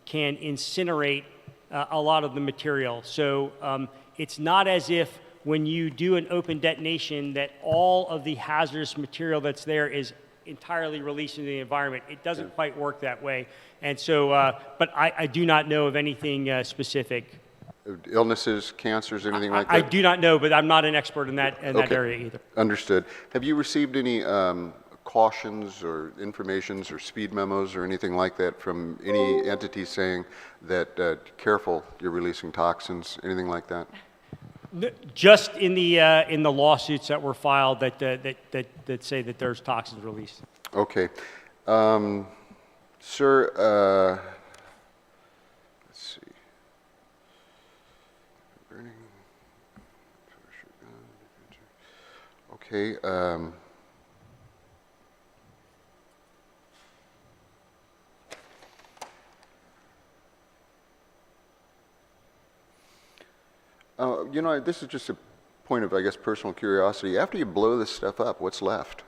Speaker 4: can incinerate a lot of the material. So it's not as if when you do an open detonation that all of the hazardous material that's there is entirely released into the environment. It doesn't quite work that way. And so, but I do not know of anything specific.
Speaker 9: Illnesses, cancers, anything like that?
Speaker 4: I do not know, but I'm not an expert in that area either.
Speaker 9: Understood. Have you received any cautions or informations or speed memos or anything like that from any entity saying that careful, you're releasing toxins, anything like that?
Speaker 4: Just in the lawsuits that were filed that say that there's toxins released.
Speaker 9: Okay, sir. Let's see. Burning. Okay. This is just a point of, I guess, personal curiosity. After you blow this stuff up, what's left?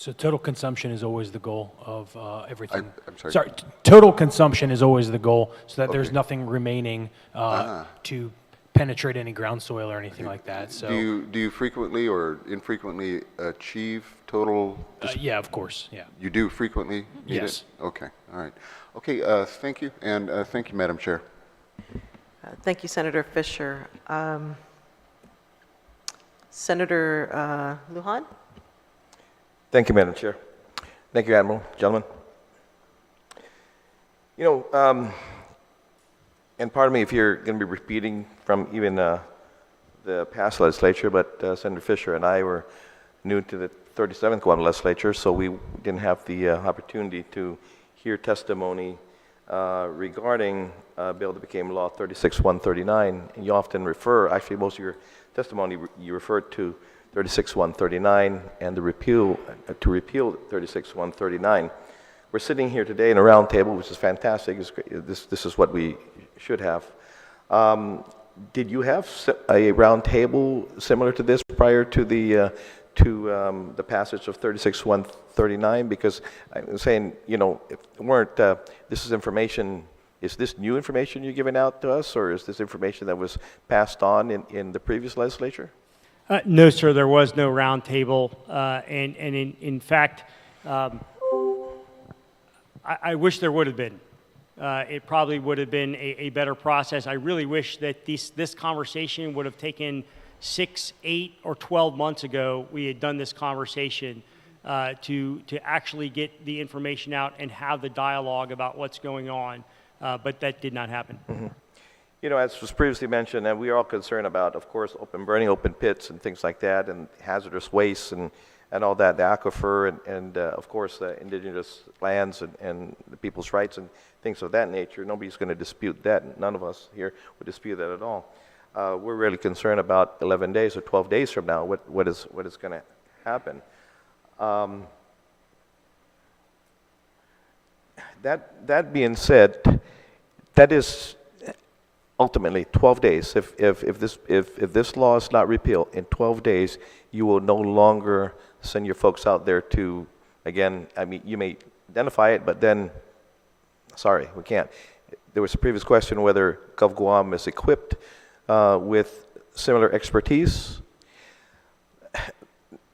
Speaker 6: So total consumption is always the goal of everything.
Speaker 9: I'm sorry.
Speaker 6: Sorry, total consumption is always the goal, so that there's
Speaker 9: Okay.
Speaker 6: nothing remaining to penetrate any ground soil or anything like that. So
Speaker 9: Do you frequently or infrequently achieve total?
Speaker 6: yeah, of course, yeah.
Speaker 9: You do frequently meet it?
Speaker 6: Yes.
Speaker 9: Okay, all right. Okay, thank you, and thank you, Madam Chair.
Speaker 1: Thank you, Senator Fisher. Senator Lujan?
Speaker 10: Thank you, Madam Chair. Thank you, Admiral, gentlemen. You know, and pardon me if you're going to be repeating from even the past legislature, but Senator Fisher and I were new to the 37th Guam legislature, so we didn't have the opportunity to hear testimony regarding a bill that became law 36139. And you often refer, actually most of your testimony, you referred to 36139 and the repeal, to repeal 36139. We're sitting here today in a round table, which is fantastic. It's great. This is what we should have. Did you have a round table similar to this prior to the passage of 36139? Because I'm saying, you know, if weren't this is information. Is this new information you're giving out to us, or is this information that was passed on in the previous legislature?
Speaker 4: No, sir, there was no roundtable, and in fact, I wish there would have been. It probably would have been a better process. I really wish that this conversation would have taken 6, 8, or 12 months ago. We had done this conversation to actually get the information out and have the dialogue about what's going on, but that did not happen.
Speaker 10: Mm-hmm. You know, as was previously mentioned, and we are all concerned about, of course, open burning, open pits, and things like that, and hazardous waste, and all that, the aquifer, and of course, indigenous lands and the people's rights and things of that nature. Nobody's going to dispute that. None of us here would dispute that at all. We're really concerned about 11 days or 12 days from now, what is going to happen. That being said, that is ultimately 12 days. If this law is not repealed, in 12 days, you will no longer send your folks out there to, again, I mean, you may identify it, but then, sorry, we can't. There was a previous question whether Gov Guam is equipped with similar expertise.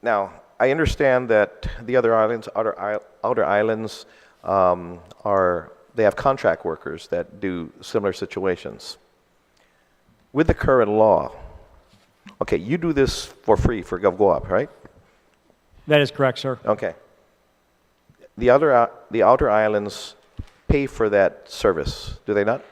Speaker 10: Now, I understand that the other islands, outer islands, they have contract workers that do similar situations. With the current law, okay, you do this for free for Gov Guam, right?
Speaker 4: That is correct, sir.
Speaker 10: Okay. The outer islands pay for that service, do they not?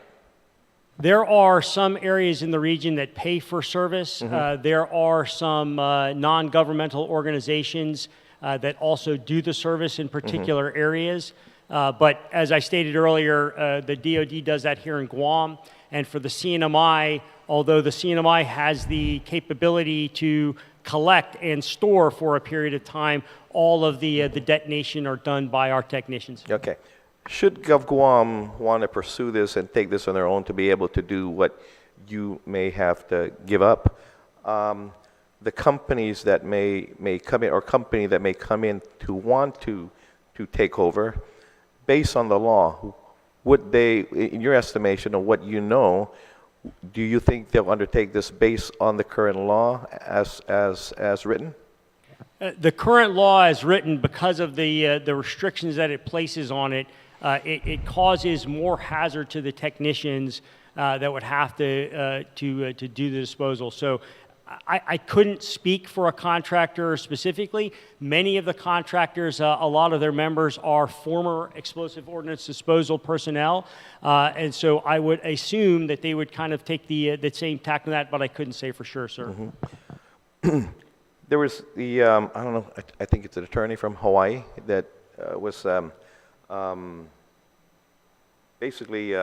Speaker 4: There are some areas in the region that pay for service. There are some non-governmental organizations that also do the service in particular areas. But as I stated earlier, the DoD does that here in Guam. And for the CNMI, although the CNMI has the capability to collect and store for a period of time, all of the detonation are done by our technicians.
Speaker 10: Okay. Should Gov Guam want to pursue this and take this on their own to be able to do what you may have to give up, the companies that may come in, or company that may come in to want to take over, based on the law, would they, in your estimation of what you know, do you think they'll undertake this based on the current law as written?
Speaker 4: The current law as written, because of the restrictions that it places on it, it causes more hazard to the technicians that would have to do the disposal. So I couldn't speak for a contractor specifically. Many of the contractors, a lot of their members are former explosive ordnance disposal personnel, and so I would assume that they would kind of take the same tack on that, but I couldn't say for sure, sir.
Speaker 10: There was the, I don't know, I think it's an attorney from Hawaii that was basically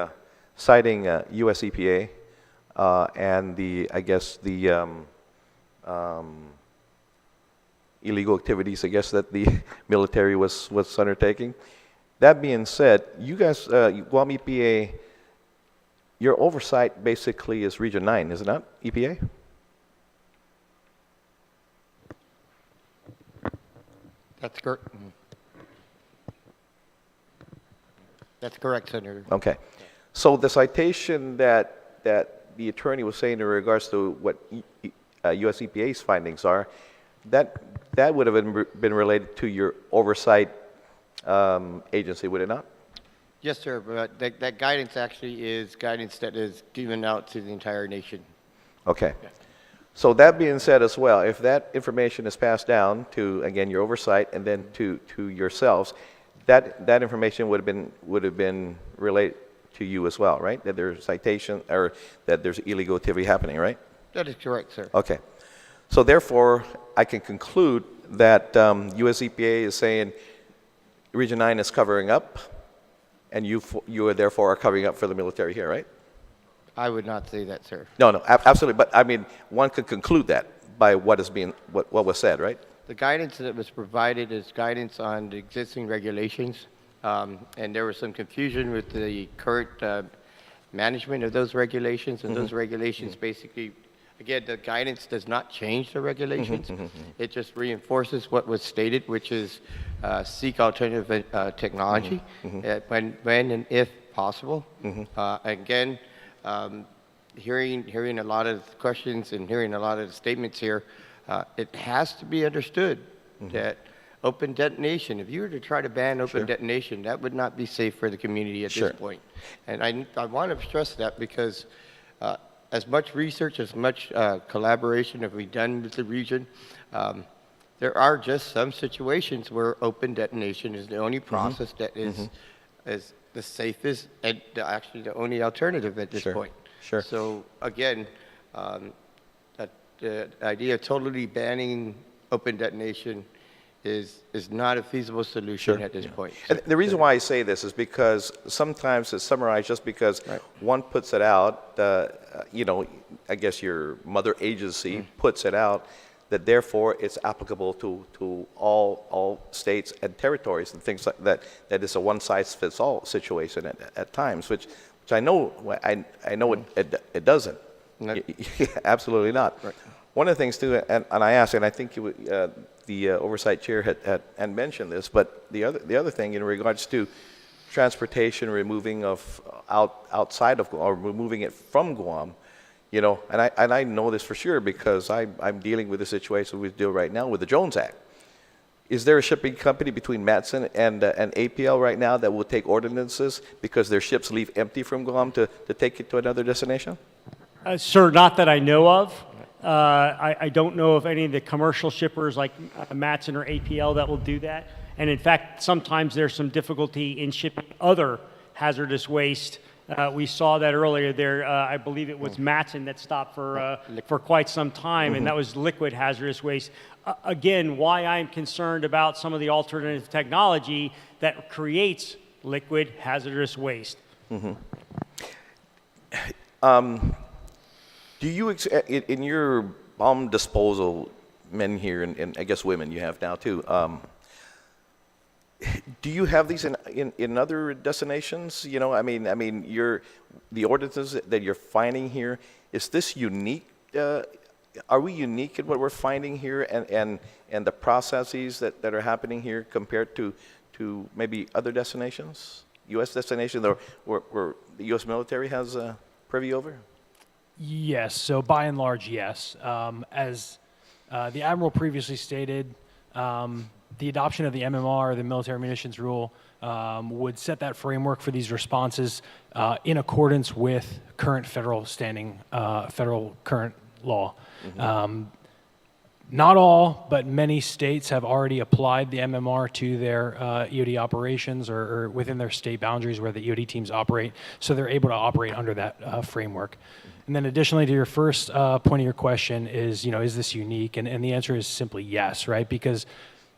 Speaker 10: citing US EPA and the, I guess, the illegal activities, I guess, that the military was undertaking. That being said, you guys, Guam EPA, your oversight basically is Region 9, is it not, EPA?
Speaker 3: That's correct. That's correct, Senator.
Speaker 10: Okay. So the citation that the attorney was saying in regards to what US EPA's findings are, that would have been related to your oversight agency, would it not?
Speaker 3: Yes, sir, but that guidance actually is guidance that is given out to the entire nation.
Speaker 10: Okay. So that being said as well, if that information is passed down to, again, your oversight and then to yourselves, that information would have been related to you as well, right? That there's citation or that there's illegal activity happening, right?
Speaker 3: That is correct, sir.
Speaker 10: Okay. So therefore, I can conclude that US EPA is saying Region 9 is covering up, and you are therefore are covering up for the military here, right?
Speaker 3: I would not say that, sir.
Speaker 10: No, absolutely. But I mean, one could conclude that by what was said, right?
Speaker 3: The guidance that was provided is guidance on the existing regulations, and there was some confusion with the current management of those regulations, and those regulations basically, again, the guidance does not change the regulations. It just reinforces what was stated, which is seek alternative technology when and if possible. Again, hearing a lot of questions and hearing a lot of statements here, it has to be understood that open detonation, if you were to try to ban open detonation, that would not be safe for the community at this point. And I want to stress that because as much research, as much collaboration have we done with the region, there are just some situations where open detonation is the only process that is the safest and actually the only alternative at this point. So again, the idea of totally banning open detonation is not a feasible solution at this point.
Speaker 10: And the reason why I say this is because sometimes it's summarized just because one puts it out, you know, I guess your mother agency puts it out, that therefore it's applicable to all states and territories and things like that, that is a one-size-fits-all situation at times, which I know it doesn't. Absolutely not. One of the things too, and I asked, and I think the oversight chair had mentioned this, but the other thing in regards to transportation, removing of outside of Guam, or removing it from Guam, you know, and I know this for sure because I'm dealing with the situation we deal right now with the Jones Act. Is there a shipping company between Matson and APL right now that will take ordinances because their ships leave empty from Guam to take it to another destination?
Speaker 4: Sir, not that I know of. I don't know of any of the commercial shippers like Matson or APL that will do that. And in fact, sometimes there's some difficulty in shipping other hazardous waste. We saw that earlier there. I believe it was Matson that stopped for quite some time, and that was liquid hazardous waste. Again, why I'm concerned about some of the alternative technology that creates liquid hazardous waste.
Speaker 10: Do you, in your bomb disposal men here, and I guess women you have now too, do you have these in other destinations? You know, I mean, the ordinances that you're finding here, is this unique? Are we unique in what we're finding here and the processes that are happening here compared to maybe other destinations, U.S. destinations, or where the U.S. military has privy over?
Speaker 6: Yes, so by and large, yes. As the Admiral previously stated, the adoption of the MMR, the Military Munitions Rule, would set that framework for these responses in accordance with current federal current law. Not all, but many states have already applied the MMR to their EOD operations or within their state boundaries where the EOD teams operate, so they're able to operate under that framework. And then additionally to your first point of your question is, you know, is this unique? And the answer is simply yes, right? Because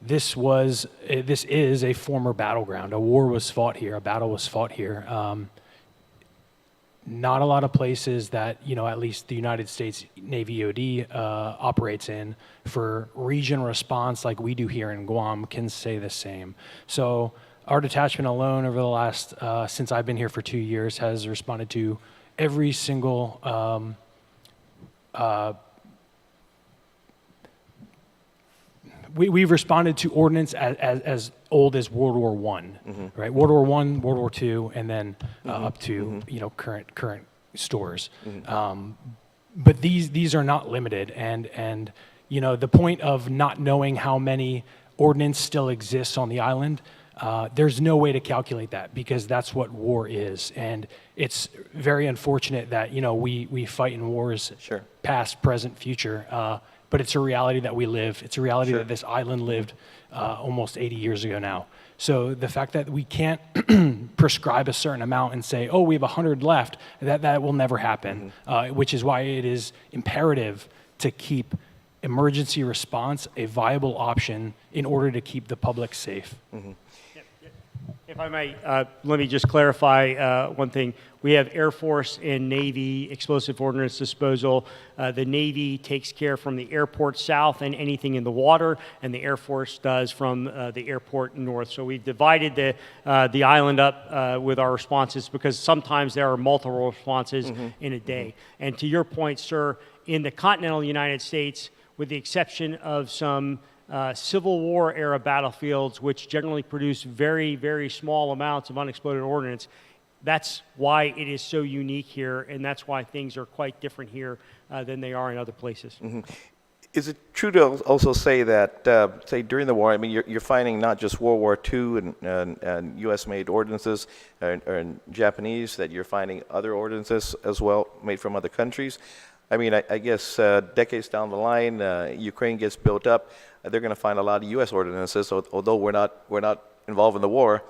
Speaker 6: this is a former battleground. A war was fought here, a battle was fought here. Not a lot of places that, you know, at least the United States Navy EOD operates in for region response like we do here in Guam can say the same. So our detachment alone over the last, since I've been here for 2 years, has responded to every single we've responded to ordnance as old as World War One, right? World War One, World War Two, and then up to current stores. But these are not limited, and the point of not knowing how many ordnance still exists on the island, there's no way to calculate that because that's what war is, and it's very unfortunate that we fight in wars,
Speaker 10: Sure.
Speaker 6: past, present, future. But it's a reality that we live. It's a reality
Speaker 10: Sure.
Speaker 6: that this island lived almost 80 years ago now. So the fact that we can't prescribe a certain amount and say, oh, we have 100 left, that will never happen, which is why it is imperative to keep emergency response a viable option in order to keep the public safe.
Speaker 4: If I might, let me just clarify one thing. We have Air Force and Navy explosive ordnance disposal. The Navy takes care from the airport south and anything in the water, and the Air Force does from the airport north. So we've divided the island up with our responses because sometimes there are multiple responses in a day. And to your point, sir, in the continental United States, with the exception of some Civil War era battlefields, which generally produce very, very small amounts of unexploded ordnance. That's why it is so unique here, and that's why things are quite different here than they are in other places.
Speaker 10: Is it true to also say that, say, during the war, I mean, you're finding not just World War II and U.S.-made ordinances and Japanese, that you're finding other ordinances as well made from other countries? I mean, I guess decades down the line, Ukraine gets built up. They're going to find a lot of U.S. ordinances. Although we're not involved in the war,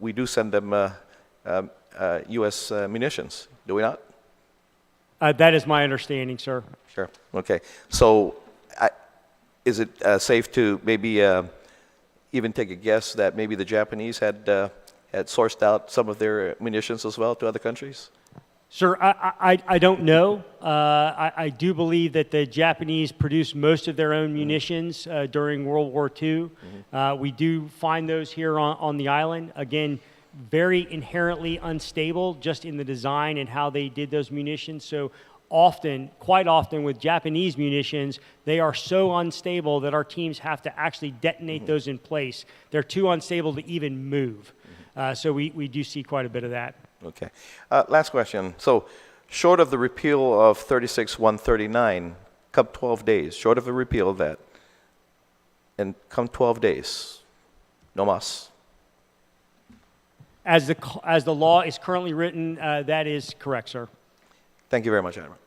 Speaker 10: we do send them U.S. munitions. Do we not?
Speaker 4: That is my understanding, sir.
Speaker 10: Sure. Okay. So, is it safe to maybe even take a guess that maybe the Japanese had sourced out some of their munitions as well to other countries?
Speaker 4: Sir, I don't know. I do believe that the Japanese produced most of their own munitions during World War II. We do find those here on the island. Again, very inherently unstable just in the design and how they did those munitions. So quite often with Japanese munitions, they are so unstable that our teams have to actually detonate those in place. They're too unstable to even move. So we do see quite a bit of that.
Speaker 10: Okay. Last question. So, short of the repeal of 36-139, come 12 days, short of the repeal of that, and come 12 days, no mas.
Speaker 4: As the law is currently written, that is correct, sir.
Speaker 10: Thank you very much, Admiral.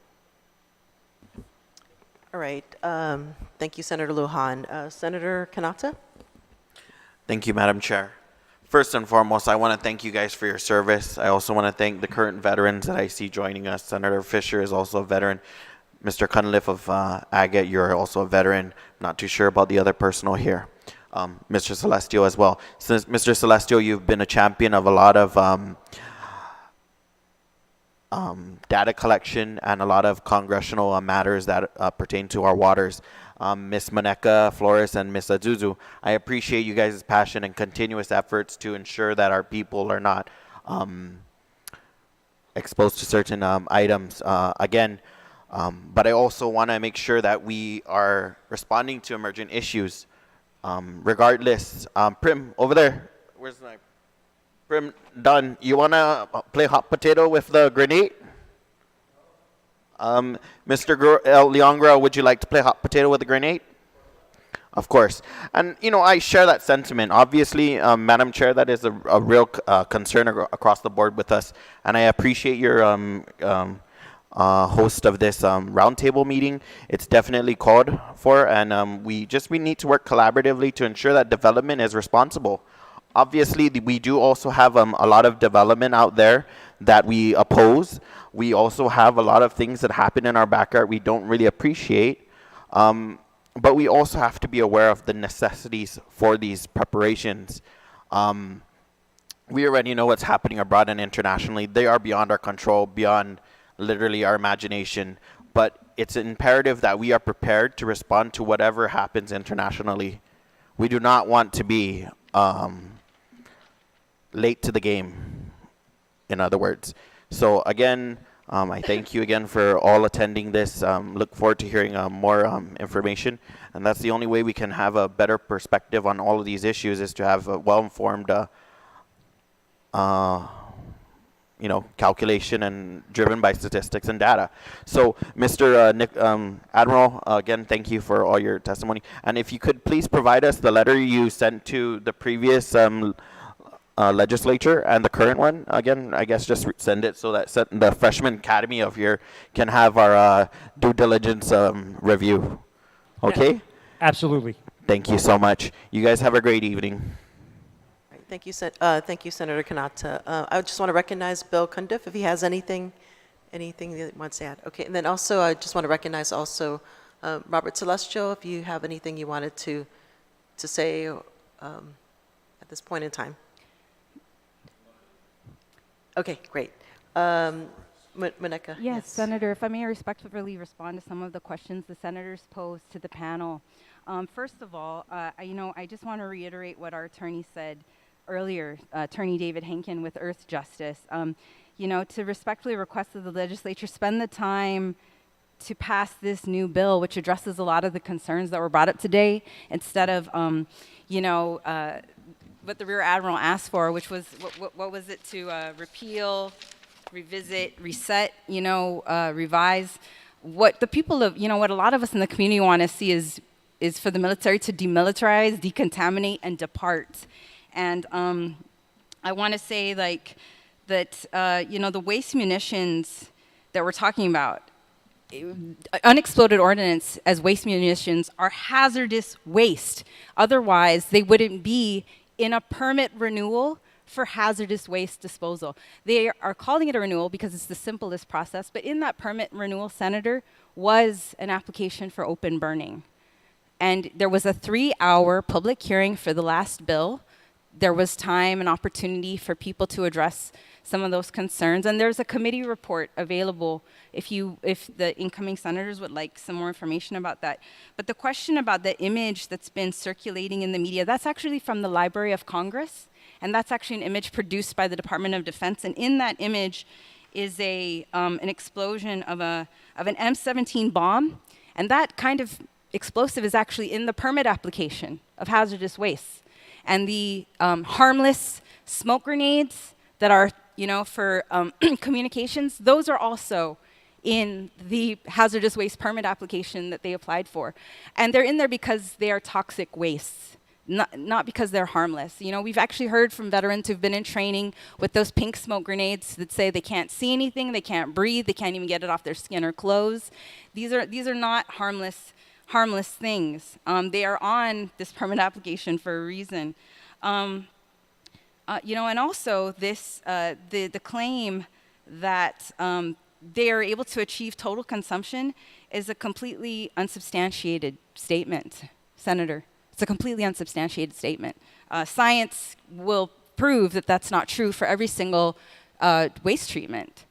Speaker 1: All right. Thank you, Senator Lujan. Senator Kanata?
Speaker 11: Thank you, Madam Chair. First and foremost, I want to thank you guys for your service. I also want to thank the current veterans that I see joining us. Senator Fisher is also a veteran. Mr. Cunliffe of Agate, you're also a veteran. Not too sure about the other personnel here. Mr. Celestio as well. Since Mr. Celestio, you've been a champion of a lot of data collection and a lot of congressional matters that pertain to our waters. Ms. Maneka Flores and Ms. Azuzu, I appreciate you guys' passion and continuous efforts to ensure that our people are not exposed to certain items again. But I also want to make sure that we are responding to emergent issues. Regardless, Prim, over there, where's my Prim? Done. You want to play hot potato with the grenade? Mr. Leongra, would you like to play hot potato with a grenade? Of course. And, I share that sentiment. Obviously, Madam Chair, that is a real concern across the board with us. And I appreciate your host of this roundtable meeting. It's definitely called for. And we need to work collaboratively to ensure that development is responsible. Obviously, we do also have a lot of development out there that we oppose. We also have a lot of things that happen in our backyard we don't really appreciate. But we also have to be aware of the necessities for these preparations. We already know what's happening abroad and internationally. They are beyond our control, beyond literally our imagination. But it's imperative that we are prepared to respond to whatever happens internationally. We do not want to be late to the game, in other words. So again, I thank you again for all attending this. Look forward to hearing more information. And that's the only way we can have a better perspective on all of these issues, is to have a well-informed calculation and driven by statistics and data. So, Mr. Admiral, again, thank you for all your testimony. And if you could please provide us the letter you sent to the previous legislature and the current one. Again, I guess just send it so that the freshman academy of here can have our due diligence review. Okay?
Speaker 4: Absolutely.
Speaker 11: Thank you so much. You guys have a great evening.
Speaker 1: Right, thank you, thank you, Senator Kanata. I just want to recognize Bill Cundiff if he has anything that he wants to add. Okay, and then also I just want to recognize also Robert Celestial, if you have anything you wanted to say at this point in time. Okay, great. Maneka.
Speaker 7: Yes, Senator, if I may respectfully respond to some of the questions the senators posed to the panel. First of all, I just want to reiterate what our attorney said earlier, Attorney David Henkin with Earth Justice. To respectfully request that the legislature spend the time to pass this new bill, which addresses a lot of the concerns that were brought up today, instead of, what the Rear Admiral asked for, which was, what was it, to repeal, revisit, reset, revise. What the people of, what a lot of us in the community want to see is for the military to demilitarize, decontaminate, and depart. And I want to say, that, the waste munitions that we're talking about, unexploded ordnance as waste munitions are hazardous waste. Otherwise, they wouldn't be in a permit renewal for hazardous waste disposal. They are calling it a renewal because it's the simplest process, but in that permit renewal, Senator, was an application for open burning. And there was a 3-hour public hearing for the last bill. There was time and opportunity for people to address some of those concerns, and there's a committee report available if the incoming senators would like some more information about that. But the question about the image that's been circulating in the media, that's actually from the Library of Congress, and that's actually an image produced by the Department of Defense, and in that image is an explosion of an M17 bomb, and that kind of explosive is actually in the permit application of hazardous waste. And the harmless smoke grenades that are, for communications, those are also in the hazardous waste permit application that they applied for. And they're in there because they are toxic wastes, not because they're harmless. We've actually heard from veterans who've been in training with those pink smoke grenades that say they can't see anything, they can't breathe, they can't even get it off their skin or clothes. These are not harmless things. They are on this permit application for a reason. And also this, the claim that they are able to achieve total consumption is a completely unsubstantiated statement, Senator. It's a completely unsubstantiated statement. Science will prove that that's not true for every single waste treatment.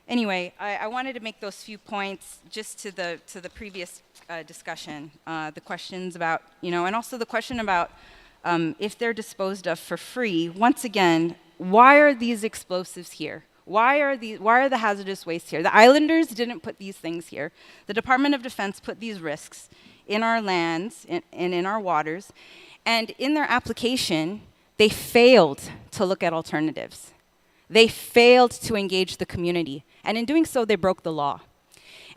Speaker 7: Anyway, I wanted to make those few points just to the previous discussion, the questions about, and also the question about if they're disposed of for free. Once again, why are these explosives here? Why are the hazardous waste here? The islanders didn't put these things here. The Department of Defense put these risks in our lands and in our waters. And in their application, they failed to look at alternatives. They failed to engage the community. And in doing so, they broke the law.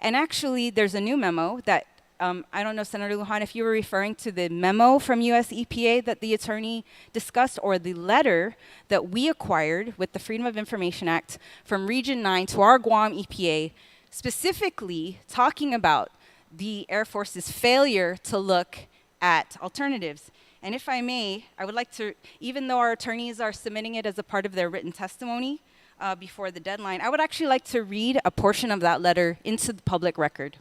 Speaker 7: And actually, there's a new memo that, I don't know, Senator Lujan, if you were referring to the memo from US EPA that the attorney discussed, or the letter that we acquired with the Freedom of Information Act from Region 9 to our Guam EPA, specifically talking about the Air Force's failure to look at alternatives. And if I may, I would like to, even though our attorneys are submitting it as a part of their written testimony before the deadline, I would actually like to read a portion of that letter into the public record.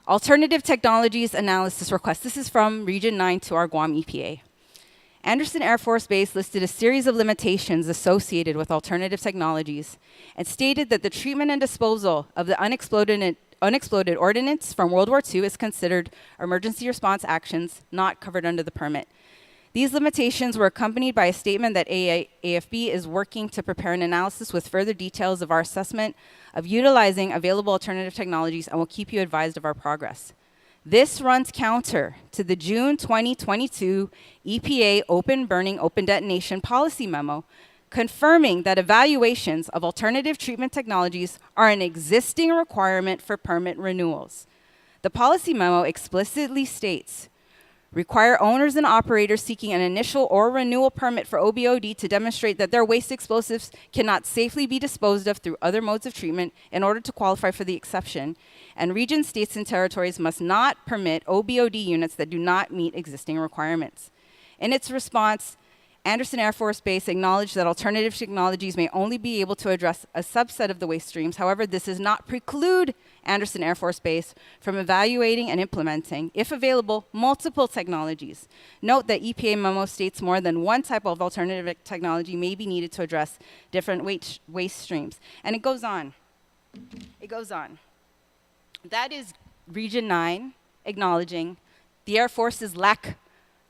Speaker 7: Alternative Technologies Analysis Request. This is from Region 9 to our Guam EPA. Andersen Air Force Base listed a series of limitations associated with alternative technologies and stated that the treatment and disposal of the unexploded ordnance from World War II is considered emergency response actions not covered under the permit. These limitations were accompanied by a statement that AFB is working to prepare an analysis with further details of our assessment of utilizing available alternative technologies and will keep you advised of our progress. This runs counter to the June 2022 EPA Open Burning, Open Detonation Policy Memo, confirming that evaluations of alternative treatment technologies are an existing requirement for permit renewals. The policy memo explicitly states, require owners and operators seeking an initial or renewal permit for OBOD to demonstrate that their waste explosives cannot safely be disposed of through other modes of treatment in order to qualify for the exception, and regions, states, and territories must not permit OBOD units that do not meet existing requirements. In its response, Anderson Air Force Base acknowledged that alternative technologies may only be able to address a subset of the waste streams. However, this does not preclude Anderson Air Force Base from evaluating and implementing, if available, multiple technologies. Note that EPA memo states more than one type of alternative technology may be needed to address different waste streams. And it goes on. It goes on. That is Region 9 acknowledging the Air Force's lack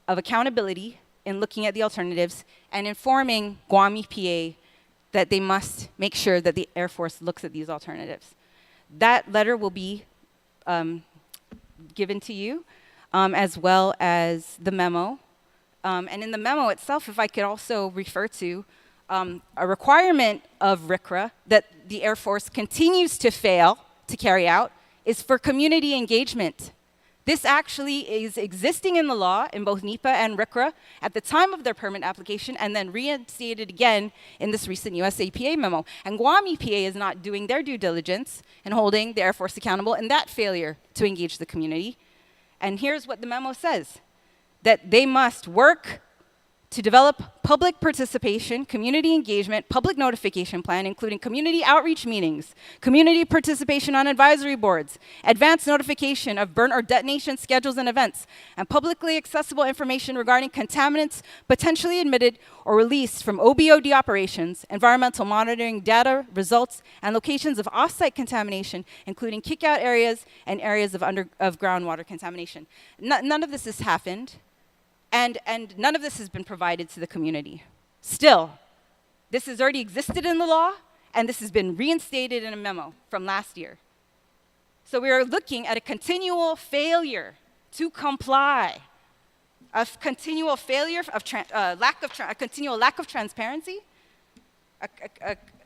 Speaker 7: of accountability in looking at the alternatives and informing Guam EPA that they must make sure that the Air Force looks at these alternatives. That letter will be given to you, as well as the memo. And in the memo itself, if I could also refer to a requirement of RCRA that the Air Force continues to fail to carry out is for community engagement. This actually is existing in the law in both NEPA and RCRA at the time of their permit application and then reinstated again in this recent US EPA memo. And Guam EPA is not doing their due diligence in holding the Air Force accountable in that failure to engage the community. And here's what the memo says, that they must work to develop public participation, community engagement, public notification plan, including community outreach meetings, community participation on advisory boards, advanced notification of burn or detonation schedules and events, and publicly accessible information regarding contaminants potentially emitted or released from OBOD operations, environmental monitoring data, results, and locations of off-site contamination, including kick-out areas and areas of groundwater contamination. None of this has happened. And none of this has been provided to the community. Still, this has already existed in the law, and this has been reinstated in a memo from last year. So we are looking at a continual failure to comply, a continual failure of a continual lack of transparency,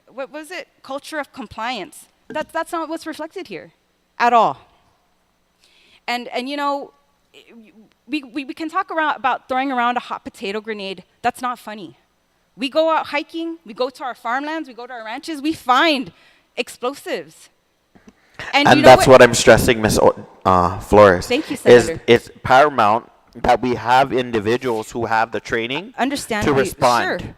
Speaker 7: what was it? Culture of compliance. That's not what's reflected here at all. And you know, we can talk about throwing around a hot potato grenade. That's not funny. We go out hiking, we go to our farmlands, we go to our ranches, we find explosives. And you know
Speaker 11: that's what I'm stressing, Ms. Flores.
Speaker 7: Thank you, Senator.
Speaker 11: It's paramount that we have individuals who have the training to respond.
Speaker 7: Sure,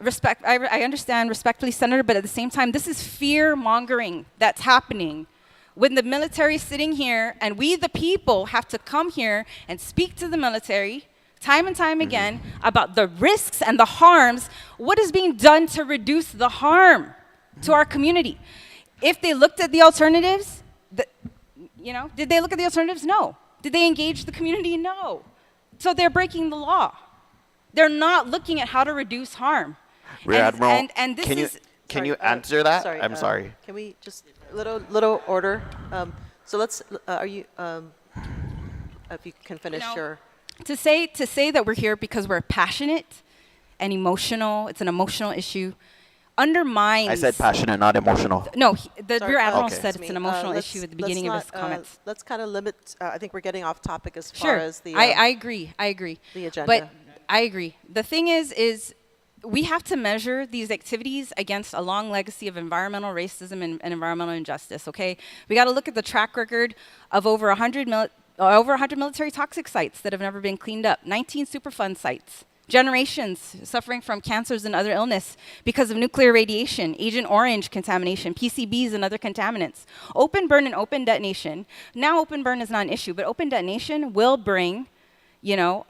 Speaker 7: I understand respectfully, Senator, but at the same time, this is fear-mongering that's happening. When the military is sitting here and we, the people, have to come here and speak to the military time and time again about the risks and the harms, what is being done to reduce the harm to our community? If they looked at the alternatives, did they look at the alternatives? No. Did they engage the community? No. So they're breaking the law. They're not looking at how to reduce harm.
Speaker 11: Rear Admiral,
Speaker 7: and this
Speaker 11: can you answer that?
Speaker 1: Sorry,
Speaker 11: I'm sorry.
Speaker 1: Can we just little order? So let's. If you can finish your.
Speaker 7: To say that we're here because we're passionate and emotional, it's an emotional issue, undermines.
Speaker 11: I said passionate, not emotional.
Speaker 7: No, the
Speaker 1: Sorry,
Speaker 7: Rear Admiral
Speaker 1: okay.
Speaker 7: said it's an emotional issue at the beginning of his comments.
Speaker 1: Let's kind of limit. I think we're getting off topic as far as the.
Speaker 7: I agree. The
Speaker 1: agenda.
Speaker 7: But I agree. The thing is we have to measure these activities against a long legacy of environmental racism and environmental injustice, okay? We got to look at the track record of over 100 military toxic sites that have never been cleaned up, 19 Superfund sites, generations suffering from cancers and other illness because of nuclear radiation, Agent Orange contamination, PCBs and other contaminants. Open burn and open detonation. Now open burn is not an issue, but open detonation will bring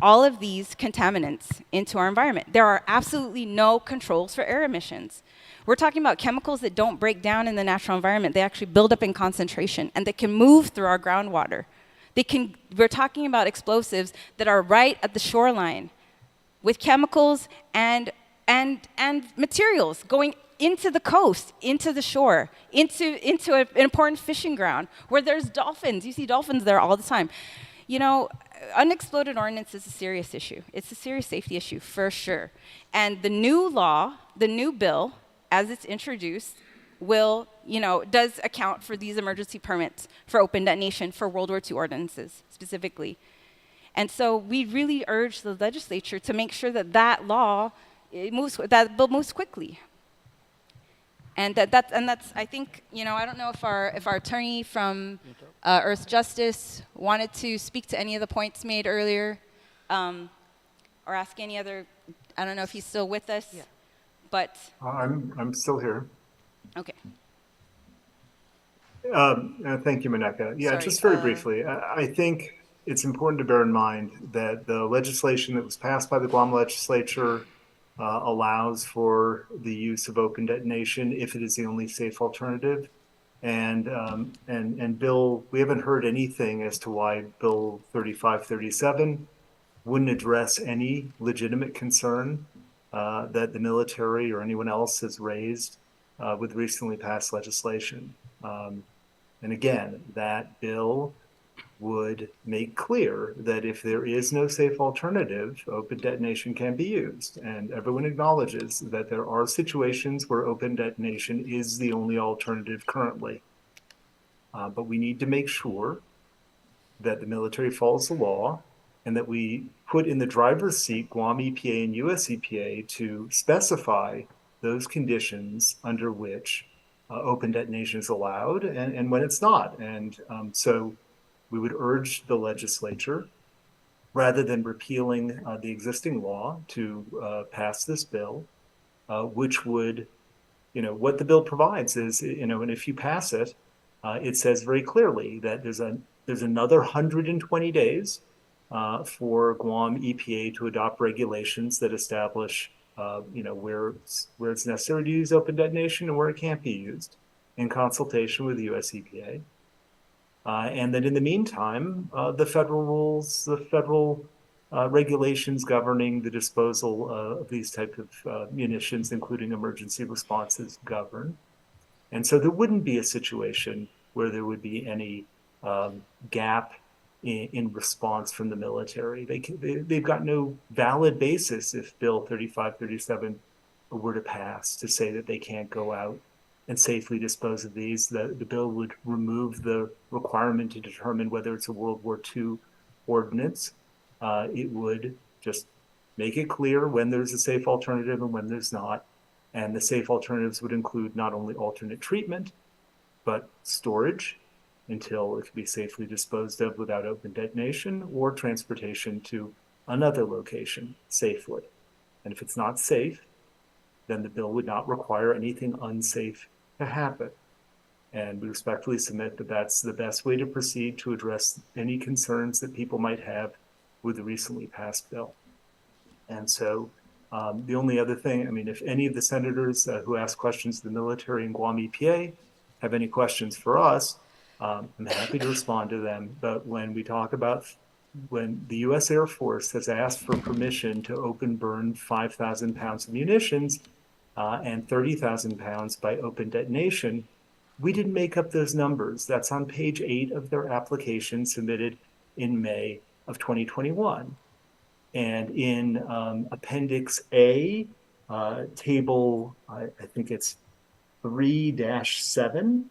Speaker 7: all of these contaminants into our environment. There are absolutely no controls for air emissions. We're talking about chemicals that don't break down in the natural environment. They actually build up in concentration, and they can move through our groundwater. We're talking about explosives that are right at the shoreline. with chemicals and materials going into the coast, into the shore, into an important fishing ground where there's dolphins. You see dolphins there all the time. You know, unexploded ordnance is a serious issue. It's a serious safety issue for sure. And the new law, the new bill, as it's introduced, will, does account for these emergency permits for open detonation for World War II ordinances specifically. And so we really urge the legislature to make sure that that bill moves quickly. And that's I think, I don't know if our attorney from Earth Justice wanted to speak to any of the points made earlier, or ask any other. I don't know if he's still with us. Yeah. But
Speaker 8: I'm still here.
Speaker 7: Okay.
Speaker 8: Thank you, Maneka. Yeah,
Speaker 1: Sorry,
Speaker 8: just very briefly, I think it's important to bear in mind that the legislation that was passed by the Guam legislature allows for the use of open detonation if it is the only safe alternative. And Bill, we haven't heard anything as to why Bill 3537 wouldn't address any legitimate concern that the military or anyone else has raised with recently passed legislation. And again, that bill would make clear that if there is no safe alternative, open detonation can be used. And everyone acknowledges that there are situations where open detonation is the only alternative currently. But we need to make sure that the military follows the law and that we put in the driver's seat Guam EPA and US EPA to specify those conditions under which open detonation is allowed and when it's not. And so we would urge the legislature, rather than repealing the existing law, to pass this bill, which would, what the bill provides is, and if you pass it, it says very clearly that there's another 120 days for Guam EPA to adopt regulations that establish, where it's necessary to use open detonation and where it can't be used, in consultation with the US EPA. And that in the meantime, the federal rules, the federal regulations governing the disposal of these type of munitions, including emergency responses, govern. And so there wouldn't be a situation where there would be any gap in response from the military. They've got no valid basis if Bill 3537 were to pass to say that they can't go out and safely dispose of these. The bill would remove the requirement to determine whether it's a World War II ordinance. It would just make it clear when there's a safe alternative and when there's not. And the safe alternatives would include not only alternate treatment, but storage until it can be safely disposed of without open detonation, or transportation to another location safely. And if it's not safe, then the bill would not require anything unsafe to happen. And we respectfully submit that that's the best way to proceed to address any concerns that people might have with the recently passed bill. And so the only other thing, if any of the senators who asked questions to the military and Guam EPA have any questions for us, I'm happy to respond to them. But when we talk about when the U.S. Air Force has asked for permission to open burn 5,000 pounds of munitions and 30,000 pounds by open detonation, we didn't make up those numbers. That's on page 8 of their application submitted in May of 2021. And in Appendix A, table, I think it's 3-7,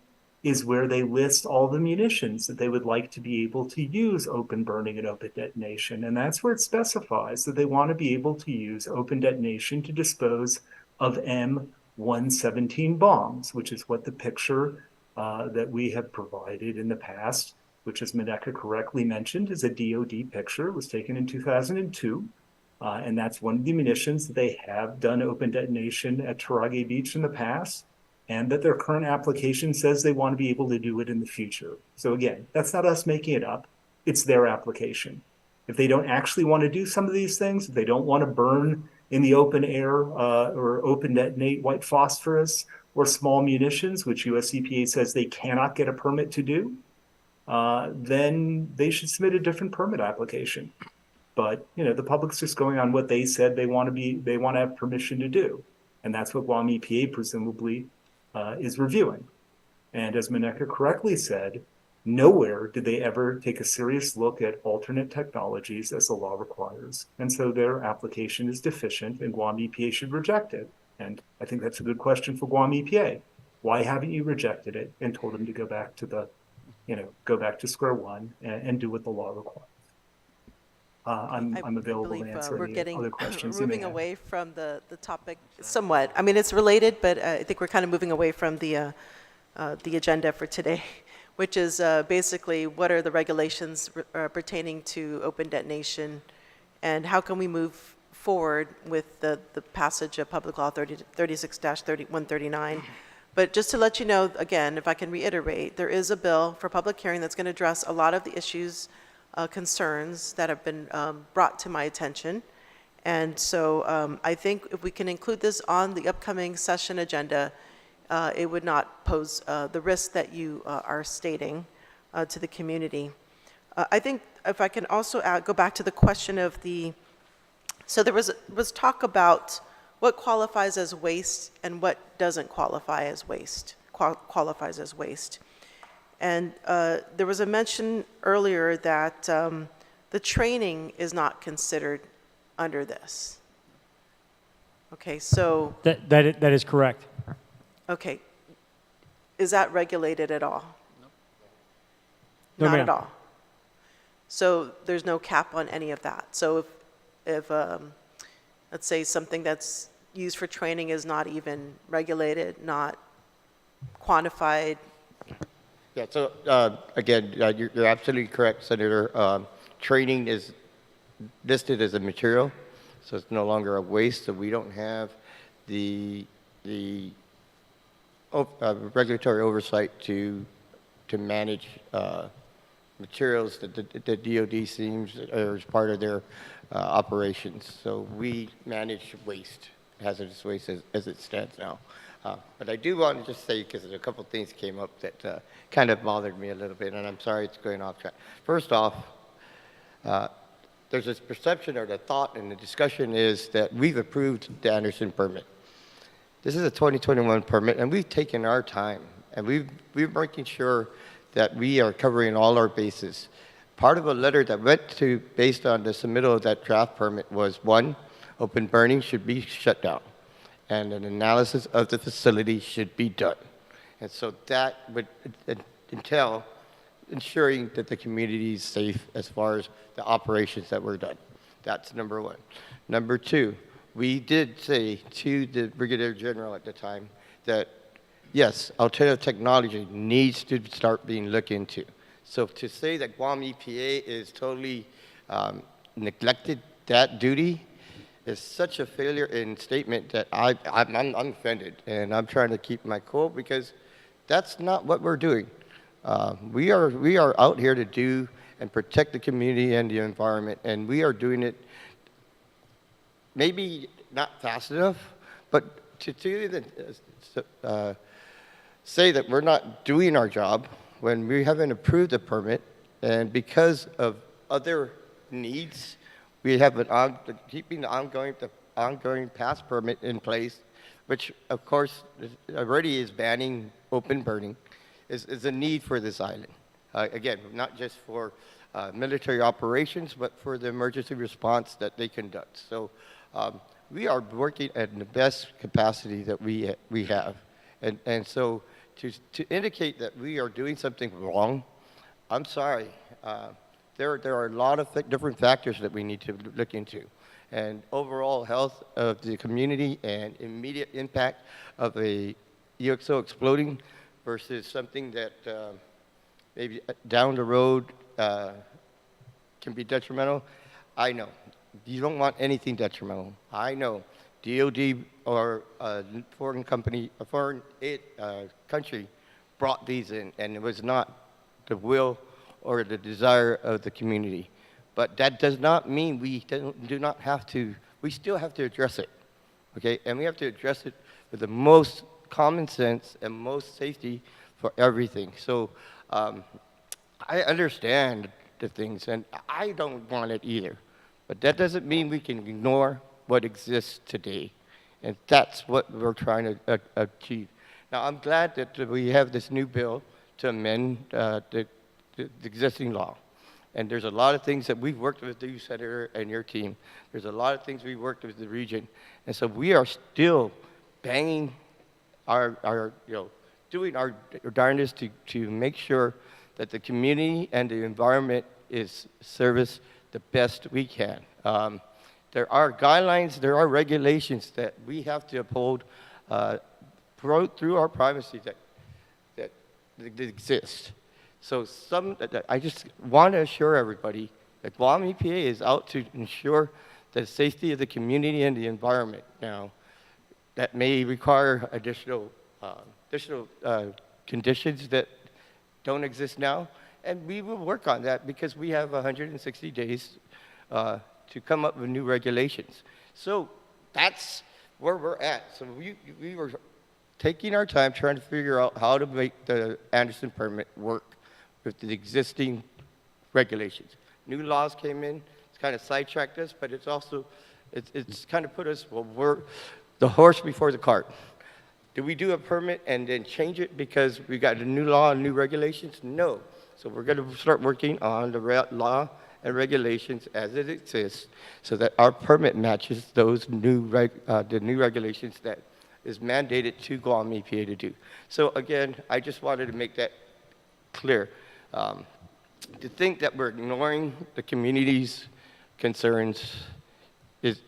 Speaker 8: is where they list all the munitions that they would like to be able to use open burning and open detonation. And that's where it specifies that they want to be able to use open detonation to dispose of M117 bombs, which is what the picture that we have provided in the past, which, as Maneka correctly mentioned, is a DoD picture. It was taken in 2002. And that's one of the munitions that they have done open detonation at Tarage Beach in the past, and that their current application says they want to be able to do it in the future. So again, that's not us making it up. It's their application. If they don't actually want to do some of these things, if they don't want to burn in the open air or open detonate white phosphorus or small munitions, which US EPA says they cannot get a permit to do, then they should submit a different permit application. But, the public's just going on what they said they want to have permission to do. And that's what Guam EPA presumably is reviewing. And as Maneka correctly said, nowhere did they ever take a serious look at alternate technologies as the law requires. And so their application is deficient and Guam EPA should reject it. And I think that's a good question for Guam EPA. Why haven't you rejected it and told them to go back to square one and do what the law requires? I'm available to
Speaker 1: believe
Speaker 8: answer
Speaker 1: we're
Speaker 8: any
Speaker 1: getting
Speaker 8: other questions
Speaker 1: we're
Speaker 8: you may
Speaker 1: moving
Speaker 8: have.
Speaker 1: away from the topic somewhat. I mean, it's related, but I think we're kind of moving away from the agenda for today, which is basically what are the regulations pertaining to open detonation, and how can we move forward with the passage of Public Law 36-139. But just to let you know, again, if I can reiterate, there is a bill for public hearing that's going to address a lot of the issues, concerns that have been brought to my attention. And so I think if we can include this on the upcoming session agenda, it would not pose the risk that you are stating to the community. I think if I can also go back to the question of so there was talk about what qualifies as waste and what doesn't qualify as waste, qualifies as waste. And there was a mention earlier that the training is not considered under this. Okay, so.
Speaker 4: That is correct.
Speaker 1: Okay. Is that regulated at all?
Speaker 4: No,
Speaker 1: Not
Speaker 4: ma'am.
Speaker 1: at all. So there's no cap on any of that. So if let's say something that's used for training is not even regulated, not quantified.
Speaker 3: Yeah, so again, you're absolutely correct, Senator. Training is listed as a material, so it's no longer a waste, so we don't have the regulatory oversight to manage materials that the DOD seems are as part of their operations. So we manage waste, hazardous waste as it stands now. But I do want to just say, because a couple of things came up that kind of bothered me a little bit, and I'm sorry it's going off track. First off, there's this perception or the thought and the discussion is that we've approved the Anderson permit. This is a 2021 permit, and we've taken our time, and we're making sure that we are covering all our bases. Part of a letter that went to, based on the submittal of that draft permit, was one, open burning should be shut down, and an analysis of the facility should be done. And so that would entail ensuring that the community is safe as far as the operations that were done. That's number one. Number two, we did say to the Brigadier General at the time that, yes, alternative technology needs to start being looked into. So to say that Guam EPA is totally neglected that duty is such a failure in statement that I'm offended, and I'm trying to keep my cool because that's not what we're doing. We are out here to do and protect the community and the environment, and we are doing it maybe not fast enough, but to say that we're not doing our job when we haven't approved the permit, and because of other needs, we have keeping the ongoing past permit in place, which of course already is banning open burning, is a need for this island. Again, not just for military operations, but for the emergency response that they conduct. So we are working at the best capacity that we have. And so to indicate that we are doing something wrong, I'm sorry. There are a lot of different factors that we need to look into. And overall health of the community and immediate impact of a UXO exploding versus something that maybe down the road can be detrimental. I know. You don't want anything detrimental. I know. DOD or a foreign company, a foreign country brought these in, and it was not the will or the desire of the community. But that does not mean we do not have to, we still have to address it, okay? And we have to address it with the most common sense and most safety for everything. So I understand the things, and I don't want it either. But that doesn't mean we can ignore what exists today. And that's what we're trying to achieve. Now, I'm glad that we have this new bill to amend the existing law. And there's a lot of things that we've worked with you, Senator, and your team. There's a lot of things we worked with the region. And so we are still banging doing our darndest to make sure that the community and the environment is serviced the best we can. There are guidelines, there are regulations that we have to uphold through our privacy that exist. So I just want to assure everybody that Guam EPA is out to ensure the safety of the community and the environment. Now, that may require additional conditions that don't exist now, and we will work on that because we have 160 days to come up with new regulations. So that's where we're at. So we were taking our time trying to figure out how to make the Anderson permit work with the existing regulations. New laws came in, it's kind of sidetracked us, but it's also, it's kind of put us, well, we're the horse before the cart. Do we do a permit and then change it because we got a new law and new regulations? No. So we're going to start working on the law and regulations as it exists so that our permit matches those new the new regulations that is mandated to Guam EPA to do. So again, I just wanted to make that clear. To think that we're ignoring the community's concerns is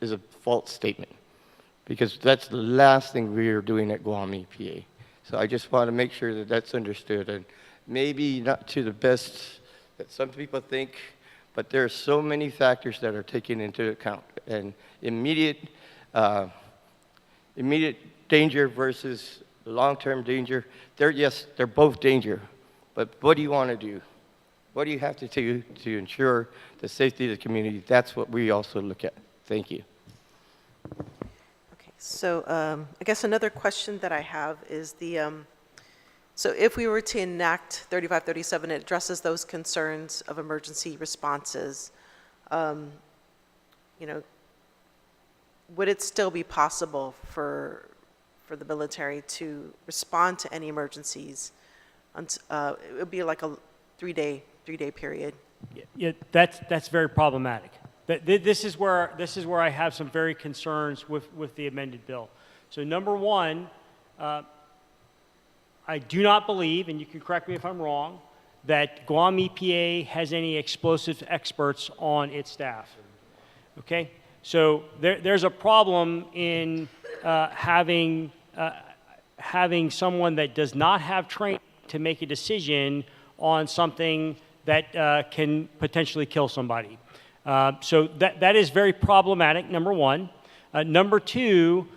Speaker 3: a false statement, because that's the last thing we are doing at Guam EPA. So I just want to make sure that that's understood, and maybe not to the best that some people think, but there are so many factors that are taken into account, and immediate danger versus long-term danger. They're both danger, but what do you want to do? What do you have to do to ensure the safety of the community? That's what we also look at. Thank you.
Speaker 1: Okay, so I guess another question that I have is so if we were to enact 3537, it addresses those concerns of emergency responses. Would it still be possible for the military to respond to any emergencies? It would be like a three-day period.
Speaker 4: Yeah, that's very problematic. This is where I have some very concerns with the amended bill. So number one, I do not believe, and you can correct me if I'm wrong, that Guam EPA has any explosives experts on its staff. Okay, so there's a problem in having someone that does not have training to make a decision on something that can potentially kill somebody. So that is very problematic, number one. Number two,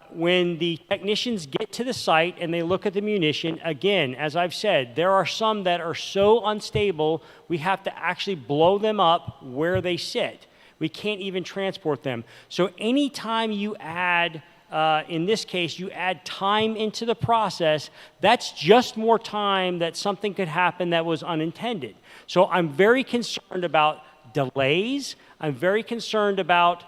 Speaker 4: when the technicians get to the site and they look at the munition, again, as I've said, there are some that are so unstable, we have to actually blow them up where they sit. We can't even transport them. So anytime you add, in this case, you add time into the process, that's just more time that something could happen that was unintended. So I'm very concerned about delays. I'm very concerned about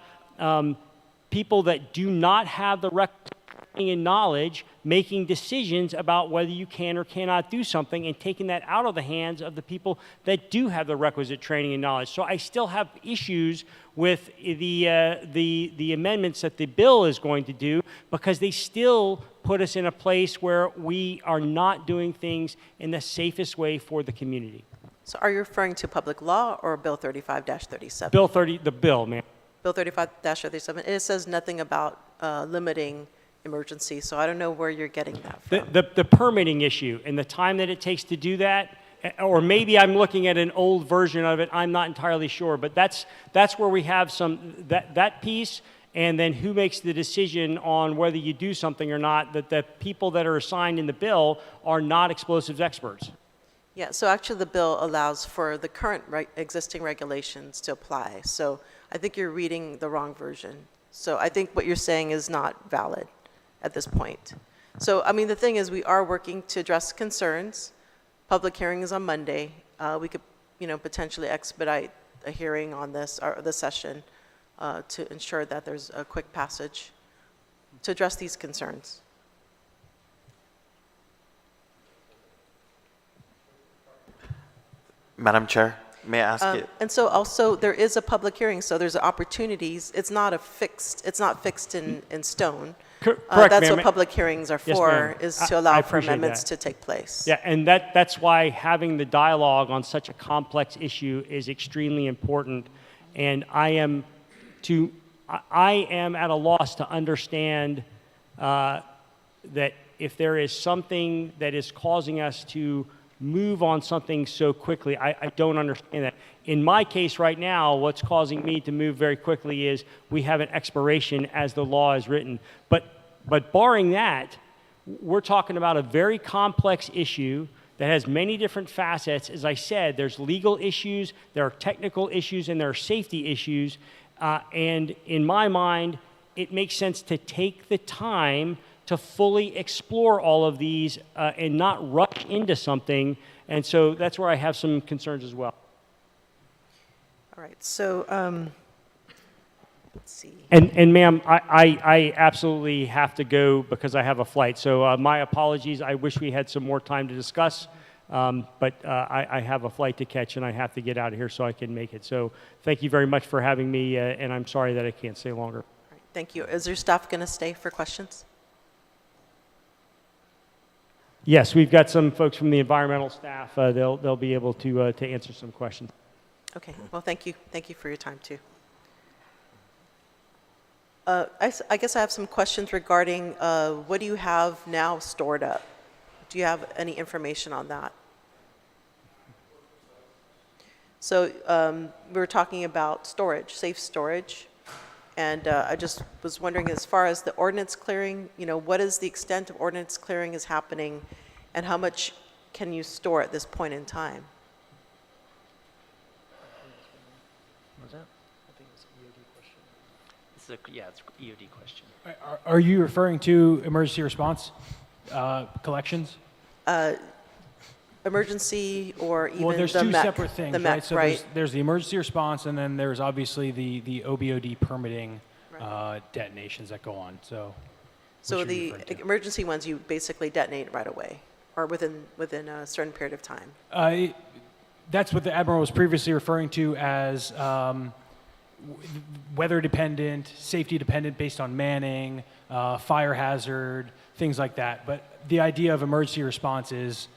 Speaker 4: people that do not have the requisite training and knowledge making decisions about whether you can or cannot do something, and taking that out of the hands of the people that do have the requisite training and knowledge. So I still have issues with the amendments that the bill is going to do, because they still put us in a place where we are not doing things in the safest way for the community.
Speaker 1: So are you referring to public law or Bill 35-37?
Speaker 4: The bill, ma'am.
Speaker 1: Bill 35-37, it says nothing about limiting emergency, so I don't know where you're getting that from.
Speaker 4: The permitting issue and the time that it takes to do that, or maybe I'm looking at an old version of it, I'm not entirely sure, but that's where we have that piece, and then who makes the decision on whether you do something or not, that the people that are assigned in the bill are not explosives experts.
Speaker 1: Yeah, so actually the bill allows for the current existing regulations to apply. So I think you're reading the wrong version. So I think what you're saying is not valid at this point. So, I mean, the thing is, we are working to address concerns. Public hearing is on Monday. We could, potentially expedite a hearing on this, or the session, to ensure that there's a quick passage to address these concerns.
Speaker 11: Madam Chair, may I ask you?
Speaker 1: And so also, there is a public hearing, so there's opportunities. It's not fixed in stone.
Speaker 4: Correct,
Speaker 1: That's
Speaker 4: ma'am.
Speaker 1: what public hearings are
Speaker 4: Yes,
Speaker 1: for,
Speaker 4: ma'am.
Speaker 1: is
Speaker 4: I
Speaker 1: to allow for
Speaker 4: appreciate
Speaker 1: amendments
Speaker 4: that.
Speaker 1: to take place.
Speaker 4: Yeah, and that's why having the dialogue on such a complex issue is extremely important. And I am at a loss to understand that if there is something that is causing us to move on something so quickly, I don't understand that. In my case right now, what's causing me to move very quickly is we have an expiration as the law is written. But barring that, we're talking about a very complex issue that has many different facets. As I said, there's legal issues, there are technical issues, and there are safety issues. And in my mind, it makes sense to take the time to fully explore all of these and not rush into something. And so that's where I have some concerns as well.
Speaker 1: All right, so let's see.
Speaker 4: And ma'am, I absolutely have to go because I have a flight. So my apologies. I wish we had some more time to discuss. But I have a flight to catch and I have to get out of here so I can make it. So thank you very much for having me, and I'm sorry that I can't stay longer.
Speaker 1: All right, thank you. Is your staff going to stay for questions?
Speaker 4: Yes, we've got some folks from the environmental staff. They'll be able to answer some questions.
Speaker 1: Okay, well, thank you. Thank you for your time, too. I guess I have some questions regarding what do you have now stored up? Do you have any information on that? So we were talking about storage, safe storage, and I just was wondering, as far as the ordnance clearing, what is the extent of ordnance clearing is happening, and how much can you store at this point in time?
Speaker 12: What's that? I think it's an EOD question. It's an EOD question.
Speaker 6: Are you referring to emergency response collections?
Speaker 1: Emergency or even
Speaker 6: Well, there's
Speaker 1: the
Speaker 6: two
Speaker 1: MEC,
Speaker 6: separate things,
Speaker 1: the MEC,
Speaker 6: right? So
Speaker 1: right?
Speaker 6: there's the emergency response, and then there's obviously the OBOD permitting
Speaker 1: Right.
Speaker 6: detonations that go on. So,
Speaker 1: So
Speaker 6: which are you
Speaker 1: the
Speaker 6: referring to?
Speaker 1: emergency ones, you basically detonate right away, or within a certain period of time.
Speaker 6: That's what the Admiral was previously referring to as weather dependent, safety dependent based on manning, fire hazard, things like that. But the idea of emergency response is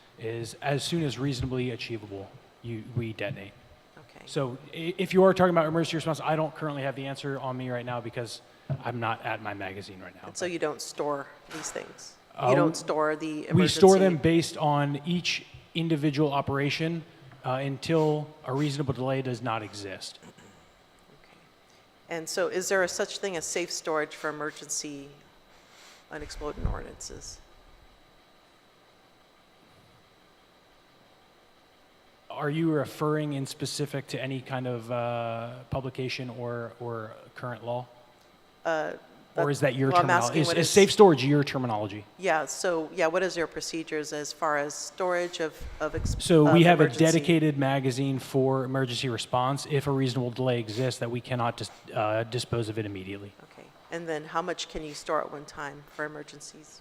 Speaker 6: as soon as reasonably achievable, we detonate.
Speaker 1: Okay.
Speaker 6: So if you are talking about emergency response, I don't currently have the answer on me right now because I'm not at my magazine right now.
Speaker 1: And so you don't store these things? You don't store the emergency?
Speaker 6: We store them based on each individual operation until a reasonable delay does not exist.
Speaker 1: Okay. And so is there a such thing as safe storage for emergency unexploded ordinances?
Speaker 6: Are you referring in specific to any kind of publication or current law? Or is that your
Speaker 1: well, I'm
Speaker 6: terminology?
Speaker 1: asking what
Speaker 6: Is
Speaker 1: is-
Speaker 6: safe storage your terminology?
Speaker 1: Yeah, so, what is your procedures as far as storage of
Speaker 6: So we have
Speaker 1: emergency?
Speaker 6: a dedicated magazine for emergency response if a reasonable delay exists that we cannot dispose of it immediately.
Speaker 1: Okay, and then how much can you store at one time for emergencies?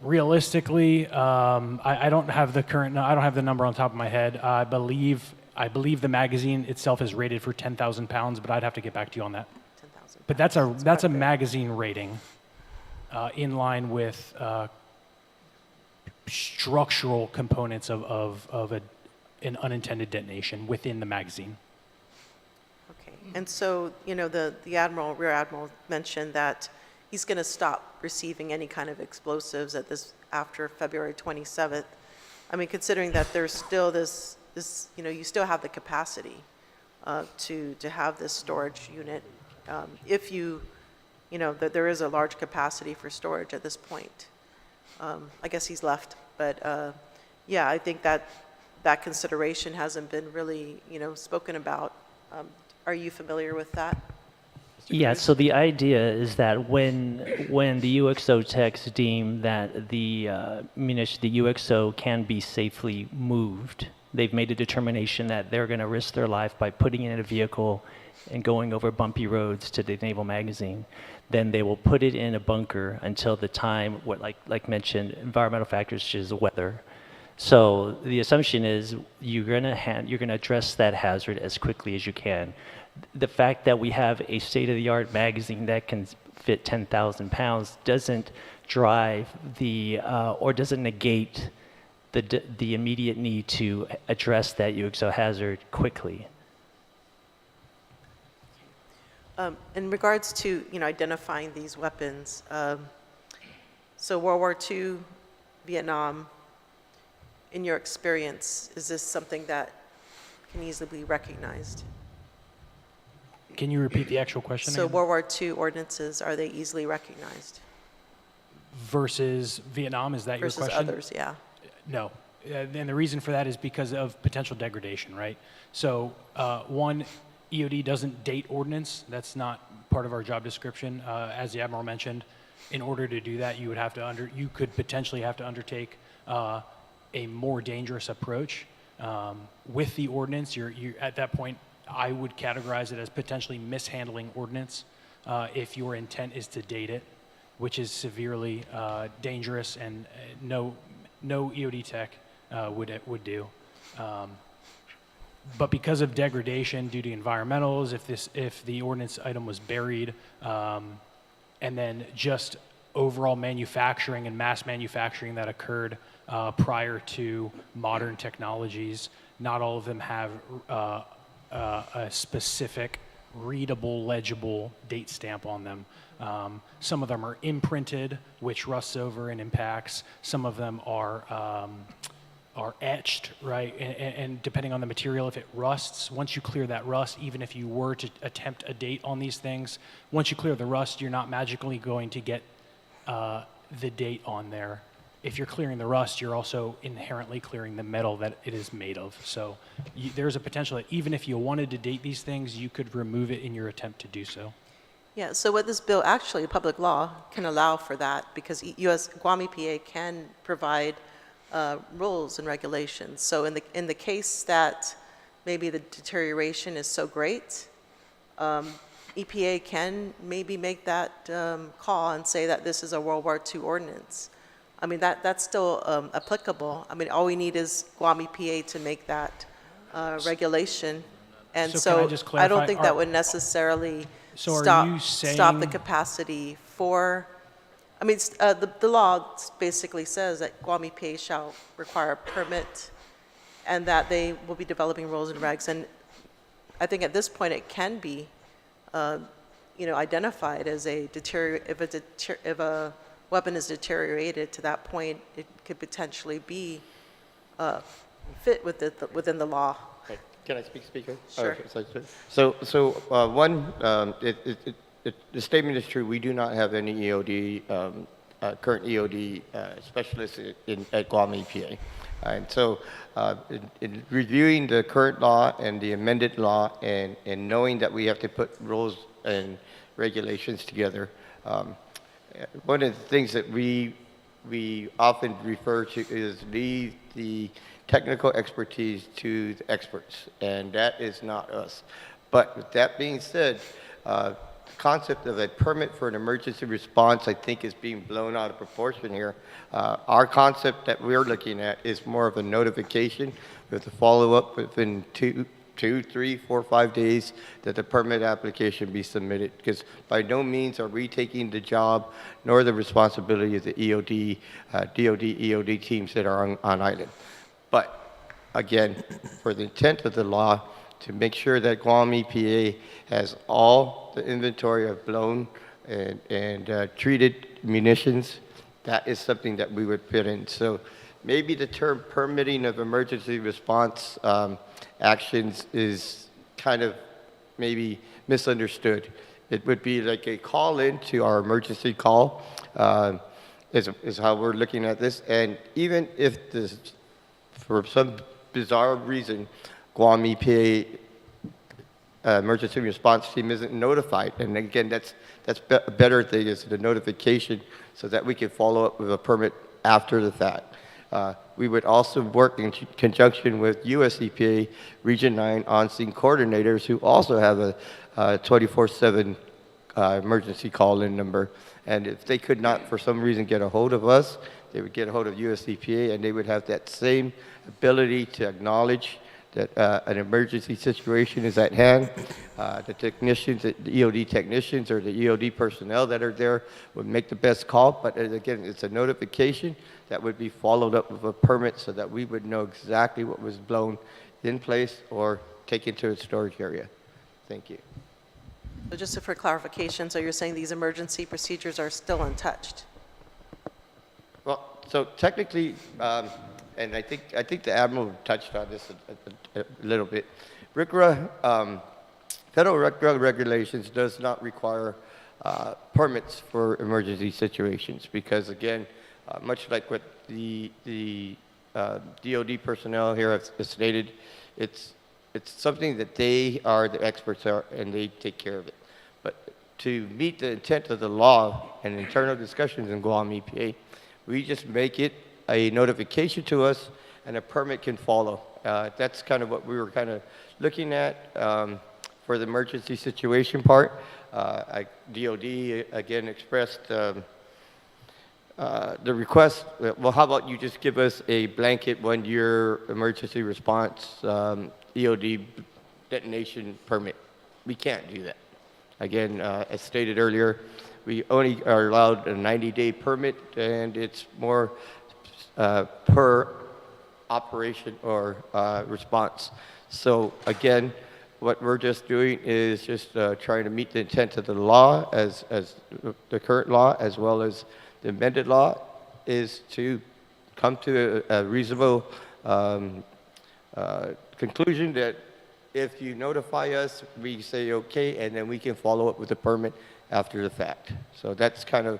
Speaker 6: Realistically, I don't have the I don't have the number on top of my head. I believe the magazine itself is rated for 10,000 pounds, but I'd have to get back to you on that.
Speaker 1: 10,000.
Speaker 6: But that's a magazine rating in line with structural components of an unintended detonation within the magazine.
Speaker 1: Okay, and so, the Rear Admiral mentioned that he's going to stop receiving any kind of explosives after February 27th. I mean, considering that there's still this you still have the capacity to have this storage unit, if that there is a large capacity for storage at this point. I guess he's left, but I think that consideration hasn't been really, spoken about. Are you familiar with that?
Speaker 12: Yeah, so the idea is that when the UXO techs deem that the UXO can be safely moved they've made a determination that they're going to risk their life by putting it in a vehicle and going over bumpy roads to the naval magazine, then they will put it in a bunker until the time, like mentioned, environmental factors such as the weather. So the assumption is you're going to address that hazard as quickly as you can. The fact that we have a state-of-the-art magazine that can fit 10,000 pounds doesn't drive or doesn't negate the immediate need to address that UXO hazard quickly.
Speaker 1: In regards to, identifying these weapons, so World War II, Vietnam, in your experience, is this something that can easily be recognized?
Speaker 6: Can you repeat the actual question
Speaker 1: So
Speaker 6: again?
Speaker 1: World War II ordinances, are they easily recognized?
Speaker 6: Versus Vietnam, is that your
Speaker 1: Versus
Speaker 6: question?
Speaker 1: others, yeah.
Speaker 6: No. And the reason for that is because of potential degradation, right? So one, EOD doesn't date ordnance. That's not part of our job description. As the Admiral mentioned, in order to do that, you could potentially have to undertake a more dangerous approach. With the ordnance, you're at that point, I would categorize it as potentially mishandling ordnance if your intent is to date it, which is severely dangerous and no EOD tech would do. But because of degradation due to environmentals, if the ordnance item was buried, and then just overall manufacturing and mass manufacturing that occurred prior to modern technologies, not all of them have a specific readable, legible date stamp on them. Some of them are imprinted, which rusts over and impacts. Some of them are etched, right? And depending on the material, if it rusts, once you clear that rust, even if you were to attempt a date on these things, once you clear the rust, you're not magically going to get the date on there. If you're clearing the rust, you're also inherently clearing the metal that it is made of. So there's a potential that even if you wanted to date these things, you could remove it in your attempt to do so.
Speaker 1: Yeah, so what this bill, actually, public law can allow for that because Guam EPA can provide rules and regulations. So in the case that maybe the deterioration is so great, EPA can maybe make that call and say that this is a World War II ordinance. I mean, that's still applicable. I mean, all we need is Guam EPA to make that regulation. And
Speaker 6: So can I just
Speaker 1: I
Speaker 6: clarify,
Speaker 1: don't think that would necessarily
Speaker 6: So are
Speaker 1: stop
Speaker 6: you
Speaker 1: stop the
Speaker 6: saying-
Speaker 1: capacity for, I mean, the law basically says that Guam EPA shall require a permit and that they will be developing rules and regs. And I think at this point it can be, identified as if a weapon is deteriorated to that point, it could potentially be fit within the law.
Speaker 3: Can I speak, Speaker?
Speaker 1: Sure.
Speaker 3: So one, the statement is true. We do not have any EOD, current EOD specialists at Guam EPA. And so in reviewing the current law and the amended law and knowing that we have to put rules and regulations together, one of the things that we often refer to is leave the technical expertise to the experts, and that is not us. But with that being said, the concept of a permit for an emergency response, I think, is being blown out of proportion here. Our concept that we're looking at is more of a notification with a follow-up within 2, 3, 4, 5 days that the permit application be submitted, because by no means are we taking the job nor the responsibility of the EOD, DOD, EOD teams that are on island. But again, for the intent of the law, to make sure that Guam EPA has all the inventory of blown and treated munitions, that is something that we would fit in. So maybe the term permitting of emergency response actions is kind of maybe misunderstood. It would be like a call in to our emergency call is how we're looking at this. And even if this, for some bizarre reason, Guam EPA emergency response team isn't notified, and again, that's a better thing is the notification so that we can follow up with a permit after the fact. we would also work in conjunction with US EPA Region 9 on-scene coordinators who also have a 24/7 emergency call-in number. And if they could not, for some reason, get a hold of us, they would get a hold of US EPA, and they would have that same ability to acknowledge that an emergency situation is at hand. The technicians, the EOD technicians or the EOD personnel that are there would make the best call. But again, it's a notification that would be followed up with a permit so that we would know exactly what was blown in place or taken to a storage area. Thank you.
Speaker 1: So just for clarification, so you're saying these emergency procedures are still untouched?
Speaker 3: Well, so technically, and I think the Admiral touched on this a little bit. RCRA, federal RCRA regulations does not require permits for emergency situations because, again, much like what the DoD personnel here have stated, it's something that they are the experts are and they take care of it. But to meet the intent of the law and internal discussions in Guam EPA, we just make it a notification to us and a permit can follow. That's kind of what we were kind of looking at for the emergency situation part. DoD again expressed the request, well, how about you just give us a blanket 1-year emergency response EOD detonation permit. We can't do that. Again, as stated earlier, we only are allowed a 90-day permit, and it's more per operation or response. So again, what we're just doing is just trying to meet the intent of the law as the current law, as well as the amended law, is to come to a reasonable conclusion that if you notify us, we say okay, and then we can follow up with a permit after the fact. So that's kind of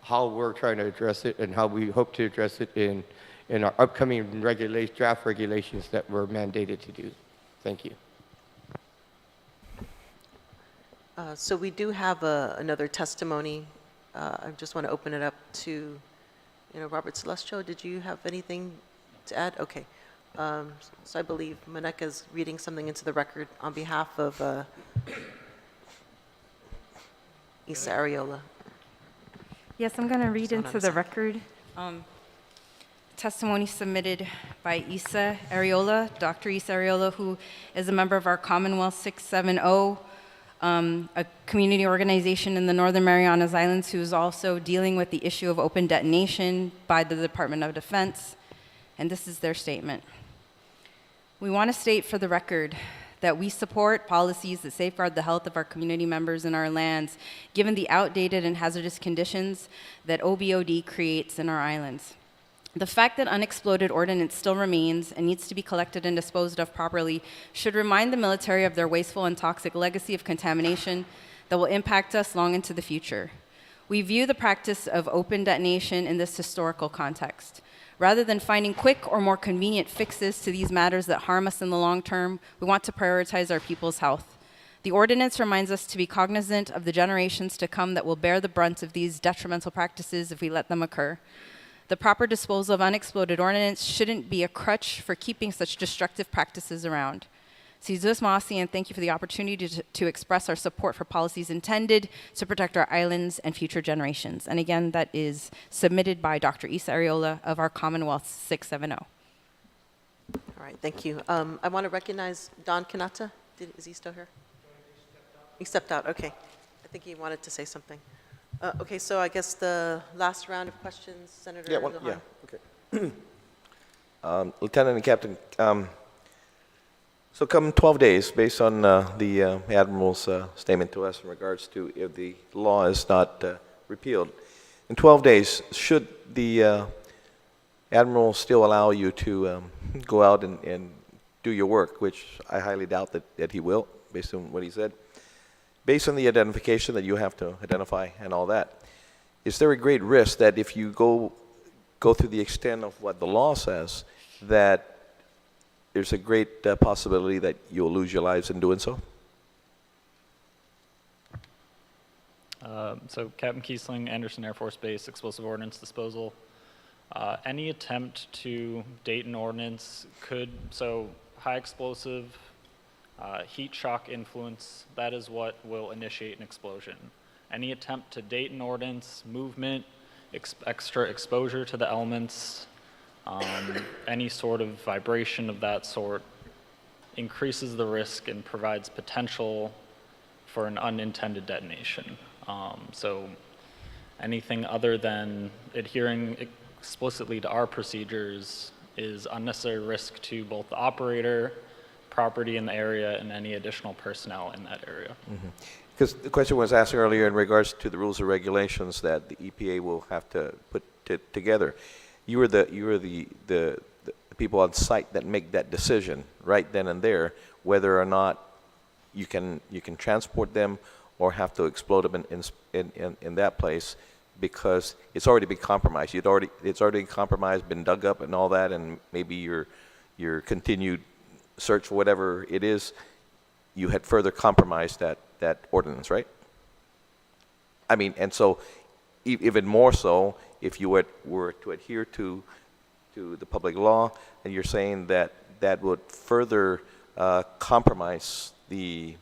Speaker 3: how we're trying to address it and how we hope to address it in our upcoming draft regulations that we're mandated to do. Thank you.
Speaker 1: So we do have another testimony. I just want to open it up to, Robert Celestio, did you have anything to add? Okay. So I believe Maneka is reading something into the record on behalf of Isa Areola.
Speaker 7: Yes, I'm going to read into the record. Testimony submitted by Isa Areola, Dr. Isa Areola, who is a member of our Commonwealth 670, a community organization in the Northern Marianas Islands who is also dealing with the issue of open detonation by the Department of Defense. And this is their statement. We want to state for the record that we support policies that safeguard the health of our community members in our lands, given the outdated and hazardous conditions that OBOD creates in our islands. The fact that unexploded ordnance still remains and needs to be collected and disposed of properly should remind the military of their wasteful and toxic legacy of contamination that will impact us long into the future. We view the practice of open detonation in this historical context. Rather than finding quick or more convenient fixes to these matters that harm us in the long term, we want to prioritize our people's health. The ordinance reminds us to be cognizant of the generations to come that will bear the brunt of these detrimental practices if we let them occur. The proper disposal of unexploded ordnance shouldn't be a crutch for keeping such destructive practices around. Sizus Masi, and thank you for the opportunity to express our support for policies intended to protect our islands and future generations. And again, that is submitted by Dr. Isa Areola of our Commonwealth 670.
Speaker 1: All right, thank you. I want to recognize Don Kanata. Is he still here? He stepped out, okay. I think he wanted to say something. Okay, so I guess the last round of questions, Senator Lujan.
Speaker 10: Okay. Lieutenant and Captain, so come 12 days, based on the Admiral's statement to us in regards to if the law is not repealed, in 12 days, should the Admiral still allow you to go out and do your work, which I highly doubt that he will, based on what he said, based on the identification that you have to identify and all that, is there a great risk that if you go through the extent of what the law says, that there's a great possibility that you'll lose your lives in doing so?
Speaker 13: So Captain Kiesling, Anderson Air Force Base, Explosive Ordnance Disposal.
Speaker 4: Any attempt to date an ordinance could, so high explosive, heat shock influence, that is what will initiate an explosion. Any attempt to date an ordinance, movement, extra exposure to the elements, any sort of vibration of that sort increases the risk and provides potential for an unintended detonation. So anything other than adhering explicitly to our procedures is unnecessary risk to both the operator, property in the area, and any additional personnel in that area.
Speaker 10: Because the question was asked earlier in regards to the rules and regulations that the EPA will have to put together. You are the people on site that make that decision right then and there, whether or not you can transport them or have to explode them in that place, because it's already been compromised. It's already compromised, been dug up and all that, and maybe your continued search for whatever it is, you had further compromised that ordinance, right? I mean, and so even more so, if you were to adhere to the public law, and you're saying that would further compromise the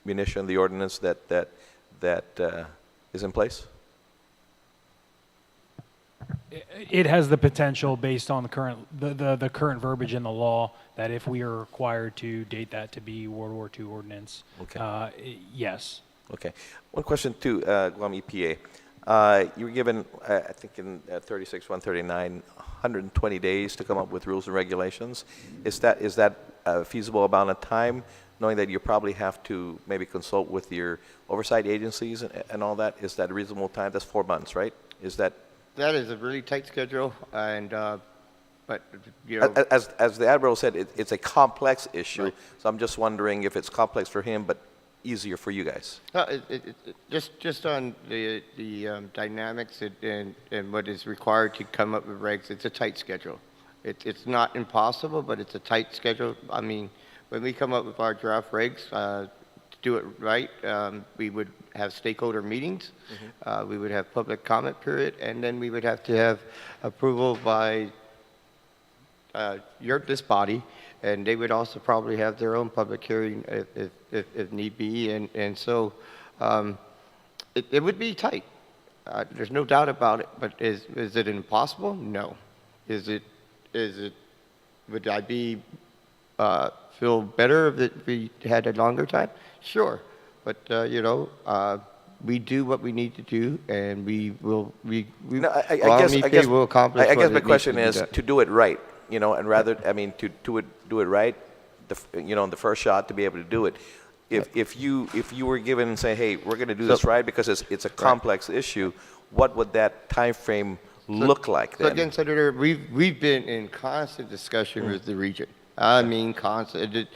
Speaker 10: munition, the ordinance that is in place?
Speaker 6: It has the potential, based on the current verbiage in the law, that if we are required to date that to be World War II ordinance, yes.
Speaker 10: Okay. One question to Guam EPA. You were given, I think in 36-139, 120 days to come up with rules and regulations. Is that a feasible amount of time, knowing that you probably have to maybe consult with your oversight agencies and all that? Is that a reasonable time? That's 4 months, right? Is that?
Speaker 3: That is a really tight schedule, and but you know,
Speaker 10: as the Admiral said, it's a complex issue. Right. So I'm just wondering if it's complex for him, but easier for you guys.
Speaker 3: Just on the dynamics and what is required to come up with regs, it's a tight schedule. It's not impossible, but it's a tight schedule. I mean, when we come up with our draft regs, to do it right, we would have stakeholder meetings, we would have public comment period, and then we would have to have approval by this body, and they would also probably have their own public hearing if need be, and so it would be tight. There's no doubt about it, but is it impossible? No. Would I be feel better if we had a longer time? Sure, but you know, we do what we need to do, and we will.
Speaker 10: I guess
Speaker 3: will accomplish.
Speaker 10: I guess my question is to do it right, you know, and rather, I mean, to do it right, you know, in the first shot, to be able to do it. If you were given and say, hey, we're going to do this right because it's a complex issue, what would that time frame look like then?
Speaker 3: So again, Senator, we've been in constant discussion with the region. I mean, constant.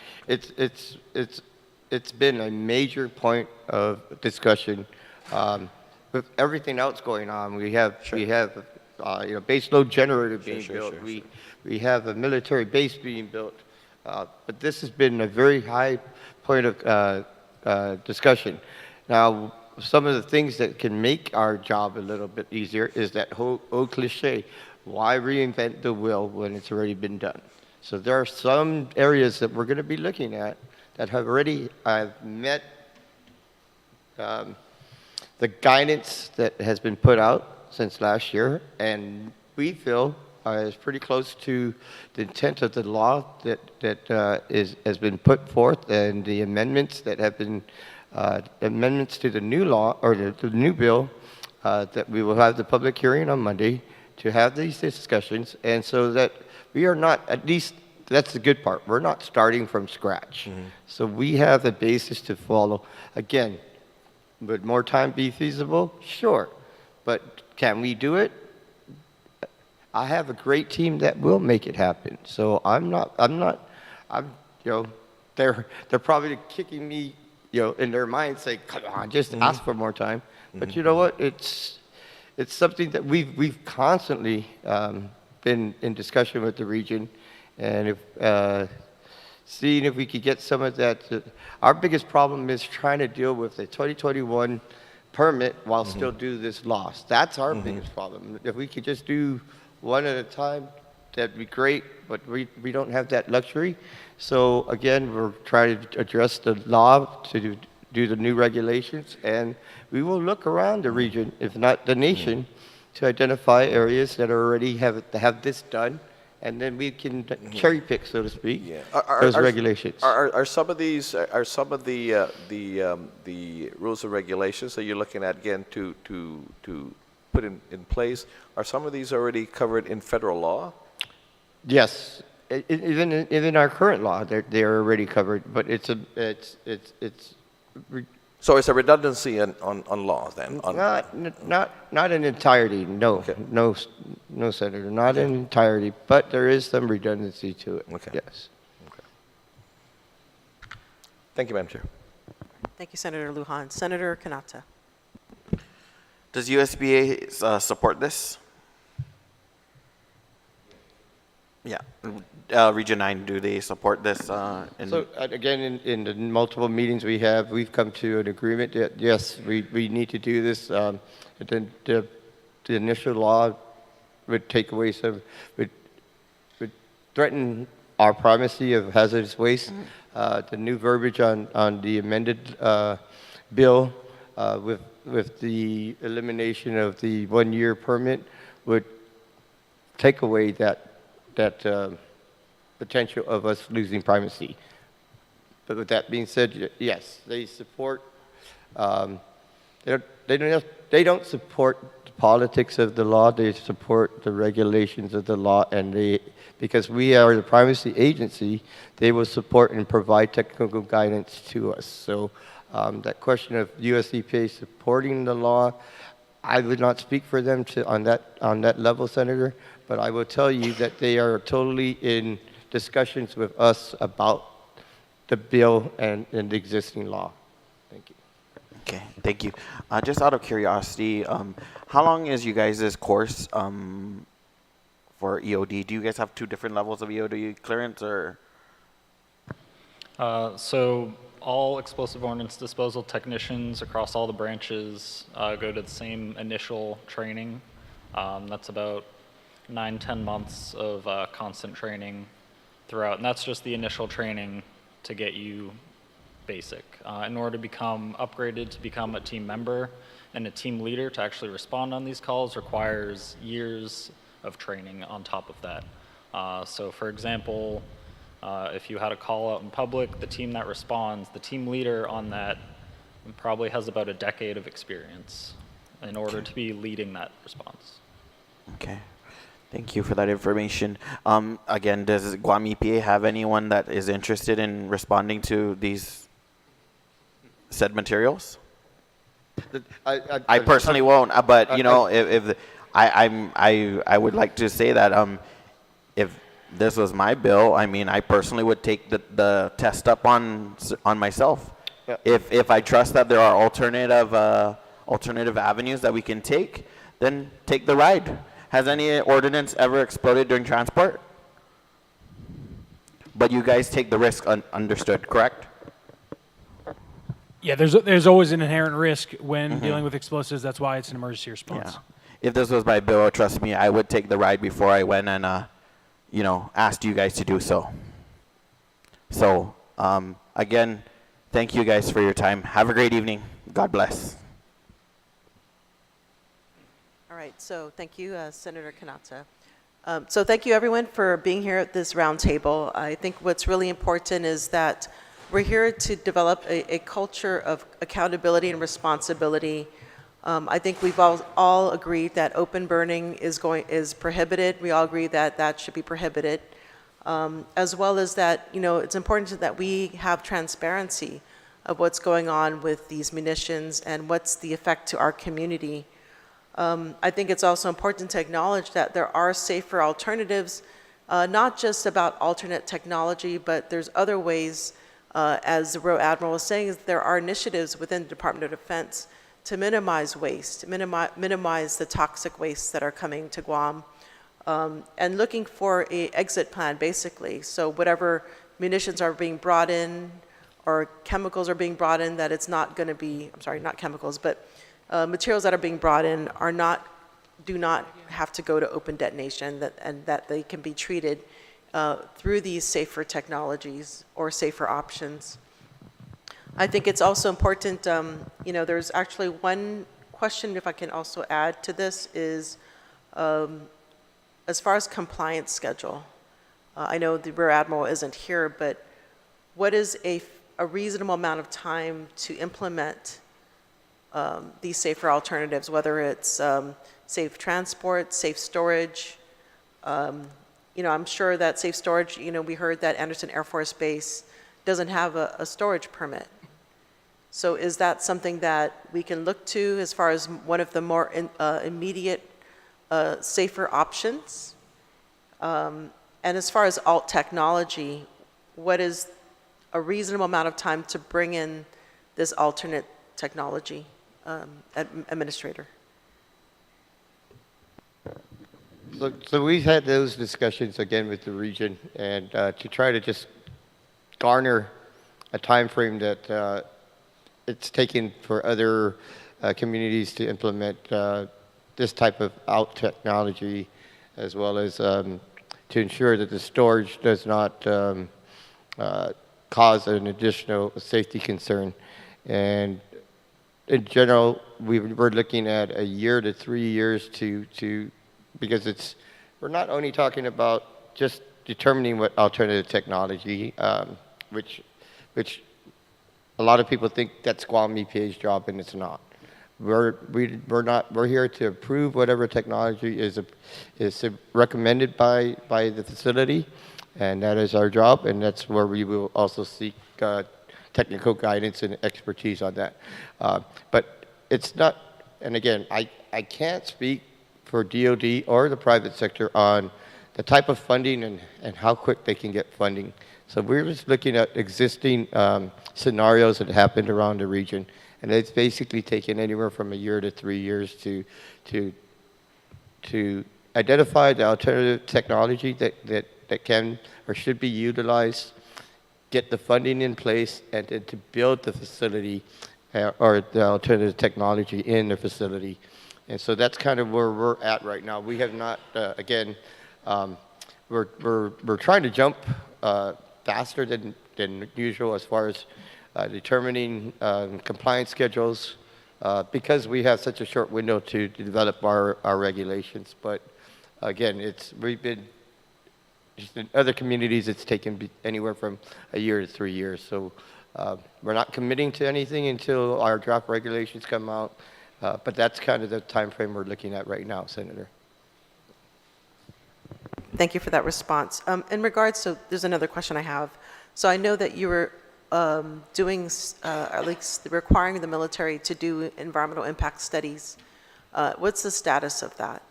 Speaker 3: It's been a major point of discussion with everything else going on. We have you know, base load generator being built. We have a military base being built. But this has been a very high point of discussion. Now, some of the things that can make our job a little bit easier is that whole old cliche, why reinvent the wheel when it's already been done? So there are some areas that we're going to be looking at that have already met the guidance that has been put out since last year, and we feel is pretty close to the intent of the law that has been put forth, and the amendments that have been amendments to the new law or the new bill that we will have the public hearing on Monday to have these discussions, and so that we are not, at least that's the good part, we're not starting from scratch. So we have a basis to follow. Again, would more time be feasible? Sure. But can we do it? I have a great team that will make it happen. So I'm you know, they're probably kicking me, you know, in their mind saying, come on, just ask for more time. But you know what? It's something that we've constantly been in discussion with the region, and if seeing if we could get some of that. Our biggest problem is trying to deal with the 2021 permit while still do this loss. That's our biggest problem. If we could just do one at a time, that'd be great, but we don't have that luxury. So again, we're trying to address the law to do the new regulations, and we will look around the region, if not the nation, to identify areas that already have this done, and then we can cherry pick, so to speak, those regulations.
Speaker 10: Are some of these the rules and regulations that you're looking at again to put in place? Are some of these already covered in federal law?
Speaker 3: Yes, even in our current law, they're already covered, but
Speaker 10: So it's a redundancy on laws then?
Speaker 3: not in entirety, no.
Speaker 10: Okay.
Speaker 3: No, Senator, not in entirety, but there is some redundancy to it.
Speaker 10: Okay.
Speaker 3: Yes.
Speaker 10: Okay. Thank you, Madam Chair.
Speaker 1: Thank you, Senator Lujan. Senator Kanata.
Speaker 11: Does USBA support this? Yeah. Region 9, do they support this?
Speaker 3: So again, in the multiple meetings we've come to an agreement that yes, we need to do this. The initial law would take away would threaten our primacy of hazardous waste. The new verbiage on the amended bill with the elimination of the 1-year permit would take away that potential of us losing primacy. But with that being said, yes, they support. They don't support the politics of the law. They support the regulations of the law, and because we are the primacy agency, they will support and provide technical guidance to us. So that question of US EPA supporting the law, I would not speak for them on that level, Senator. But I will tell you that they are totally in discussions with us about the bill and the existing law. Thank you.
Speaker 11: Okay, thank you. Just out of curiosity, how long is you guys' course for EOD? Do you guys have 2 different levels of EOD clearance, or?
Speaker 13: So all explosive ordnance disposal technicians across all the branches go to the same initial training. That's about 9-10 months of constant training throughout, and that's just the initial training to get you basic. In order to become upgraded to become a team member and a team leader to actually respond on these calls requires years of training on top of that. So for example, if you had a call out in public, the team that responds, the team leader on that probably has about a decade of experience in order to be leading that response.
Speaker 11: Okay. Thank you for that information. Again, does Guam EPA have anyone that is interested in responding to these said materials? I personally won't, but you know, if I would like to say that if this was my bill, I mean, I personally would take the test up on myself. Yeah. If I trust that there are alternative avenues that we can take, then take the ride. Has any ordinance ever exploded during transport? But you guys take the risk, understood, correct?
Speaker 6: Yeah, there's always an inherent risk when dealing with explosives. That's why it's an emergency response.
Speaker 11: Yeah. If this was my bill, trust me, I would take the ride before I went and, asked you guys to do so. So, again, thank you guys for your time. Have a great evening. God bless.
Speaker 1: All right, so thank you, Senator Kanata. So thank you, everyone, for being here at this roundtable. I think what's really important is that we're here to develop a culture of accountability and responsibility. I think we've all agreed that open burning is prohibited. We all agree that that should be prohibited, as well as that it's important that we have transparency of what's going on with these munitions and what's the effect to our community. I think it's also important to acknowledge that there are safer alternatives, not just about alternate technology, but there's other ways, as the Row Admiral was saying, there are initiatives within the Department of Defense to minimize waste, minimize the toxic wastes that are coming to Guam, and looking for an exit plan, basically. So whatever munitions are being brought in or chemicals are being brought in, that it's not going to be, I'm sorry, not chemicals, but materials that are being brought in are not do not have to go to open detonation, and that they can be treated through these safer technologies or safer options. I think it's also important, there's actually one question, if I can also add to this, is as far as compliance schedule. I know the Rear Admiral isn't here, but what is a reasonable amount of time to implement these safer alternatives, whether it's safe transport, safe storage? I'm sure that safe storage, we heard that Anderson Air Force Base doesn't have a storage permit. So is that something that we can look to as far as one of the more immediate, safer options? And as far as alt technology, what is a reasonable amount of time to bring in this alternate technology, Administrator?
Speaker 3: So we've had those discussions again with the region, and to try to just garner a time frame that it's taken for other communities to implement this type of out technology, as well as to ensure that the storage does not cause an additional safety concern. And in general, we're looking at a year to 3 years because we're not only talking about just determining what alternative technology, which a lot of people think that's Guam EPA's job, and it's not. We're here to approve whatever technology is recommended by the facility, and that is our job, and that's where we will also seek technical guidance and expertise on that. But it's not, and again, I can't speak for DOD or the private sector on the type of funding and how quick they can get funding. So we're just looking at existing scenarios that happened around the region, and it's basically taken anywhere from a year to 3 years to identify the alternative technology that can or should be utilized, get the funding in place, and then to build the facility or the alternative technology in the facility. And so that's kind of where we're at right now. We have not, again, we're trying to jump faster than usual as far as determining compliance schedules because we have such a short window to develop our regulations. But again, we've been, just in other communities, it's taken anywhere from a year to 3 years. So we're not committing to anything until our draft regulations come out. But that's kind of the time frame we're looking at right now, Senator.
Speaker 1: Thank you for that response. In regards to, there's another question I have. So I know that you were doing, at least requiring the military to do environmental impact studies. What's the status of that?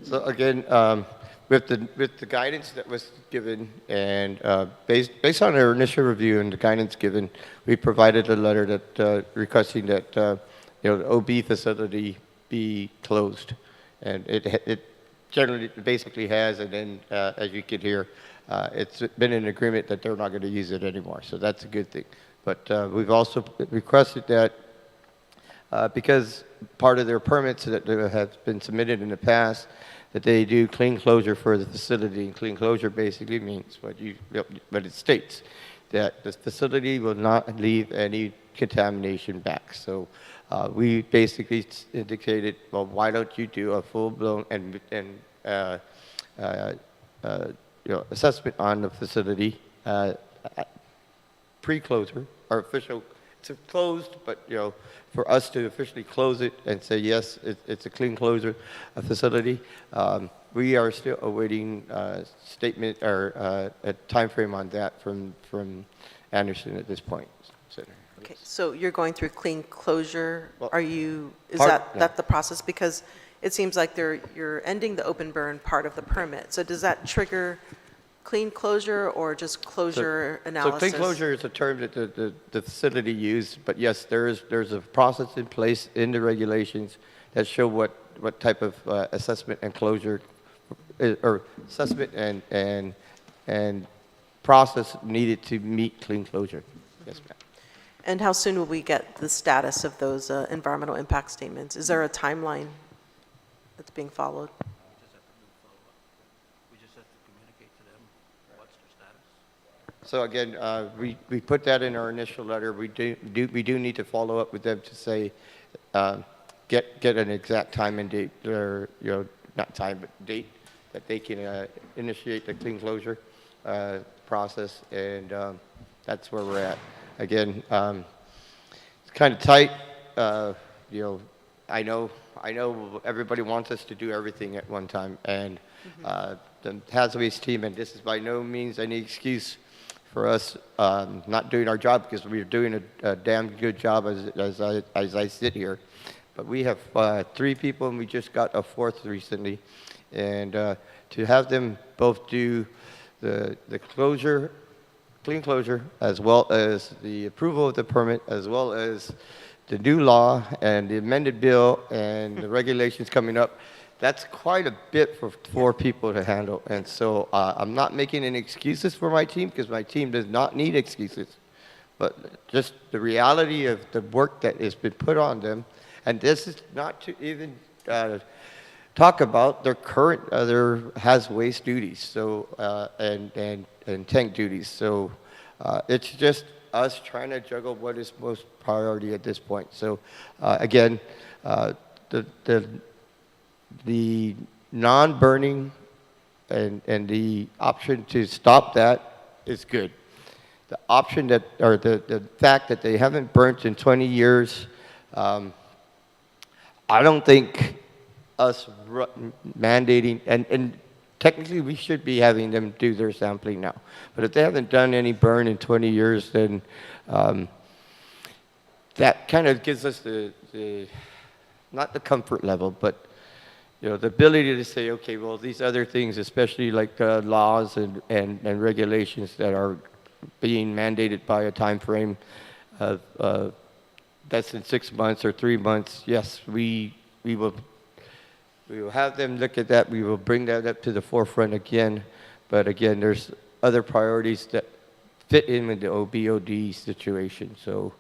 Speaker 3: So again, with the guidance that was given, and based on our initial review and the guidance given, we provided a letter that requesting that the OB facility be closed, and it generally basically has, and then as you can hear, it's been an agreement that they're not going to use it anymore. So that's a good thing. But we've also requested that because part of their permits that have been submitted in the past, that they do clean closure for the facility. And clean closure basically means what it states, that the facility will not leave any contamination back. So we basically indicated, well, why don't you do a full-blown assessment on the facility pre-closure or official. It's closed, but for us to officially close it and say yes, it's a clean closure facility. We are still awaiting statement or a time frame on that from Anderson at this point. Senator.
Speaker 1: Okay, so you're going through clean closure.
Speaker 3: Well,
Speaker 1: Is that the process? Because it seems like you're ending the open burn part of the permit. So does that trigger clean closure or just closure analysis?
Speaker 3: So clean closure is a term that the facility used, but yes, there's a process in place in the regulations that show what type of assessment and closure or assessment and process needed to meet clean closure. Yes, ma'am.
Speaker 1: And how soon will we get the status of those environmental impact statements? Is there a timeline that's being followed?
Speaker 2: We just have to communicate to them what's their status.
Speaker 3: So again, we put that in our initial letter. We do need to follow up with them to say, get an exact time and date, or not time but date, that they can initiate the clean closure process, and that's where we're at. Again, it's kind of tight. I know everybody wants us to do everything at one time, and the Hazardous team, and this is by no means any excuse for us not doing our job, because we're doing a damn good job as I sit here. But we have 3 people, and we just got a 4th recently, and to have them both do the clean closure, as well as the approval of the permit, as well as the new law and the amended bill and the regulations coming up, that's quite a bit for 4 people to handle. And so I'm not making any excuses for my team, because my team does not need excuses, but just the reality of the work that has been put on them. And this is not to even talk about their current other waste duties, so and tank duties. So it's just us trying to juggle what is most priority at this point. So again, the non-burning and the option to stop that is good. The option that, or the fact that they haven't burnt in 20 years, I don't think us mandating, and technically we should be having them do their sampling now. But if they haven't done any burn in 20 years, then that kind of gives us not the comfort level, but the ability to say, okay, well, these other things, especially like laws and regulations that are being mandated by a time frame of less than 6 months or 3 months, yes, we will have them look at that. We will bring that up to the forefront again. But again, there's other priorities that fit in with the OBOD situation. So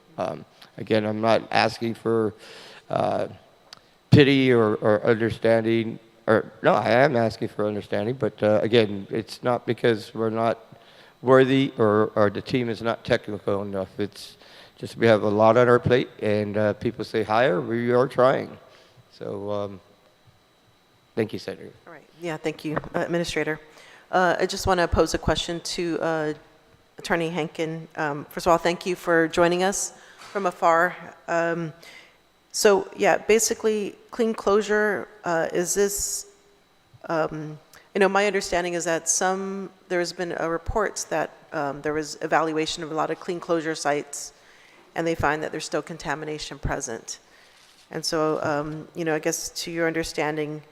Speaker 3: again, I'm not asking for pity or understanding, or no, I am asking for understanding. But again, it's not because we're not worthy or the team is not technical enough. It's just we have a lot on our plate, and people say hire, we are trying. So thank you, Senator.
Speaker 1: All right. Yeah, thank you, Administrator. I just want to pose a question to Attorney Henkin. First of all, thank you for joining us from afar. So yeah, basically, clean closure, is this, my understanding is that there's been reports that there was evaluation of a lot of clean closure sites, and they find that there's still contamination present. And so, I guess to your understanding,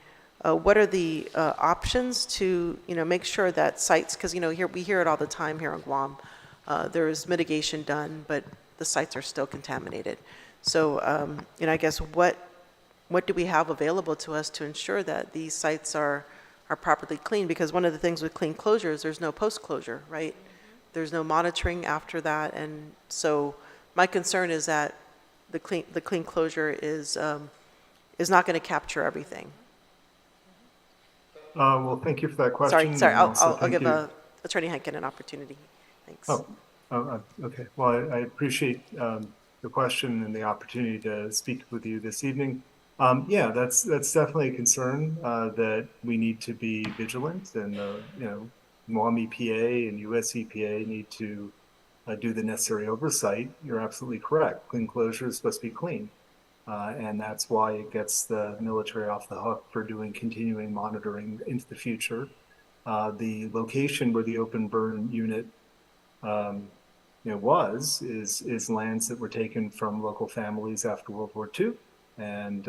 Speaker 1: what are the options to, make sure that sites, because, we hear it all the time here on Guam, there is mitigation done, but the sites are still contaminated. So, I guess what do we have available to us to ensure that these sites are properly cleaned? Because one of the things with clean closure is there's no post-closure, right? There's no monitoring after that. And so my concern is that the clean closure is not going to capture everything.
Speaker 8: Well, thank you for that question.
Speaker 1: Sorry,
Speaker 8: and also
Speaker 1: I'll
Speaker 8: thank
Speaker 1: give
Speaker 8: you.
Speaker 1: Attorney Henkin an opportunity. Thanks.
Speaker 8: Okay. Well, I appreciate the question and the opportunity to speak with you this evening. Yeah, that's definitely a concern that we need to be vigilant, and Guam EPA and US EPA need to do the necessary oversight. You're absolutely correct. Clean closure is supposed to be clean. And that's why it gets the military off the hook for doing continuing monitoring into the future. The location where the open burn unit is lands that were taken from local families after World War II. And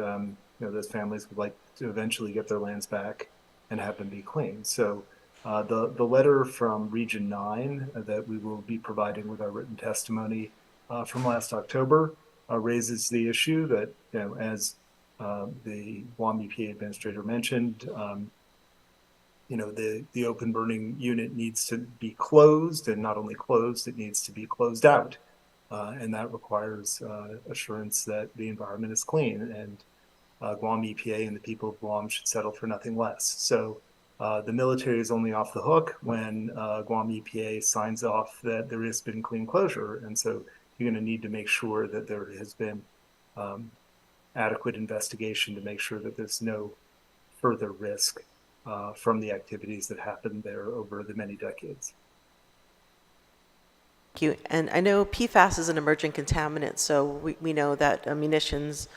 Speaker 8: those families would like to eventually get their lands back and have them be clean. So the letter from Region 9 that we will be providing with our written testimony from last October raises the issue that, as the Guam EPA administrator mentioned, the open burning unit needs to be closed, and not only closed, it needs to be closed out. and that requires assurance that the environment is clean. And Guam EPA and the people of Guam should settle for nothing less. So the military is only off the hook when Guam EPA signs off that there has been clean closure. And so you're going to need to make sure that there has been adequate investigation to make sure that there's no further risk from the activities that happened there over the many decades.
Speaker 1: Thank you. And I know PFAS is an emerging contaminant, so we know that munitions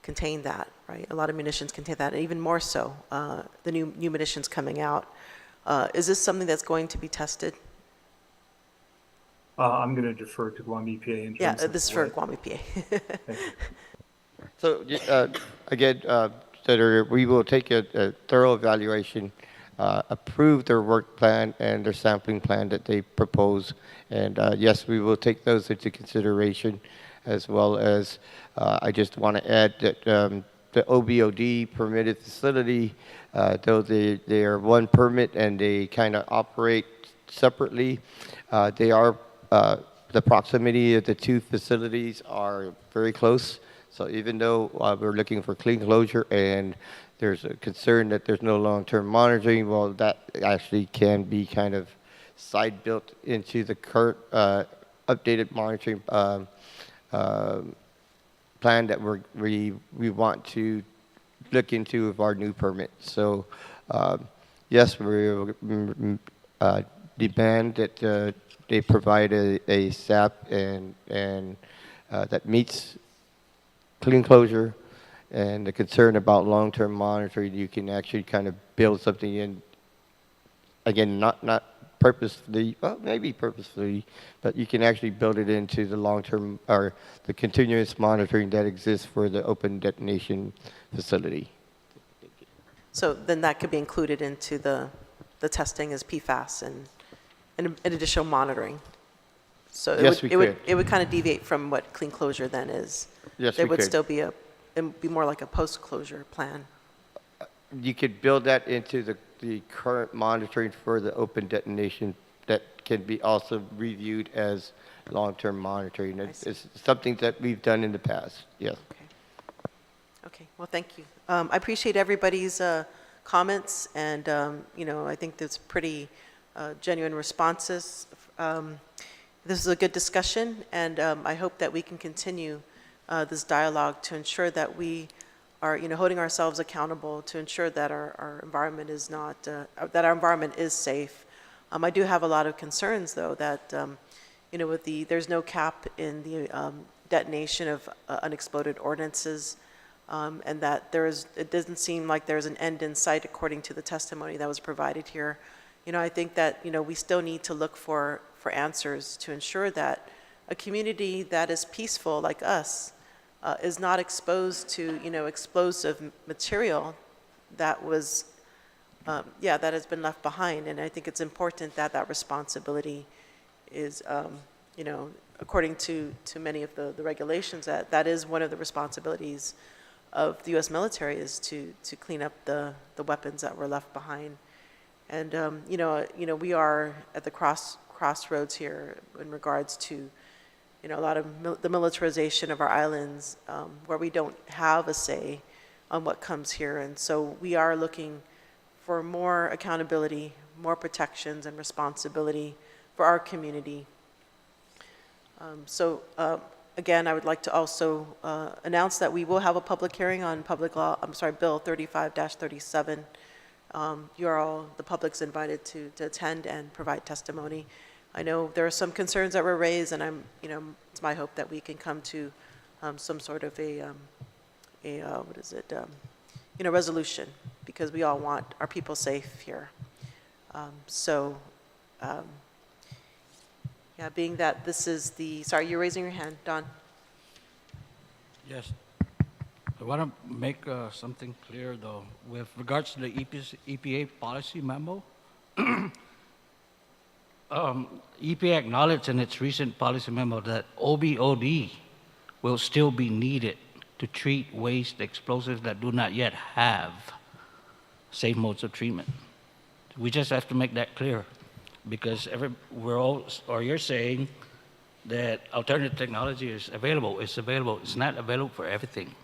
Speaker 1: contain that, right? A lot of munitions contain that, and even more so, the new munitions coming out. Is this something that's going to be tested?
Speaker 8: I'm going to defer to Guam EPA in terms of
Speaker 1: this is for Guam EPA.
Speaker 3: So, again, Senator, we will take a thorough evaluation, approve their work plan and their sampling plan that they propose. And yes, we will take those into consideration, as well as I just want to add that the OBOD permitted facility, though they are one permit and they kind of operate separately, they are the proximity of the two facilities are very close. So even though we're looking for clean closure and there's a concern that there's no long-term monitoring, well, that actually can be kind of side built into the current updated monitoring plan that we want to look into with our new permit. So yes, we demand that they provide a SAP and that meets clean closure, and the concern about long-term monitoring. You can actually kind of build something in, again, not purposefully, well, maybe purposefully, but you can actually build it into the long-term or the continuous monitoring that exists for the open detonation facility.
Speaker 1: So then that could be included into the testing as PFAS and additional monitoring. So it would kind of deviate from what clean closure then is.
Speaker 3: Yes,
Speaker 1: there
Speaker 3: we
Speaker 1: would
Speaker 3: could.
Speaker 1: still be it would be more like a post-closure plan.
Speaker 3: You could build that into the current monitoring for the open detonation that can be also reviewed as long-term monitoring. It's something that we've done in the past, yes.
Speaker 1: Okay, well, thank you. I appreciate everybody's comments, and I think there's pretty genuine responses. This is a good discussion, and I hope that we can continue this dialogue to ensure that we are, holding ourselves accountable to ensure that our environment is not, that our environment is safe. I do have a lot of concerns, though, that, with there's no cap in the detonation of unexploded ordnances, and that it doesn't seem like there's an end in sight according to the testimony that was provided here. I think that, we still need to look for answers to ensure that a community that is peaceful like us is not exposed to, explosive material that was, that has been left behind. And I think it's important that that responsibility is, according to many of the regulations, that is one of the responsibilities of the U.S. military is to clean up the weapons that were left behind. And, we are at the crossroads here in regards to, a lot of the militarization of our islands, where we don't have a say on what comes here. And so we are looking for more accountability, more protections and responsibility for our community. Again, I would like to also announce that we will have a public hearing on Bill 35-37. The public's invited to attend and provide testimony. I know there are some concerns that were raised, and it's my hope that we can come to some sort of resolution, because we all want our people safe here. Being that this is sorry, you're raising your hand, Don.
Speaker 2: Yes. I want to make something clear, though, with regards to the EPA policy memo. EPA acknowledged in its recent policy memo that OBOD will still be needed to treat waste explosives that do not yet have safe modes of treatment. We just have to make that clear, because you're saying that alternative technology is available. It's available. It's not available for everything.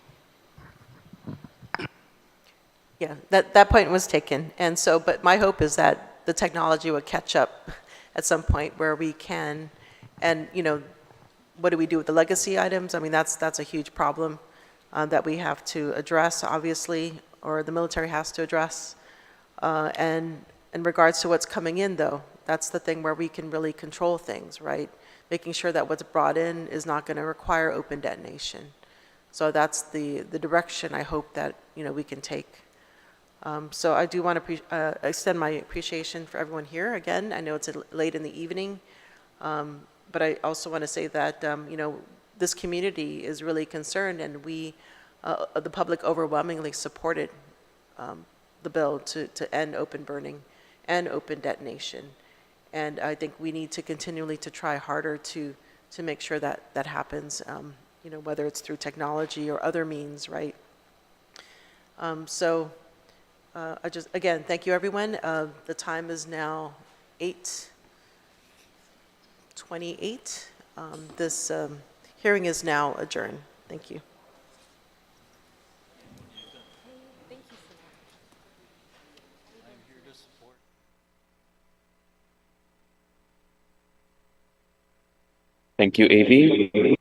Speaker 1: Yeah, that point was taken. And so, but my hope is that the technology would catch up at some point where we can, and, you know, what do we do with the legacy items? I mean, that's a huge problem that we have to address, obviously, or the military has to address. And in regards to what's coming in, though, that's the thing where we can really control things, right? Making sure that what's brought in is not going to require open detonation. So that's the direction I hope that, you know, we can take. So I do want to extend my appreciation for everyone here. Again, I know it's late in the evening, but I also want to say that, you know, this community is really concerned, and we, the public overwhelmingly supported the bill to end open burning and open detonation. And I think we need to continually to try harder to make sure that that happens, you know, whether it's through technology or other means, right? I just, again, thank you, everyone. The time is now 8:28. This hearing is now adjourned. Thank you.
Speaker 14: Thank you, Avi.